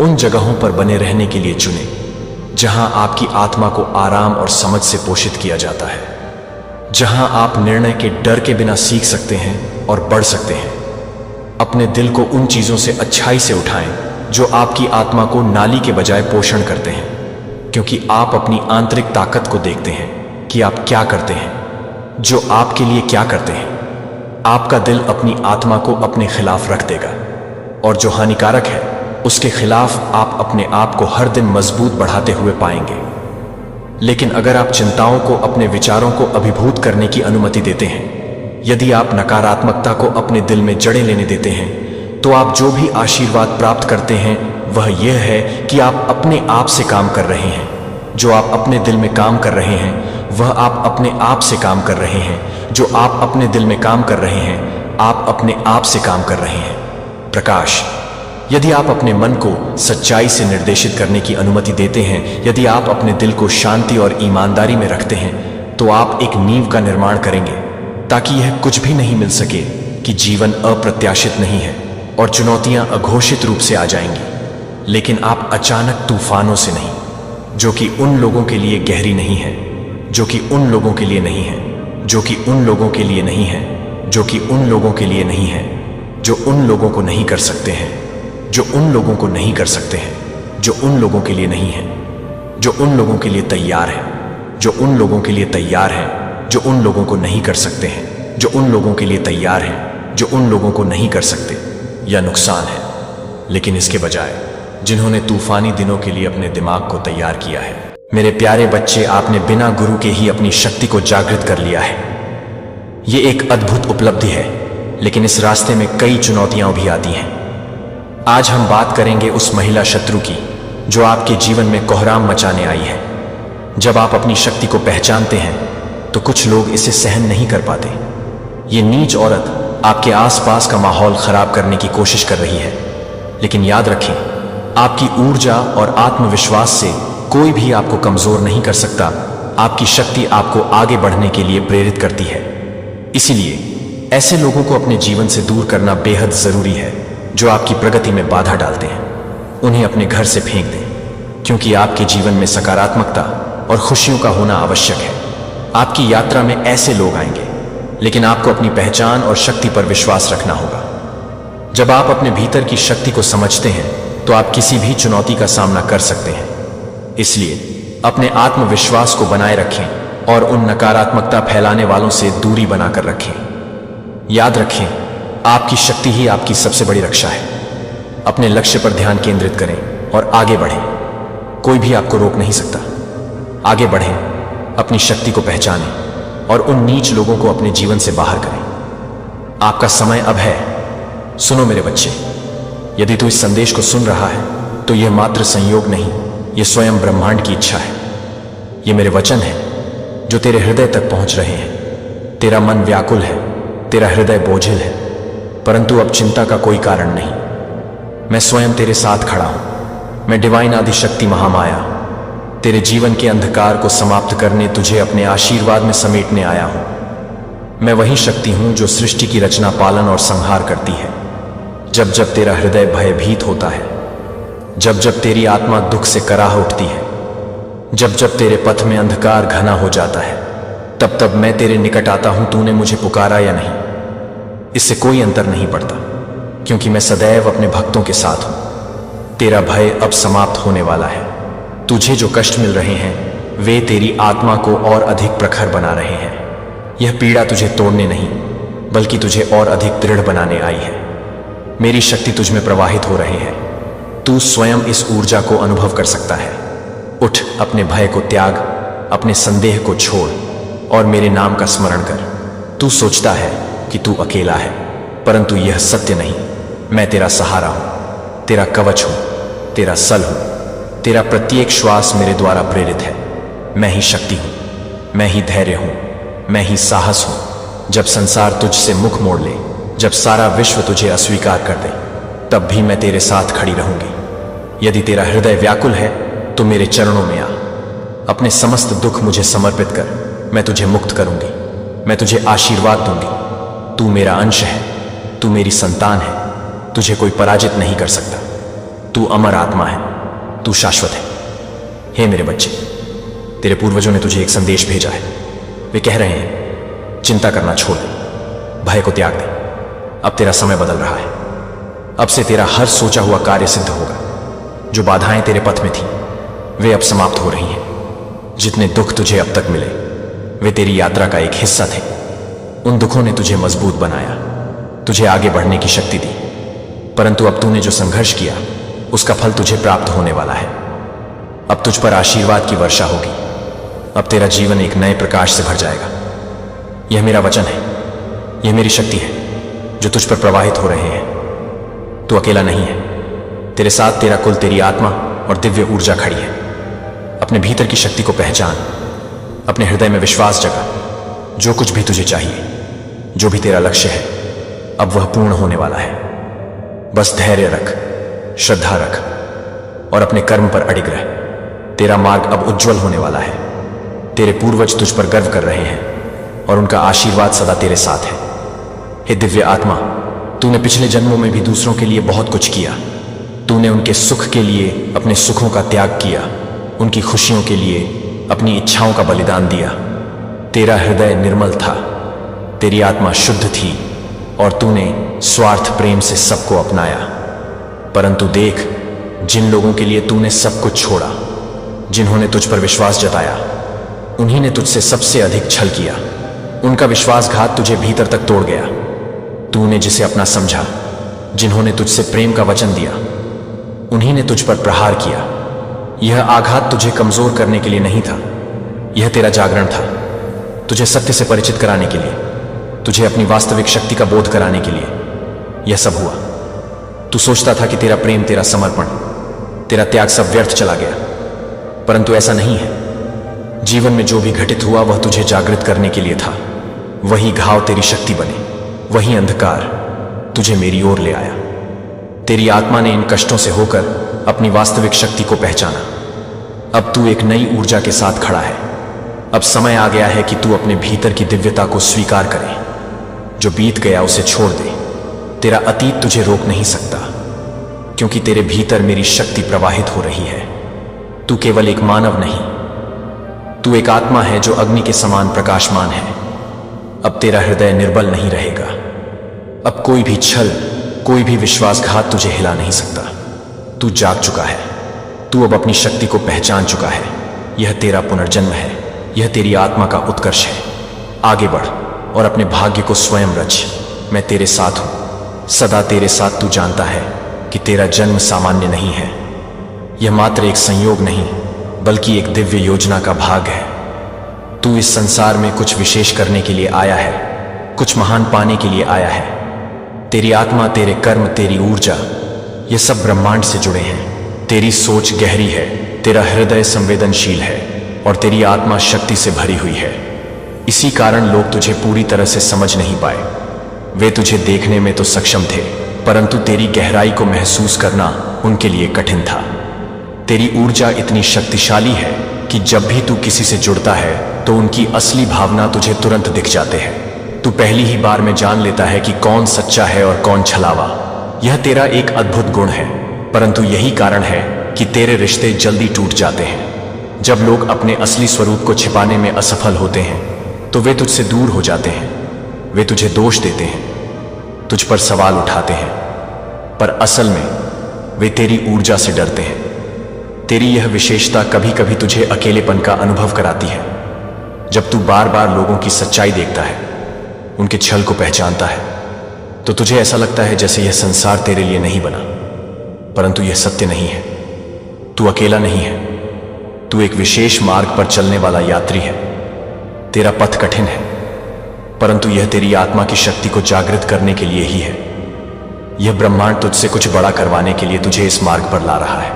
उन जगहों पर बने रहने के लिए चुने जहां आपकी आत्मा को आराम और समझ से पोषित किया जाता है, जहां आप निर्णय के डर के बिना सीख सकते हैं और बढ़ सकते हैं। अपने दिल को उन चीजों से अच्छाई से उठाएं जो आपकी आत्मा को नाली के बजाय पोषण करते हैं, क्योंकि आप अपनी आंतरिक ताकत को देखते हैं कि आप क्या करते हैं, जो आपके लिए क्या करते हैं। आपका दिल अपनी आत्मा को अपने खिलाफ रख देगा, और जो हानिकारक है उसके खिलाफ आप अपने आप को हर दिन मजबूत बढ़ाते हुए पाएंगे। लेकिन अगर आप चिंताओं को अपने विचारों को अभिभूत करने की अनुमति देते हैं, यदि आप नकारात्मकता को अपने दिल में जड़ें लेने देते हैं, तो आप जो भी आशीर्वाद प्राप्त करते हैं वह यह है कि आप अपने आप से काम कर रहे हैं। जो आप अपने दिल में काम कर रहे हैं वह आप अपने आप से काम कर रहे हैं। जो आप अपने दिल में काम कर रहे हैं आप अपने आप से काम कर रहे हैं। प्रकाश, यदि आप अपने मन को सच्चाई से निर्देशित करने की अनुमति देते हैं, यदि आप अपने दिल को शांति और ईमानदारी में रखते हैं, तो आप एक नींव का निर्माण करेंगे, ताकि यह कुछ भी नहीं मिल सके कि जीवन अप्रत्याशित नहीं है और चुनौतियां अघोषित रूप से आ जाएंगी, लेकिन आप अचानक तूफानों से नहीं, जो कि उन लोगों के लिए गहरी नहीं है, जो कि उन लोगों के लिए नहीं है, जो कि उन लोगों के लिए नहीं है, जो कि उन लोगों के लिए नहीं है, जो उन लोगों को नहीं कर सकते हैं, जो उन लोगों को नहीं कर सकते हैं, जो उन लोगों के लिए नहीं है, जो उन लोगों के लिए तैयार है, जो उन लोगों के लिए तैयार है, जो उन लोगों को नहीं कर सकते हैं, जो उन लोगों के लिए तैयार है, जो उन लोगों को नहीं कर सकते, या नुकसान है। लेकिन इसके बजाय जिन्होंने तूफानी दिनों के लिए अपने दिमाग को तैयार किया है। मेरे प्यारे बच्चे, आपने बिना गुरु के ही अपनी शक्ति को जागृत कर लिया है। ये एक अद्भुत उपलब्धि है, लेकिन इस रास्ते में कई चुनौतियां भी आती हैं। आज हम बात करेंगे उस महिला शत्रु की जो आपके जीवन में कोहराम मचाने आई है। जब आप अपनी शक्ति को पहचानते हैं तो कुछ लोग इसे सहन नहीं कर पाते। ये नीच औरत आपके आसपास का माहौल खराब करने की कोशिश कर रही है, लेकिन याद रखें, आपकी ऊर्जा और आत्मविश्वास से कोई भी आपको कमजोर नहीं कर सकता। आपकी शक्ति आपको आगे बढ़ने के लिए प्रेरित करती है। इसीलिए ऐसे लोगों को अपने जीवन से दूर करना बेहद जरूरी है जो आपकी प्रगति में बाधा डालते हैं। उन्हें अपने घर से फेंक दें, क्योंकि आपके जीवन में सकारात्मकता और खुशियों का होना आवश्यक है। आपकी यात्रा में ऐसे लोग आएंगे, लेकिन आपको अपनी पहचान और शक्ति पर विश्वास रखना होगा। जब आप अपने भीतर की शक्ति को समझते हैं तो आप किसी भी चुनौती का सामना कर सकते हैं। इसलिए अपने आत्मविश्वास को बनाए रखें और उन नकारात्मकता फैलाने वालों से दूरी बनाकर रखें। याद रखें, आपकी शक्ति ही आपकी सबसे बड़ी रक्षा है। अपने लक्ष्य पर ध्यान केंद्रित करें और आगे बढ़ें। कोई भी आपको रोक नहीं सकता। आगे बढ़ें, अपनी शक्ति को पहचानें और उन नीच लोगों को अपने जीवन से बाहर करें। आपका समय अब है। सुनो मेरे बच्चे, यदि तू इस संदेश को सुन रहा है तो यह मात्र संयोग नहीं, यह स्वयं ब्रह्मांड की इच्छा है। ये मेरे वचन हैं जो तेरे हृदय तक पहुंच रहे हैं। तेरा मन व्याकुल है, तेरा हृदय बोझिल है, परंतु अब चिंता का कोई कारण नहीं। मैं स्वयं तेरे साथ खड़ा हूं। मैं डिवाइन आदिशक्ति महामाया तेरे जीवन के अंधकार को समाप्त करने, तुझे अपने आशीर्वाद में समेटने आया हूं। मैं वही शक्ति हूं जो सृष्टि की रचना, पालन और संहार करती है। जब जब तेरा हृदय भयभीत होता है, जब जब तेरी आत्मा दुख से कराह उठती है, जब जब तेरे पथ में अंधकार घना हो जाता है, तब तब मैं तेरे निकट आता हूं। तूने मुझे पुकारा या नहीं, इससे कोई अंतर नहीं पड़ता, क्योंकि मैं सदैव अपने भक्तों के साथ हूं। तेरा भय अब समाप्त होने वाला है। तुझे जो कष्ट मिल रहे हैं वे तेरी आत्मा को और अधिक प्रखर बना रहे हैं। यह पीड़ा तुझे तोड़ने नहीं बल्कि तुझे और अधिक दृढ़ बनाने आई है। मेरी शक्ति तुझ में प्रवाहित हो रही है। तू स्वयं इस ऊर्जा को अनुभव कर सकता है। उठ, अपने भय को त्याग, अपने संदेह को छोड़ और मेरे नाम का स्मरण कर। तू सोचता है कि तू अकेला है, परंतु यह सत्य नहीं। मैं तेरा सहारा हूं, तेरा कवच हूं, तेरा सल हूं। तेरा प्रत्येक श्वास मेरे द्वारा प्रेरित है। मैं ही शक्ति हूं, मैं ही धैर्य हूं, मैं ही साहस हूं। जब संसार तुझसे मुख मोड़ ले, जब सारा विश्व तुझे अस्वीकार कर दे, तब भी मैं तेरे साथ खड़ी रहूंगी। यदि तेरा हृदय व्याकुल है तो मेरे चरणों में आ। अपने समस्त दुख मुझे समर्पित कर, मैं तुझे मुक्त करूंगी। मैं तुझे आशीर्वाद दूंगी। तू मेरा अंश है, तू मेरी संतान है। तुझे कोई पराजित नहीं कर सकता। तू अमर आत्मा है, तू शाश्वत है। हे मेरे बच्चे, तेरे पूर्वजों ने तुझे एक संदेश भेजा है। वे कह रहे हैं, चिंता करना छोड़ दे, भय को त्याग दे। अब तेरा समय बदल रहा है। अब से तेरा हर सोचा हुआ कार्य सिद्ध होगा। जो बाधाएं तेरे पथ में थी वे अब समाप्त हो रही हैं। जितने दुख तुझे अब तक मिले वे तेरी यात्रा का एक हिस्सा थे। उन दुखों ने तुझे मजबूत बनाया, तुझे आगे बढ़ने की शक्ति दी। परंतु अब तूने जो संघर्ष किया उसका फल तुझे प्राप्त होने वाला है। अब तुझ पर आशीर्वाद की वर्षा होगी। अब तेरा जीवन एक नए प्रकाश से भर जाएगा। यह मेरा वचन है, यह मेरी शक्ति है जो तुझ पर प्रवाहित हो रहे हैं। तू अकेला नहीं है। तेरे साथ तेरा कुल, तेरी आत्मा और दिव्य ऊर्जा खड़ी है। अपने भीतर की शक्ति को पहचान, अपने हृदय में विश्वास जगा। जो कुछ भी तुझे चाहिए, जो भी तेरा लक्ष्य है, अब वह पूर्ण होने वाला है। बस धैर्य रख, श्रद्धा रख और अपने कर्म पर अडिग रह। तेरा मार्ग अब उज्जवल होने वाला है। तेरे पूर्वज तुझ पर गर्व कर रहे हैं और उनका आशीर्वाद सदा तेरे साथ है। हे दिव्य आत्मा, तूने पिछले जन्मों में भी दूसरों के लिए बहुत कुछ किया। तूने उनके सुख के लिए अपने सुखों का त्याग किया, उनकी खुशियों के लिए अपनी इच्छाओं का बलिदान दिया। तेरा हृदय निर्मल था, तेरी आत्मा शुद्ध थी और तूने स्वार्थ प्रेम से सबको अपनाया। परंतु देख, जिन लोगों के लिए तूने सब कुछ छोड़ा, जिन्होंने तुझ पर विश्वास जताया, उन्हीं ने तुझसे सबसे अधिक छल किया। उनका विश्वासघात तुझे भीतर तक तोड़ गया। तूने जिसे अपना समझा, जिन्होंने तुझसे प्रेम का वचन दिया, उन्हीं ने तुझ पर प्रहार किया। यह आघात तुझे कमजोर करने के लिए नहीं था, यह तेरा जागरण था। तुझे सत्य से परिचित कराने के लिए, तुझे अपनी वास्तविक शक्ति का बोध कराने के लिए यह सब हुआ। तू सोचता था कि तेरा प्रेम, तेरा समर्पण, तेरा त्याग सब व्यर्थ चला गया, परंतु ऐसा नहीं है। जीवन में जो भी घटित हुआ वह तुझे जागृत करने के लिए था। वही घाव तेरी शक्ति बने, वही अंधकार तुझे मेरी ओर ले आया। तेरी आत्मा ने इन कष्टों से होकर अपनी वास्तविक शक्ति को पहचाना। अब तू एक नई ऊर्जा के साथ खड़ा है। अब समय आ गया है कि तू अपने भीतर की दिव्यता को स्वीकार करे। जो बीत गया उसे छोड़ दे। तेरा अतीत तुझे रोक नहीं सकता, क्योंकि तेरे भीतर मेरी शक्ति प्रवाहित हो रही है। तू केवल एक मानव नहीं, तू एक आत्मा है जो अग्नि के समान प्रकाशमान है। अब तेरा हृदय निर्बल नहीं रहेगा। अब कोई भी छल, कोई भी विश्वासघात तुझे हिला नहीं सकता। तू जाग चुका है। तू अब अपनी शक्ति को पहचान चुका है। यह तेरा पुनर्जन्म है, यह तेरी आत्मा का उत्कर्ष है। आगे बढ़ और अपने भाग्य को स्वयं रच। मैं तेरे साथ हूं, सदा तेरे साथ। तू जानता है कि तेरा जन्म सामान्य नहीं है। यह मात्र एक संयोग नहीं, बल्कि एक दिव्य योजना का भाग है। तू इस संसार में कुछ विशेष करने के लिए आया है, कुछ महान पाने के लिए आया है। तेरी आत्मा, तेरे कर्म, तेरी ऊर्जा, ये सब ब्रह्मांड से जुड़े हैं। तेरी सोच गहरी है, तेरा हृदय संवेदनशील है और तेरी आत्मा शक्ति से भरी हुई है। इसी कारण लोग तुझे पूरी तरह से समझ नहीं पाए। वे तुझे देखने में तो सक्षम थे, परंतु तेरी गहराई को महसूस करना उनके लिए कठिन था। तेरी ऊर्जा इतनी शक्तिशाली है कि जब भी तू किसी से जुड़ता है तो उनकी असली भावना तुझे तुरंत दिख जाते हैं। तू पहली ही बार में जान लेता है कि कौन सच्चा है और कौन छलावा। यह तेरा एक अद्भुत गुण है, परंतु यही कारण है कि तेरे रिश्ते जल्दी टूट जाते हैं। जब लोग अपने असली स्वरूप को छिपाने में असफल होते हैं तो वे तुझसे दूर हो जाते हैं। वे तुझे दोष देते हैं, तुझ पर सवाल उठाते हैं, पर असल में वे तेरी ऊर्जा से डरते हैं। तेरी यह विशेषता कभी कभी तुझे अकेलेपन का अनुभव कराती है, जब तू बार बार लोगों की सच्चाई देखता है, उनके छल को पहचानता है, तो तुझे ऐसा लगता है जैसे यह संसार तेरे लिए नहीं बना। परंतु यह सत्य नहीं है। तू अकेला नहीं है। तू एक विशेष मार्ग पर चलने वाला यात्री है। तेरा पथ कठिन है, परंतु यह तेरी आत्मा की शक्ति को जागृत करने के लिए ही है। यह ब्रह्मांड तुझसे कुछ बड़ा करवाने के लिए तुझे इस मार्ग पर ला रहा है।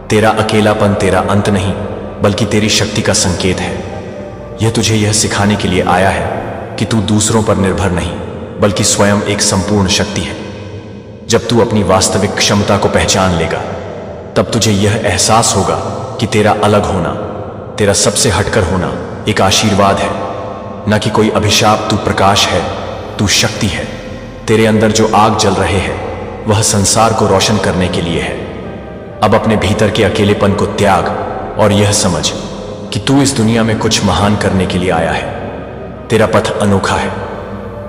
तेरा अकेलापन तेरा अंत नहीं, बल्कि तेरी शक्ति का संकेत है। यह तुझे यह सिखाने के लिए आया है कि तू दूसरों पर निर्भर नहीं, बल्कि स्वयं एक संपूर्ण शक्ति है। जब तू अपनी वास्तविक क्षमता को पहचान लेगा, तब तुझे यह एहसास होगा कि तेरा अलग होना, तेरा सबसे हटकर होना एक आशीर्वाद है, न कि कोई अभिशाप। तू प्रकाश है, तू शक्ति है। तेरे अंदर जो आग जल रहे हैं, वह संसार को रोशन करने के लिए है। अब अपने भीतर के अकेलेपन को त्याग और यह समझ कि तू इस दुनिया में कुछ महान करने के लिए आया है। तेरा पथ अनोखा है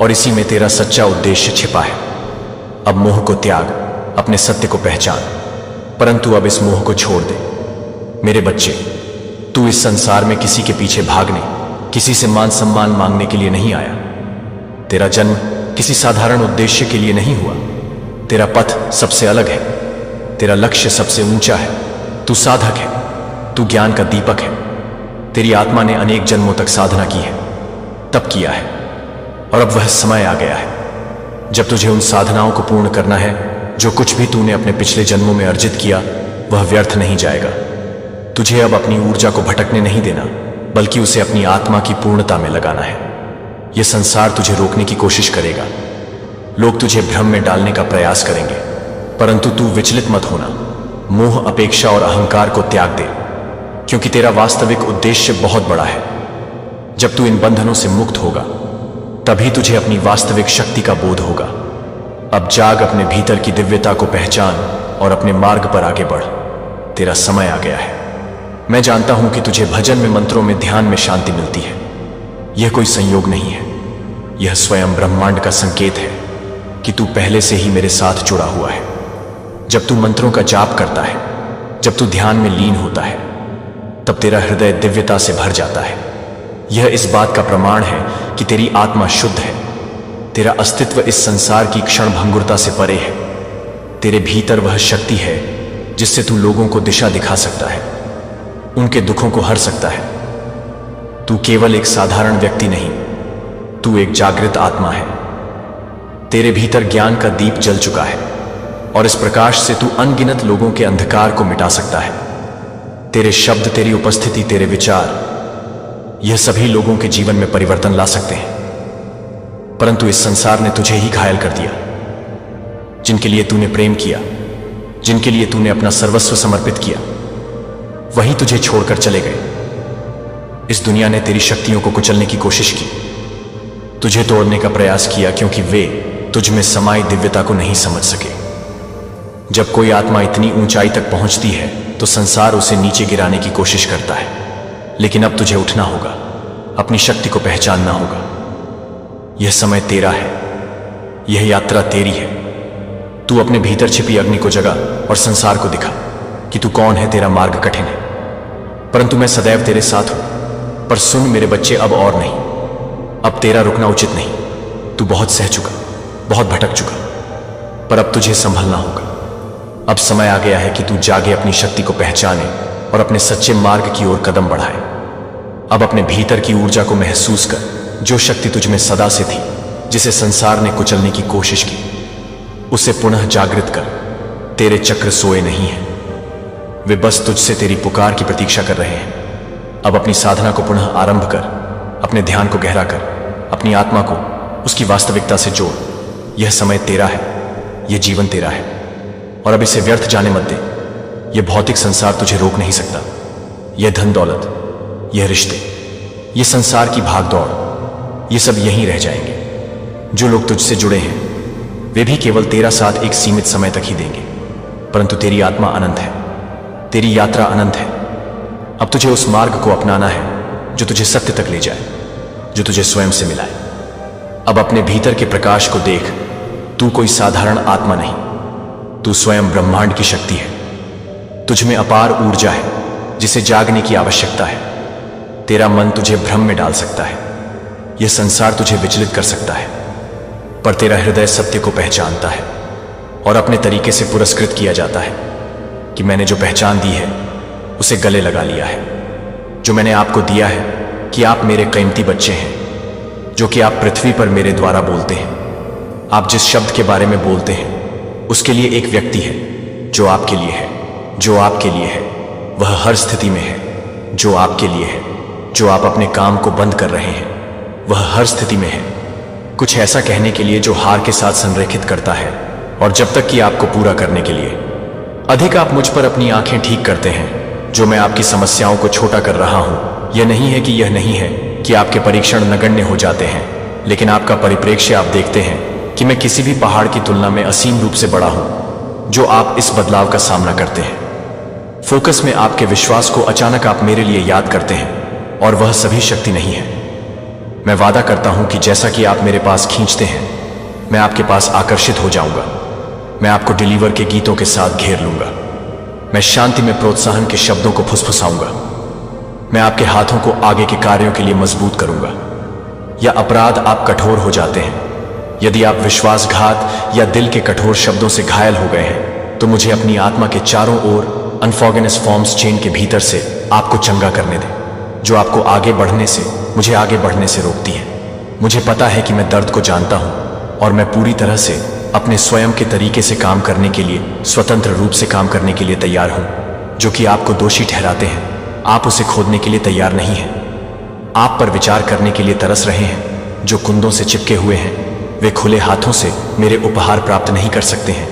और इसी में तेरा सच्चा उद्देश्य छिपा है। अब मोह को त्याग, अपने सत्य को पहचान, परंतु अब इस मोह को छोड़ दे। मेरे बच्चे, तू इस संसार में किसी के पीछे भागने, किसी से मान सम्मान मांगने के लिए नहीं आया। तेरा जन्म किसी साधारण उद्देश्य के लिए नहीं हुआ। तेरा पथ सबसे अलग है। तेरा लक्ष्य सबसे ऊंचा है। तू साधक है, तू ज्ञान का दीपक है। तेरी आत्मा ने अनेक जन्मों तक साधना की है, तब किया है, और अब वह समय आ गया है जब तुझे उन साधनाओं को पूर्ण करना है। जो कुछ भी तूने अपने पिछले जन्मों में अर्जित किया, वह व्यर्थ नहीं जाएगा। तुझे अब अपनी ऊर्जा को भटकने नहीं देना, बल्कि उसे अपनी आत्मा की पूर्णता में लगाना है। यह संसार तुझे रोकने की कोशिश करेगा। लोग तुझे भ्रम में डालने का प्रयास करेंगे, परंतु तू विचलित मत होना। मोह, अपेक्षा और अहंकार को त्याग दे, क्योंकि तेरा वास्तविक उद्देश्य बहुत बड़ा है। जब तू इन बंधनों से मुक्त होगा, तभी तुझे अपनी वास्तविक शक्ति का बोध होगा। अब जाग, अपने भीतर की दिव्यता को पहचान और अपने मार्ग पर आगे बढ़। तेरा समय आ गया है। मैं जानता हूं कि तुझे भजन में, मंत्रों में, ध्यान में शांति मिलती है। यह कोई संयोग नहीं है, यह स्वयं ब्रह्मांड का संकेत है कि तू पहले से ही मेरे साथ जुड़ा हुआ है। जब तू मंत्रों का जाप करता है, जब तू ध्यान में लीन होता है, तब तेरा हृदय दिव्यता से भर जाता है। यह इस बात का प्रमाण है कि तेरी आत्मा शुद्ध है। तेरा अस्तित्व इस संसार की क्षणभंगुरता से परे है। तेरे भीतर वह शक्ति है जिससे तू लोगों को दिशा दिखा सकता है, उनके दुखों को हर सकता है। तू केवल एक साधारण व्यक्ति नहीं, तू एक जागृत आत्मा है। तेरे भीतर ज्ञान का दीप जल चुका है और इस प्रकाश से तू अनगिनत लोगों के अंधकार को मिटा सकता है। तेरे शब्द, तेरी उपस्थिति, तेरे विचार, यह सभी लोगों के जीवन में परिवर्तन ला सकते हैं। परंतु इस संसार ने तुझे ही घायल कर दिया। जिनके लिए तूने प्रेम किया, जिनके लिए तूने अपना सर्वस्व समर्पित किया, वही तुझे छोड़कर चले गए। इस दुनिया ने तेरी शक्तियों को कुचलने की कोशिश की, तुझे तोड़ने का प्रयास किया, क्योंकि वे तुझ में समाई दिव्यता को नहीं समझ सके। जब कोई आत्मा इतनी ऊंचाई तक पहुंचती है, तो संसार उसे नीचे गिराने की कोशिश करता है। लेकिन अब तुझे उठना होगा, अपनी शक्ति को पहचानना होगा। यह समय तेरा है, यह यात्रा तेरी है। तू अपने भीतर छिपी अग्नि को जगा और संसार को दिखा कि तू कौन है। तेरा मार्ग कठिन है, परंतु मैं सदैव तेरे साथ हूं। पर सुन मेरे बच्चे, अब और नहीं। अब तेरा रुकना उचित नहीं। तू बहुत सह चुका, बहुत भटक चुका, पर अब तुझे संभलना होगा। अब समय आ गया है कि तू जागे, अपनी शक्ति को पहचाने और अपने सच्चे मार्ग की ओर कदम बढ़ाए। अब अपने भीतर की ऊर्जा को महसूस कर, जो शक्ति तुझ में सदा से थी, जिसे संसार ने कुचलने की कोशिश की, उसे पुनः जागृत कर। तेरे चक्र सोए नहीं हैं, वे बस तुझसे तेरी पुकार की प्रतीक्षा कर रहे हैं। अब अपनी साधना को पुनः आरंभ कर, अपने ध्यान को गहरा कर, अपनी आत्मा को उसकी वास्तविकता से जोड़। यह समय तेरा है, यह जीवन तेरा है, और अब इसे व्यर्थ जाने मत दे। यह भौतिक संसार तुझे रोक नहीं सकता। यह धन दौलत, यह रिश्ते, यह संसार की भागदौड़, ये सब यहीं रह जाएंगे। जो लोग तुझसे जुड़े हैं, वे भी केवल तेरा साथ एक सीमित समय तक ही देंगे, परंतु तेरी आत्मा अनंत है, तेरी यात्रा अनंत है। अब तुझे उस मार्ग को अपनाना है जो तुझे सत्य तक ले जाए, जो तुझे स्वयं से मिलाए। अब अपने भीतर के प्रकाश को देख। तू कोई साधारण आत्मा नहीं, तू स्वयं ब्रह्मांड की शक्ति है। तुझ में अपार ऊर्जा है जिसे जागने की आवश्यकता है। तेरा मन तुझे भ्रम में डाल सकता है, यह संसार तुझे विचलित कर सकता है, पर तेरा हृदय सत्य को पहचानता है और अपने तरीके से पुरस्कृत किया जाता है कि मैंने जो पहचान दी है उसे गले लगा लिया है। जो मैंने आपको दिया है कि आप मेरे कीमती बच्चे हैं, जो कि आप पृथ्वी पर मेरे द्वारा बोलते हैं। आप जिस शब्द के बारे में बोलते हैं उसके लिए एक व्यक्ति है जो आपके लिए है, जो आपके लिए है। वह हर स्थिति में है जो आपके लिए है। जो आप अपने काम को बंद कर रहे हैं वह हर स्थिति में है, कुछ ऐसा कहने के लिए जो हार के साथ संरेखित करता है और जब तक कि आपको पूरा करने के लिए। अधिक आप मुझ पर अपनी आंखें ठीक करते हैं जो मैं आपकी समस्याओं को छोटा कर रहा हूं। यह नहीं है कि यह नहीं है कि आपके परीक्षण नगण्य हो जाते हैं, लेकिन आपका परिप्रेक्ष्य आप देखते हैं कि मैं किसी भी पहाड़ की तुलना में असीम रूप से बड़ा हूं जो आप इस बदलाव का सामना करते हैं। फोकस में आपके विश्वास को अचानक आप मेरे लिए याद करते हैं और वह सभी शक्ति नहीं है। मैं वादा करता हूं कि जैसा कि आप मेरे पास खींचते हैं मैं आपके पास आकर्षित हो जाऊंगा। मैं आपको डिलीवर के गीतों के साथ घेर लूंगा। मैं शांति में प्रोत्साहन के शब्दों को फुसफुसाऊंगा। मैं आपके हाथों को आगे के कार्यों के लिए मजबूत करूंगा। या अपराध आप कठोर हो जाते हैं, यदि आप विश्वासघात या दिल के कठोर शब्दों से घायल हो गए हैं तो मुझे अपनी आत्मा के चारों ओर अनफॉर्गिवनेस फॉर्म्स चेन के भीतर से आपको चंगा करने दें, जो आपको आगे बढ़ने से, मुझे आगे बढ़ने से रोकती है। मुझे पता है कि मैं दर्द को जानता हूं और मैं पूरी तरह से अपने स्वयं के तरीके से काम करने के लिए, स्वतंत्र रूप से काम करने के लिए तैयार हूं। जो कि आपको दोषी ठहराते हैं, आप उसे खोदने के लिए तैयार नहीं हैं। आप पर विचार करने के लिए तरस रहे हैं। जो कुंदों से चिपके हुए हैं वे खुले हाथों से मेरे उपहार प्राप्त नहीं कर सकते हैं।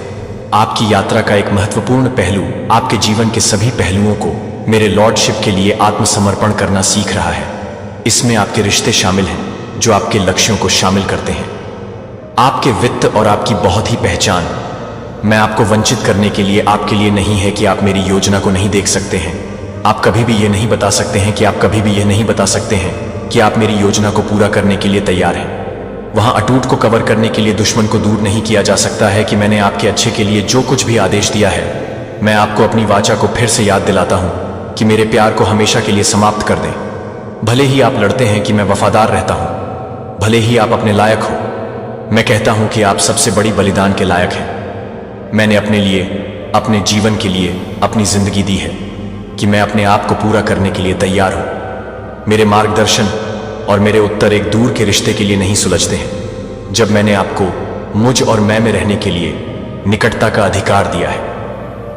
आपकी यात्रा का एक महत्वपूर्ण पहलू आपके जीवन के सभी पहलुओं को मेरे लॉर्डशिप के लिए आत्मसमर्पण करना सीख रहा है। इसमें आपके रिश्ते शामिल हैं जो आपके लक्ष्यों को शामिल करते हैं, आपके वित्त और आपकी बहुत ही पहचान। मैं आपको वंचित करने के लिए आपके लिए नहीं है कि आप मेरी योजना को नहीं देख सकते हैं। आप कभी भी यह नहीं बता सकते हैं कि आप कभी भी यह नहीं बता सकते हैं कि आप मेरी योजना को पूरा करने के लिए तैयार हैं। वहां अटूट को कवर करने के लिए दुश्मन को दूर नहीं किया जा सकता है कि मैंने आपके अच्छे के लिए जो कुछ भी आदेश दिया है। मैं आपको अपनी वाचा को फिर से याद दिलाता हूं कि मेरे प्यार को हमेशा के लिए समाप्त कर दें। भले ही आप लड़ते हैं कि मैं वफादार रहता हूं, भले ही आप अपने लायक हो, मैं कहता हूं कि आप सबसे बड़ी बलिदान के लायक हैं। मैंने अपने लिए, अपने जीवन के लिए अपनी जिंदगी दी है कि मैं अपने आप को पूरा करने के लिए तैयार हूं। मेरे मार्गदर्शन और मेरे उत्तर एक दूर के रिश्ते के लिए नहीं सुलझते हैं। जब मैंने आपको मुझ और मैं में रहने के लिए निकटता का अधिकार दिया है,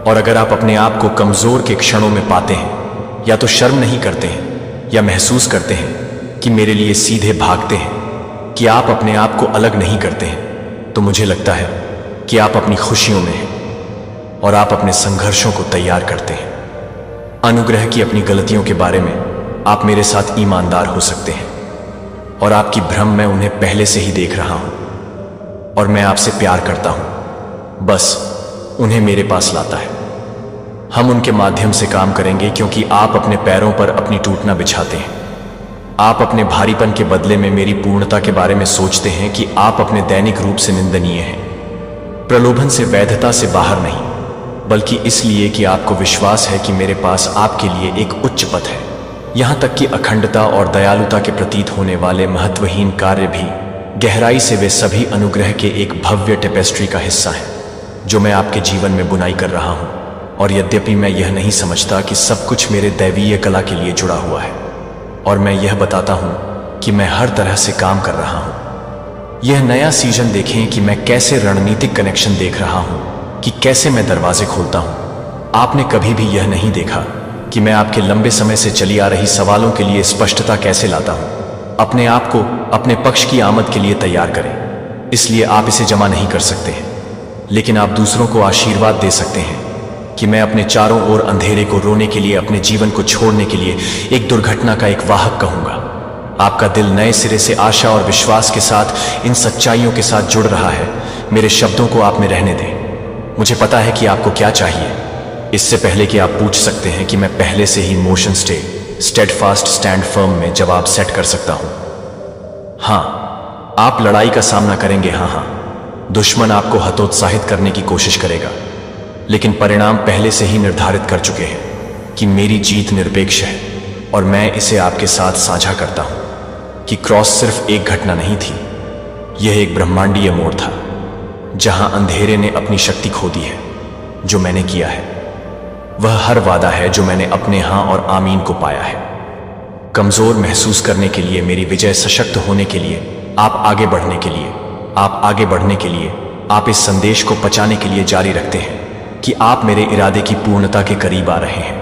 और अगर आप अपने आप को कमजोर के क्षणों में पाते हैं या तो शर्म नहीं करते हैं या महसूस करते हैं कि मेरे लिए सीधे भागते हैं, कि आप अपने आप को अलग नहीं करते हैं, तो मुझे लगता है कि आप अपनी खुशियों में हैं और आप अपने संघर्षों को तैयार करते हैं। अनुग्रह की अपनी गलतियों के बारे में आप मेरे साथ ईमानदार हो सकते हैं और आपकी भ्रम मैं उन्हें पहले से ही देख रहा हूं और मैं आपसे प्यार करता हूं, बस उन्हें मेरे पास लाता है। हम उनके माध्यम से काम करेंगे क्योंकि आप अपने पैरों पर अपनी टूटना बिछाते हैं। आप अपने भारीपन के बदले में मेरी पूर्णता के बारे में सोचते हैं कि आप अपने दैनिक रूप से निंदनीय हैं, प्रलोभन से, वैधता से बाहर नहीं, बल्कि इसलिए कि आपको विश्वास है कि मेरे पास आपके लिए एक उच्च पथ है। यहां तक कि अखंडता और दयालुता के प्रतीत होने वाले महत्वहीन कार्य भी गहराई से वे सभी अनुग्रह के एक भव्य टेपेस्ट्री का हिस्सा हैं जो मैं आपके जीवन में बुनाई कर रहा हूं। और यद्यपि मैं यह नहीं समझता कि सब कुछ मेरे दैवीय कला के लिए जुड़ा हुआ है, और मैं यह बताता हूं कि मैं हर तरह से काम कर रहा हूं। यह नया सीजन देखें कि मैं कैसे रणनीतिक कनेक्शन देख रहा हूं, कि कैसे मैं दरवाजे खोलता हूं। आपने कभी भी यह नहीं देखा कि मैं आपके लंबे समय से चली आ रही सवालों के लिए स्पष्टता कैसे लाता हूं। अपने आप को अपने पक्ष की आमद के लिए तैयार करें, इसलिए आप इसे जमा नहीं कर सकते हैं, लेकिन आप दूसरों को आशीर्वाद दे सकते हैं कि मैं अपने चारों ओर अंधेरे को रोने के लिए, अपने जीवन को छोड़ने के लिए एक दुर्घटना का एक वाहक कहूंगा। आपका दिल नए सिरे से आशा और विश्वास के साथ इन सच्चाइयों के साथ जुड़ रहा है। मेरे शब्दों को आप में रहने दें। मुझे पता है कि आपको क्या चाहिए। इससे पहले कि आप पूछ सकते हैं कि मैं पहले से ही motion stay, steadfast, stand firm में जवाब सेट कर सकता हूं। हां, आप लड़ाई का सामना करेंगे। हां, दुश्मन आपको हतोत्साहित करने की कोशिश करेगा, लेकिन परिणाम पहले से ही निर्धारित कर चुके हैं कि मेरी जीत निरपेक्ष है। और मैं इसे आपके साथ साझा करता हूं कि क्रॉस सिर्फ एक घटना नहीं थी, यह एक ब्रह्मांडीय मोड़ था जहां अंधेरे ने अपनी शक्ति खो दी है। जो मैंने किया है वह हर वादा है जो मैंने अपने हां और आमीन को पाया है। कमजोर महसूस करने के लिए, मेरी विजय सशक्त होने के लिए, आप आगे बढ़ने के लिए, आप आगे बढ़ने के लिए, आप इस संदेश को पचाने के लिए जारी रखते हैं कि आप मेरे इरादे की पूर्णता के करीब आ रहे हैं।